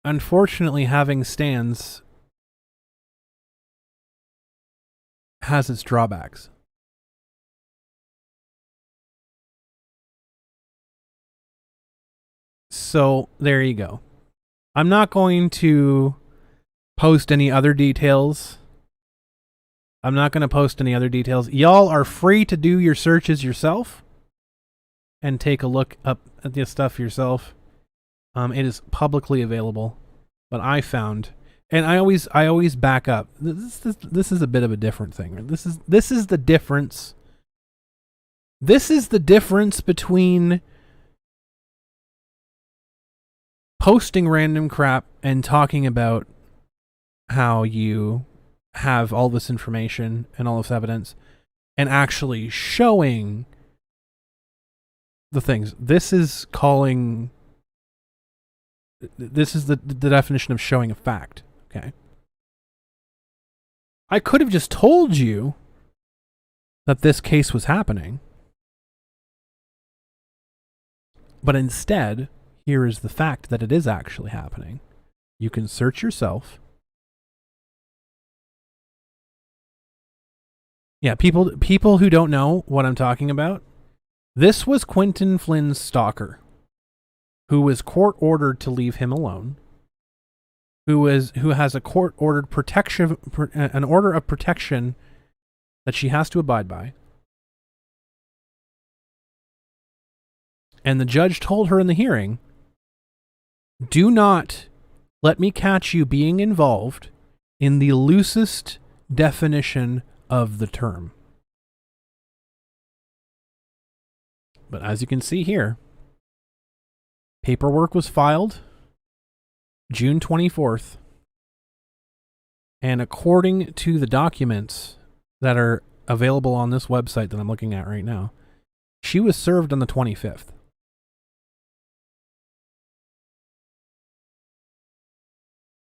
unfortunately, having stands has its drawbacks. So there you go. I'm not going to post any other details. Y'all are free to do your searches yourself and take a look up at this stuff yourself. It is publicly available, but I found, and I always back up. This is a bit of a different thing. This is the difference. This is the difference between posting random crap and talking about how you have all this information and all this evidence and actually showing the things. This is the definition of showing a fact. Okay. I could have just told you that this case was happening, but instead, here is the fact that it is actually happening. You can search yourself. Yeah, people who don't know what I'm talking about, this was Quentin Flynn's stalker, who was court ordered to leave him alone, who has a court ordered protection, an order of protection that she has to abide by. And the judge told her in the hearing, do not let me catch you being involved in the loosest definition of the term. But as you can see here, paperwork was filed June 24th, and according to the documents that are available on this website that I'm looking at right now, she was served on the 25th.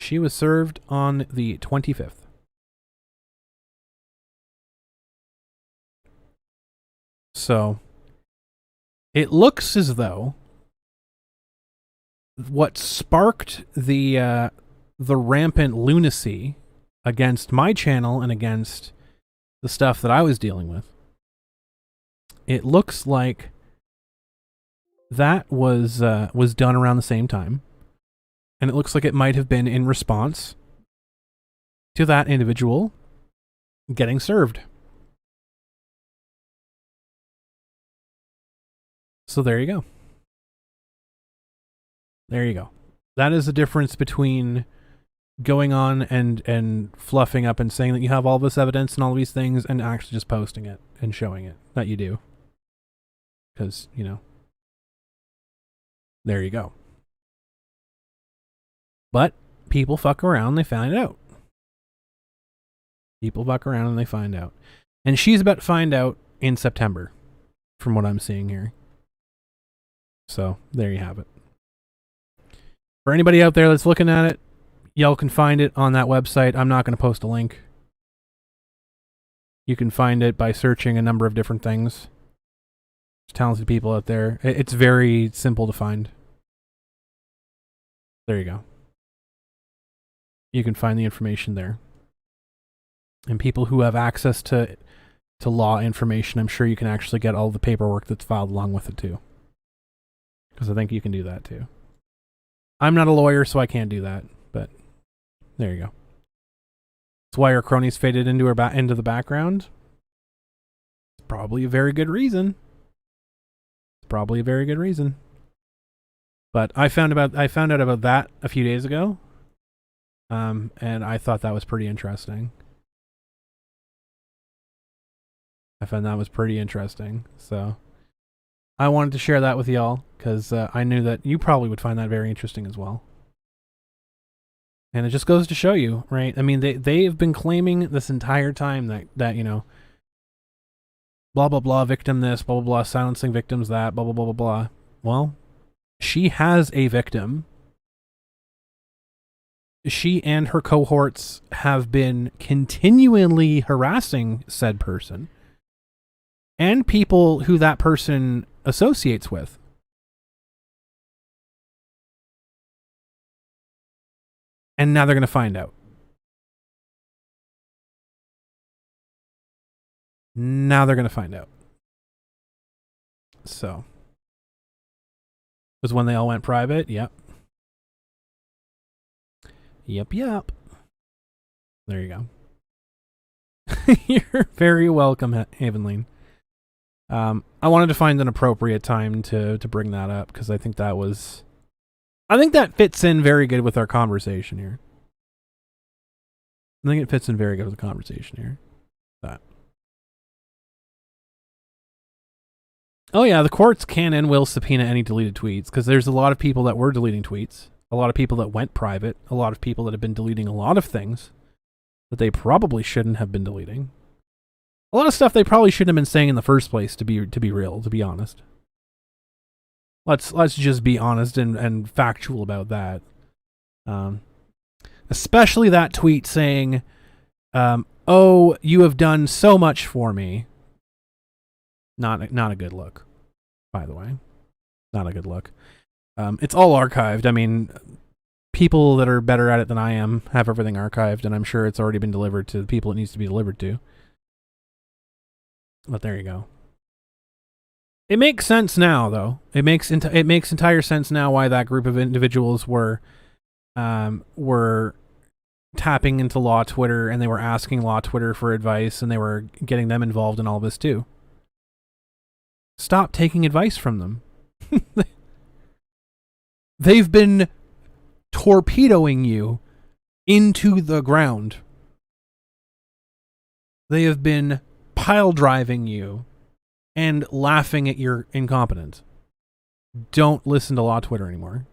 She was served on the 25th. So, it looks as though what sparked the rampant lunacy against my channel and against the stuff that I was dealing with, it looks like that was done around the same time. And it looks like it might have been in response to that individual getting served. So there you go. There you go. That is the difference between going on and fluffing up and saying that you have all this evidence and all these things and actually just posting it and showing it that you do. Because, there you go. But people fuck around, they find out. People fuck around and they find out. And she's about to find out in September, from what I'm seeing here. So, there you have it. For anybody out there that's looking at it, y'all can find it on that website. I'm not going to post a link. You can find it by searching a number of different things. There's talented people out there. It's very simple to find. There you go. You can find the information there. And people who have access to law information, I'm sure you can actually get all the paperwork that's filed along with it too. Because I think you can do that too. I'm not a lawyer, so I can't do that. But there you go. That's why her cronies faded into into the background. It's probably a very good reason. But I found out about that a few days ago. And I thought that was pretty interesting. So I wanted to share that with y'all because I knew that you probably would find that very interesting as well. And it just goes to show you, right? I mean, they have been claiming this entire time that blah, blah, blah, victim this, blah, blah, blah, silencing victims that, blah, blah, blah, blah, blah. Well, she has a victim. She and her cohorts have been continually harassing said person and people who that person associates with. And now they're going to find out. Now they're going to find out. So. Was when they all went private? Yep. Yep. There you go. You're very welcome, Havenline. I wanted to find an appropriate time to bring that up because I think that fits in very good with our conversation here. I think it fits in very good with the conversation here. That. Oh yeah, the courts can and will subpoena any deleted tweets because there's a lot of people that were deleting tweets, a lot of people that went private, a lot of people that have been deleting a lot of things that they probably shouldn't have been deleting. A lot of stuff they probably shouldn't have been saying in the first place, to be real, to be honest. Let's just be honest and factual about that. Especially that tweet saying, "Oh, you have done so much for me." Not a good look, by the way. Not a good look. It's all archived. I mean, people that are better at it than I am have everything archived, and I'm sure it's already been delivered to the people it needs to be delivered to. But there you go. It makes sense now, though. It makes entire sense now why that group of individuals were tapping into Law Twitter, and they were asking Law Twitter for advice, and they were getting them involved in all this too. Stop taking advice from them. They've been torpedoing you into the ground. They have been pile driving you and laughing at your incompetence. Don't listen to Law Twitter anymore.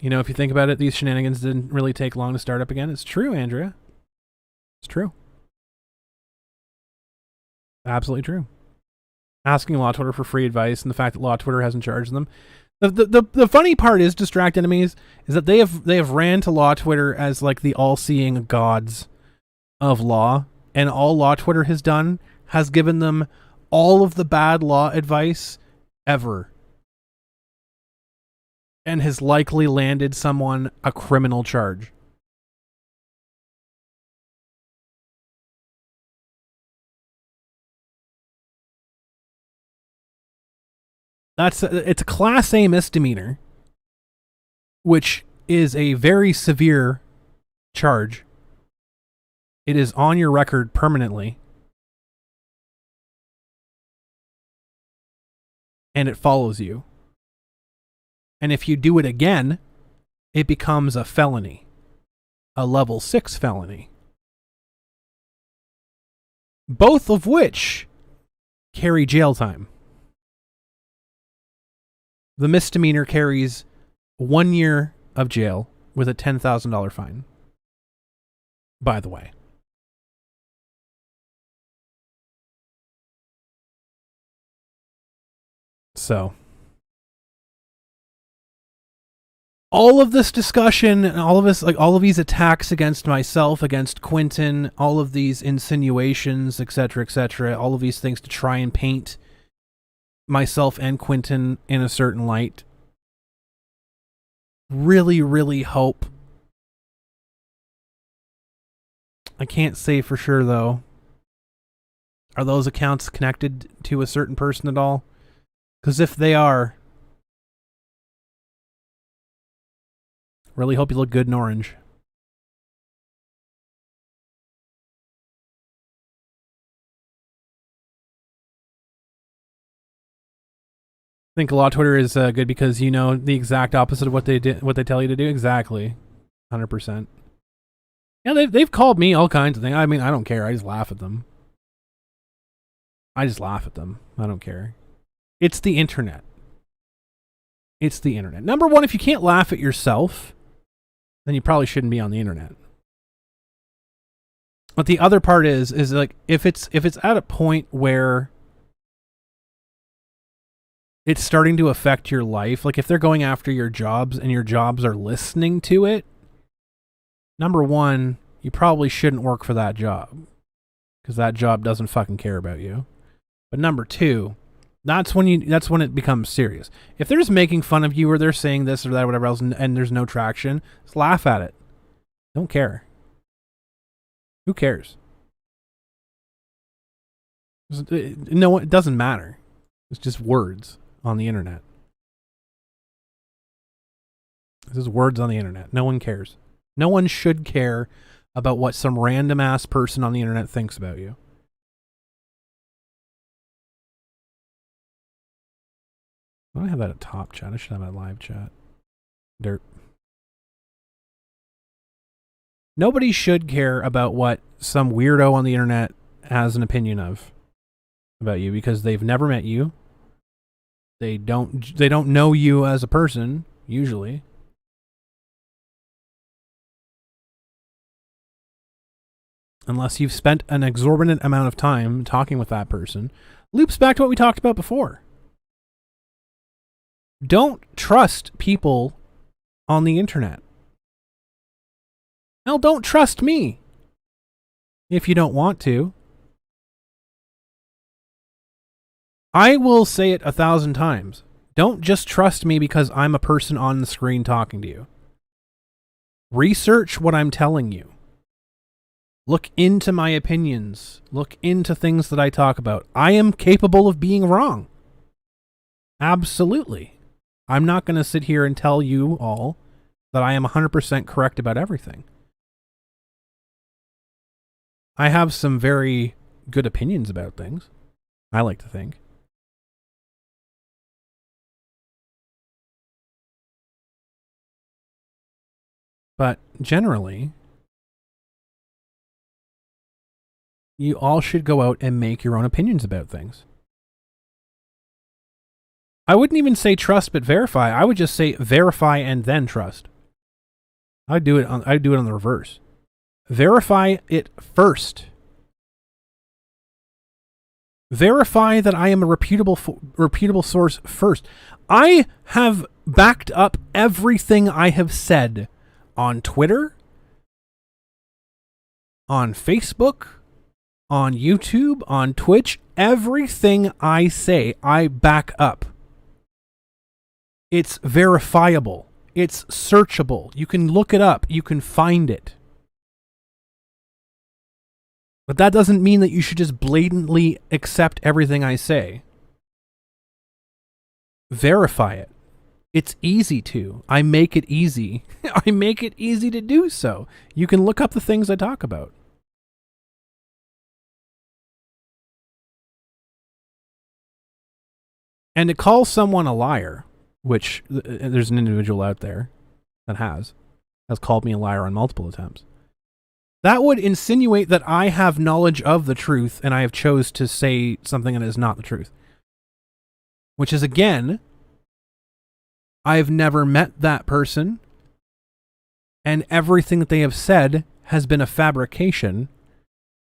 You know, if you think about it, these shenanigans didn't really take long to start up again. It's true, Andrea. It's true. Absolutely true. Asking Law Twitter for free advice and the fact that Law Twitter hasn't charged them. The funny part is, Distract Enemies, is that they have ran to Law Twitter as like the all-seeing gods of law, and all Law Twitter has done has given them all of the bad law advice ever, and has likely landed someone a criminal charge. It's a Class A misdemeanor, which is a very severe charge. It is on your record permanently. And it follows you. And if you do it again, it becomes a felony. A level 6 felony. Both of which carry jail time. The misdemeanor carries 1 year of jail with a $10,000 fine. By the way. So, all of this discussion and all of these attacks against myself, against Quentin, all of these insinuations, etc., all of these things to try and paint myself and Quentin in a certain light, really, really hope. I can't say for sure, though. Are those accounts connected to a certain person at all? Because if they are, really hope you look good in orange. I think Law Twitter is good because you know the exact opposite of what they tell you to do. Exactly, 100%. Yeah, they've called me all kinds of things. I mean, I don't care. I just laugh at them. I don't care. It's the internet. Number one, if you can't laugh at yourself, then you probably shouldn't be on the internet. But the other part is like if it's at a point where it's starting to affect your life, like if they're going after your jobs and your jobs are listening to it, number one, you probably shouldn't work for that job because that job doesn't fucking care about you. But number two, That's when it becomes serious. If they're just making fun of you or they're saying this or that or whatever else and there's no traction, just laugh at it. Don't care. Who cares? No, it doesn't matter. It's just words on the internet. It's just words on the internet. No one cares. No one should care about what some random ass person on the internet thinks about you. I don't have that at top chat. I should have that live chat. Dirt. Nobody should care about what some weirdo on the internet has an opinion of about you because they've never met you. They don't know you as a person, usually. Unless you've spent an exorbitant amount of time talking with that person. Loops back to what we talked about before. Don't trust people on the internet. Hell, don't trust me if you don't want to. I will say it 1,000 times. Don't just trust me because I'm a person on the screen talking to you. Research what I'm telling you. Look into my opinions. Look into things that I talk about. I am capable of being wrong. Absolutely. I'm not going to sit here and tell you all that I am 100% correct about everything. I have some very good opinions about things. I like to think. But generally, you all should go out and make your own opinions about things. I wouldn't even say trust but verify. I would just say verify and then trust. I'd do it on the reverse. Verify it first. Verify that I am a reputable source first. I have backed up everything I have said on Twitter, on Facebook, on YouTube, on Twitch. Everything I say, I back up. It's verifiable. It's searchable. You can look it up. You can find it. But that doesn't mean that you should just blatantly accept everything I say. Verify it. It's easy to. I make it easy. I make it easy to do so. You can look up the things I talk about. And to call someone a liar, which there's an individual out there that has called me a liar on multiple attempts. That would insinuate that I have knowledge of the truth and I have chose to say something that is not the truth. Which is, again, I've never met that person and everything that they have said has been a fabrication.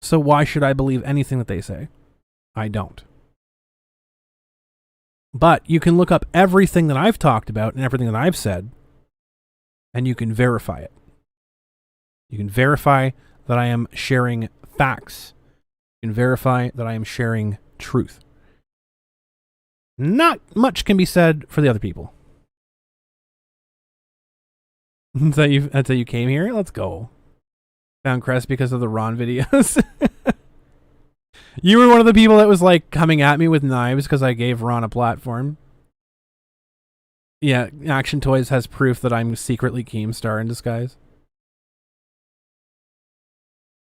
So why should I believe anything that they say? I don't. But you can look up everything that I've talked about and everything that I've said and you can verify it. You can verify that I am sharing facts. You can verify that I am sharing truth. Not much can be said for the other people. That's how you came here? Let's go. Found Crest because of the Ron videos. You were one of the people that was like coming at me with knives because I gave Ron a platform. Yeah, Action Toys has proof that I'm secretly Keemstar in disguise.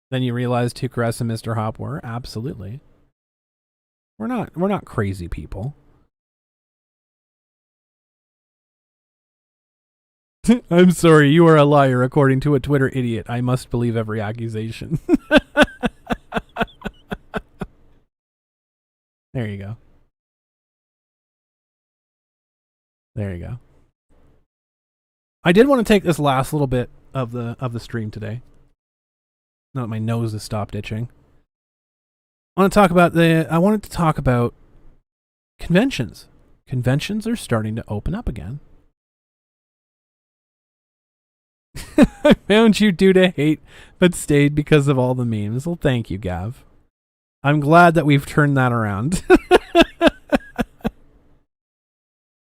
Then you realized who Crest and Mr. Hop were? Absolutely. We're not crazy people. I'm sorry, you are a liar according to a Twitter idiot. I must believe every accusation. There you go. There you go. I did want to take this last little bit of the stream today. Now that my nose has stopped itching. I wanted to talk about conventions. Conventions are starting to open up again. I found you due to hate, but stayed because of all the memes. Well, thank you, Gav. I'm glad that we've turned that around.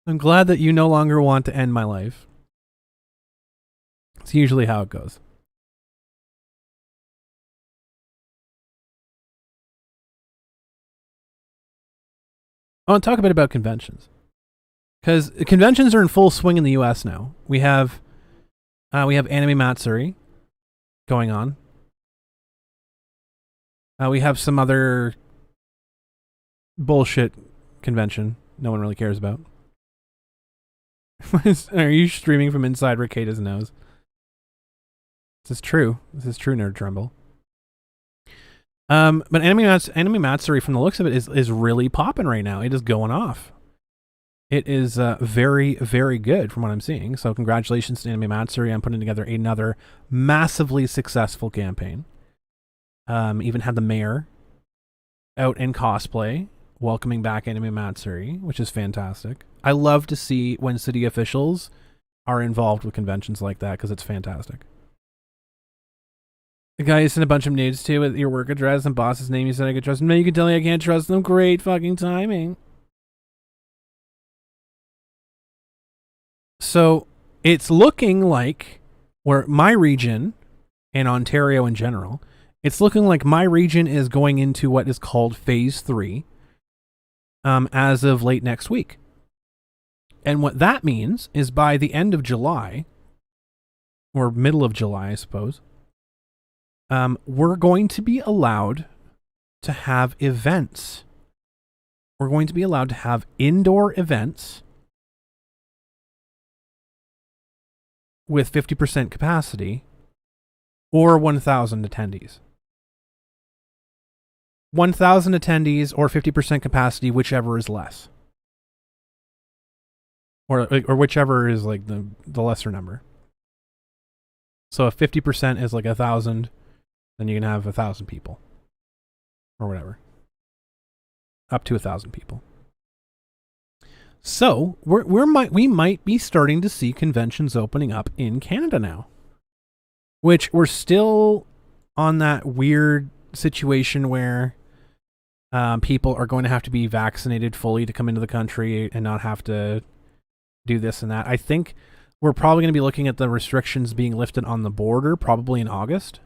I'm glad that you no longer want to end my life. It's usually how it goes. I want to talk a bit about conventions. Because conventions are in full swing in the US now. We have Anime Matsuri going on. We have some other bullshit convention no one really cares about. Are you streaming from inside Ricada's nose? This is true, Nerd Trumbull. But Anime Matsuri, from the looks of it, is really popping right now. It is going off. It is very, very good from what I'm seeing. So congratulations to Anime Matsuri on putting together another massively successful campaign. Even had the mayor out in cosplay, welcoming back Anime Matsuri, which is fantastic. I love to see when city officials are involved with conventions like that because it's fantastic. The guy you sent a bunch of nudes to with your work address and boss's name, you said I could trust him. No, you can tell me I can't trust them. Great fucking timing. So it's looking like where my region and Ontario in general, it's looking like my region is going into what is called Phase 3 as of late next week. And what that means is by the end of July, or middle of July, I suppose, we're going to be allowed to have events. We're going to be allowed to have indoor events with 50% capacity or 1,000 attendees. 1,000 attendees or 50% capacity, whichever is less. Or whichever is like the lesser number. So if 50% is like 1,000, then you can have 1,000 people. Or whatever. Up to 1,000 people. So we might be starting to see conventions opening up in Canada now. Which we're still on that weird situation where people are going to have to be vaccinated fully to come into the country and not have to do this and that. I think we're probably going to be looking at the restrictions being lifted on the border probably in August.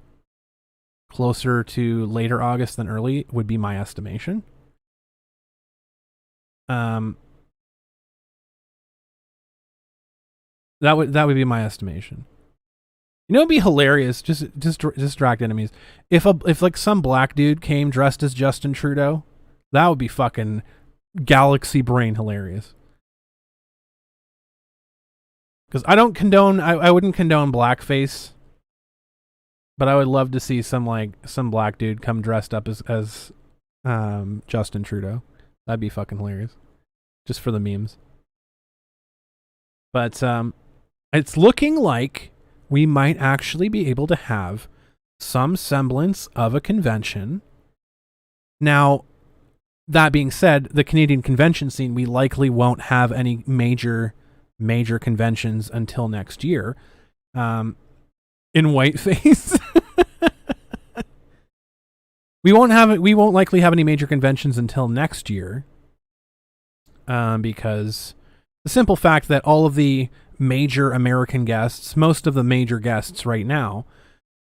Closer to later August than early would be my estimation. That would be my estimation. You know, it'd be hilarious. Just distract enemies. If like some black dude came dressed as Justin Trudeau, that would be fucking galaxy brain hilarious. Because I don't condone. I wouldn't condone blackface, but I would love to see some black dude come dressed up as Justin Trudeau. That'd be fucking hilarious, just for the memes. But it's looking like we might actually be able to have some semblance of a convention. Now, that being said, the Canadian convention scene, we likely won't have any major conventions until next year. In whiteface. We won't likely have any major conventions until next year. Because the simple fact that all of the major American guests, most of the major guests right now,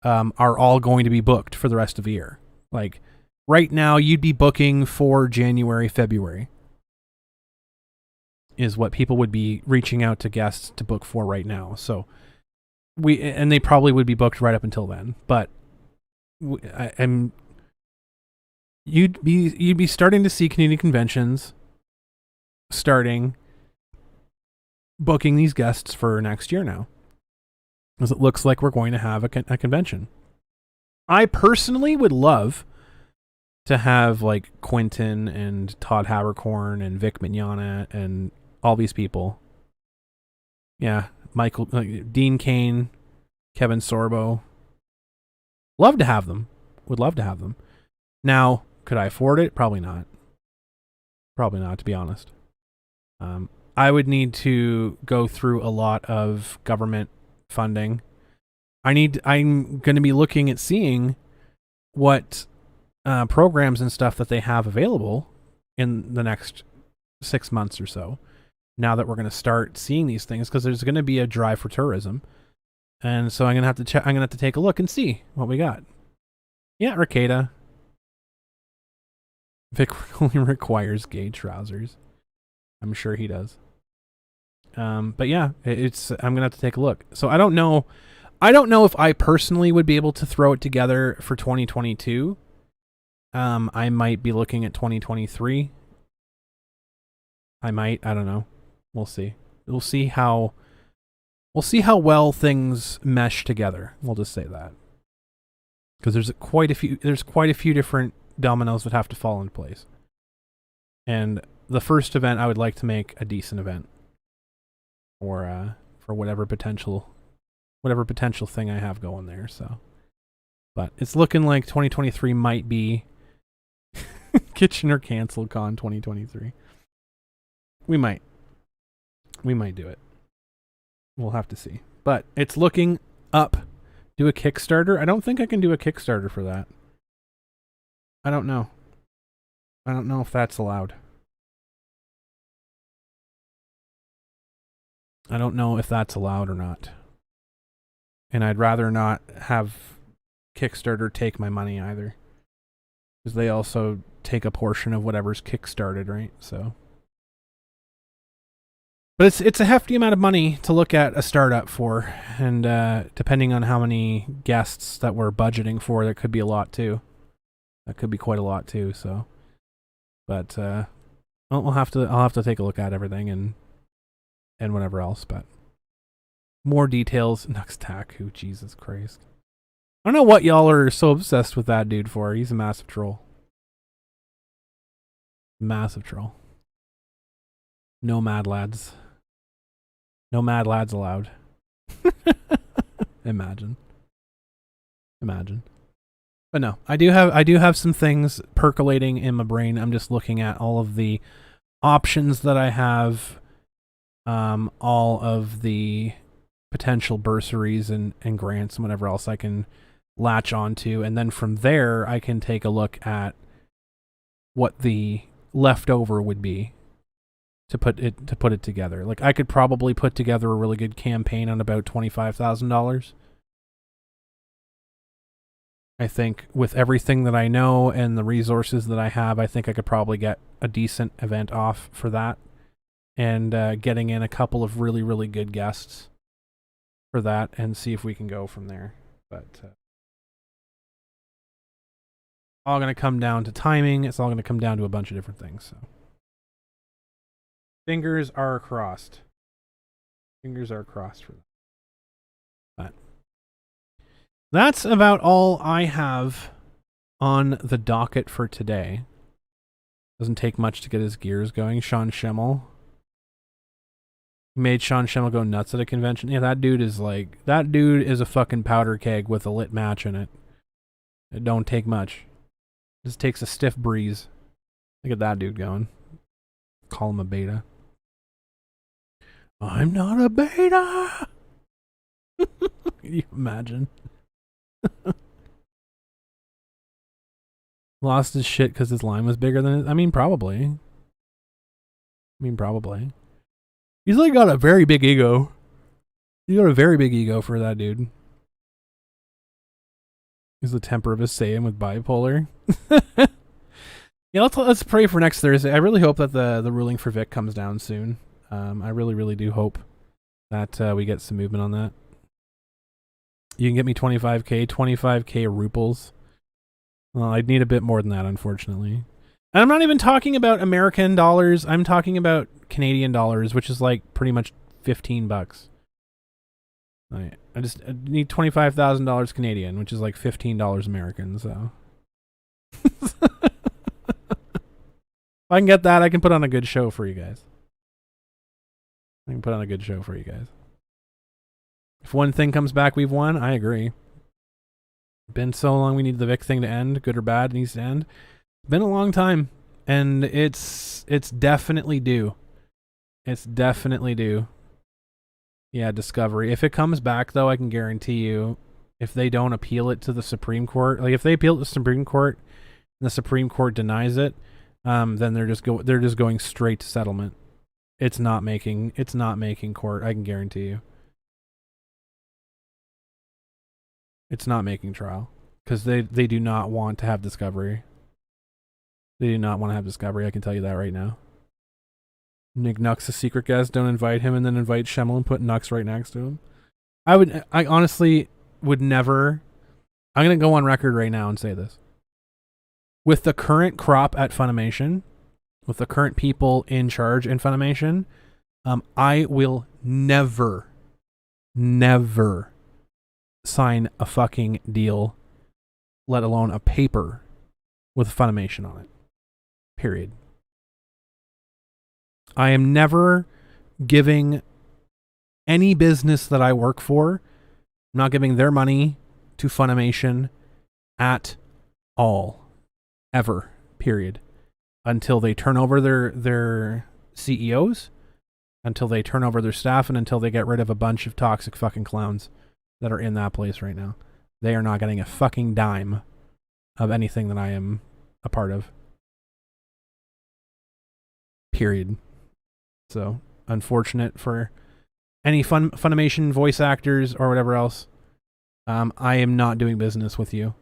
are all going to be booked for the rest of the year. Like, right now, you'd be booking for January, February. Is what people would be reaching out to guests to book for right now. So, they probably would be booked right up until then. But, you'd be starting to see Canadian conventions starting booking these guests for next year now, because it looks like we're going to have a convention. I personally would love to have like Quentin and Todd Habercorn and Vic Mignogna and all these people. Yeah, Michael, Dean Cain, Kevin Sorbo. Love to have them. Would love to have them. Now, could I afford it? Probably not. Probably not, to be honest. I would need to go through a lot of government funding. I'm going to be looking at seeing what programs and stuff that they have available in the next 6 months or so. now that we're going to start seeing these things, because there's going to be a drive for tourism. And so I'm going to have to check. I'm going to have to take a look and see what we got. Yeah, Arcada. Vic only requires gay trousers. I'm sure he does. But yeah, I'm gonna have to take a look. So I don't know if I personally would be able to throw it together for 2022. I might be looking at 2023. I don't know. We'll see. We'll see how well things mesh together. We'll just say that. Because there's quite a few different dominoes that have to fall in place. And the first event, I would like to make a decent event. For whatever potential thing I have going there. So, but it's looking like 2023 might be Kitchener Cancel Con 2023. We might do it. We'll have to see. But it's looking up. Do a Kickstarter? I don't think I can do a Kickstarter for that. I don't know. I don't know if that's allowed. I don't know if that's allowed or not. And I'd rather not have Kickstarter take my money either. Because they also take a portion of whatever's kickstarted, right? So. But it's a hefty amount of money to look at a startup for. And depending on how many guests that we're budgeting for, that could be a lot too. That could be quite a lot too, so. But I'll have to take a look at everything and whatever else, but more details. Nux Taku, Jesus Christ. I don't know what y'all are so obsessed with that dude for. He's a massive troll. Massive troll. No mad lads. No mad lads allowed. Imagine. But no, I do have some things percolating in my brain. I'm just looking at all of the options that I have, all of the potential bursaries and grants and whatever else I can latch onto, and then from there I can take a look at what the leftover would be to put it together. Like, I could probably put together a really good campaign on about $25,000. I think with everything that I know and the resources that I have, I think I could probably get a decent event off for that, and getting in a couple of really, really good guests for that, and see if we can go from there. But all going to come down to timing. It's all going to come down to a bunch of different things. So fingers are crossed. Fingers are crossed for that. But that's about all I have on the docket for today. Doesn't take much to get his gears going. Sean Schemmel. Made Sean Schemmel go nuts at a convention. Yeah, that dude is a fucking powder keg with a lit match in it. It don't take much. It just takes a stiff breeze. Look at that dude going. Call him a beta. I'm not a beta! Can you imagine? Lost his shit because his line was bigger than it. I mean, probably. He's like got a very big ego. He's got a very big ego for that dude. He's the temper of a Saiyan with bipolar. Yeah, let's pray for next Thursday. I really hope that the ruling for Vic comes down soon. I really, really do hope that we get some movement on that. You can get me 25k ruples. Well, I'd need a bit more than that, unfortunately. And I'm not even talking about American dollars. I'm talking about Canadian dollars, which is like pretty much $15. I need $25,000 Canadian, which is like $15 American. So if I can get that, I can put on a good show for you guys. If one thing comes back, we've won. I agree. Been so long, we need the Vic thing to end, good or bad. It needs to end. Been a long time, and it's definitely due. It's definitely due. Yeah, Discovery. If it comes back, though, I can guarantee you, if they don't appeal it to the Supreme Court, like if they appeal it to the Supreme Court and the Supreme Court denies it, then they're just going straight to settlement. It's not making court. I can guarantee you. It's not making trial because they do not want to have discovery. They do not want to have discovery. I can tell you that right now. Nick Nuck's a secret guest. Don't invite him, and then invite Schemmel and put Nux right next to him. I honestly would never. I'm gonna go on record right now and say this. With the current crop at Funimation, with the current people in charge in Funimation, I will never sign a fucking deal, let alone a paper with Funimation on it. Period. I am never giving any business that I work for, I'm not giving their money to Funimation at all. Ever. Period. Until they turn over their CEOs, until they turn over their staff, and until they get rid of a bunch of toxic fucking clowns that are in that place right now. They are not getting a fucking dime of anything that I am a part of. Period. So, unfortunate for any Funimation voice actors or whatever else. I am not doing business with you.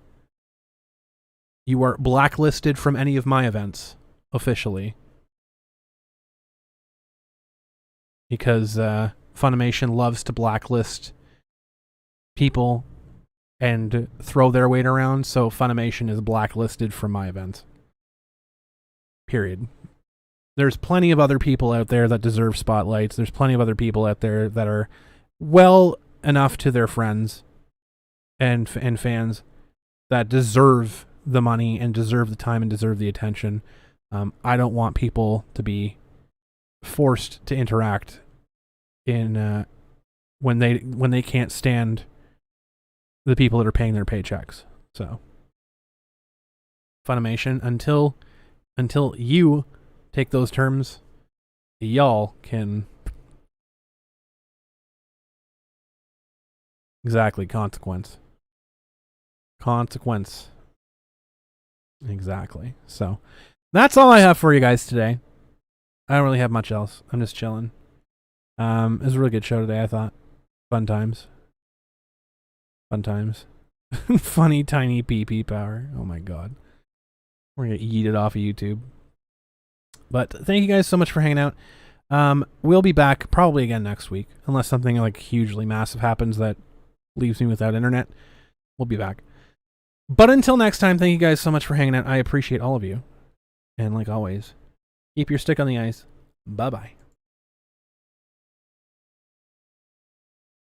You are blacklisted from any of my events, officially. Because Funimation loves to blacklist people and throw their weight around, so Funimation is blacklisted from my events. Period. There's plenty of other people out there that deserve spotlights. There's plenty of other people out there that are well enough to their friends and fans that deserve the money and deserve the time and deserve the attention. I don't want people to be forced to interact in when they can't stand the people that are paying their paychecks. So Funimation, until you take those terms, y'all can exactly consequence. Exactly. So that's all I have for you guys today. I don't really have much else. I'm just chilling. It was a really good show today, I thought. Fun times. Funny tiny PP power. Oh my god. We're gonna eat it off of YouTube. But thank you guys so much for hanging out. We'll be back probably again next week. Unless something like hugely massive happens that leaves me without internet. We'll be back. But until next time, thank you guys so much for hanging out. I appreciate all of you. And like always, keep your stick on the ice. Bye-bye.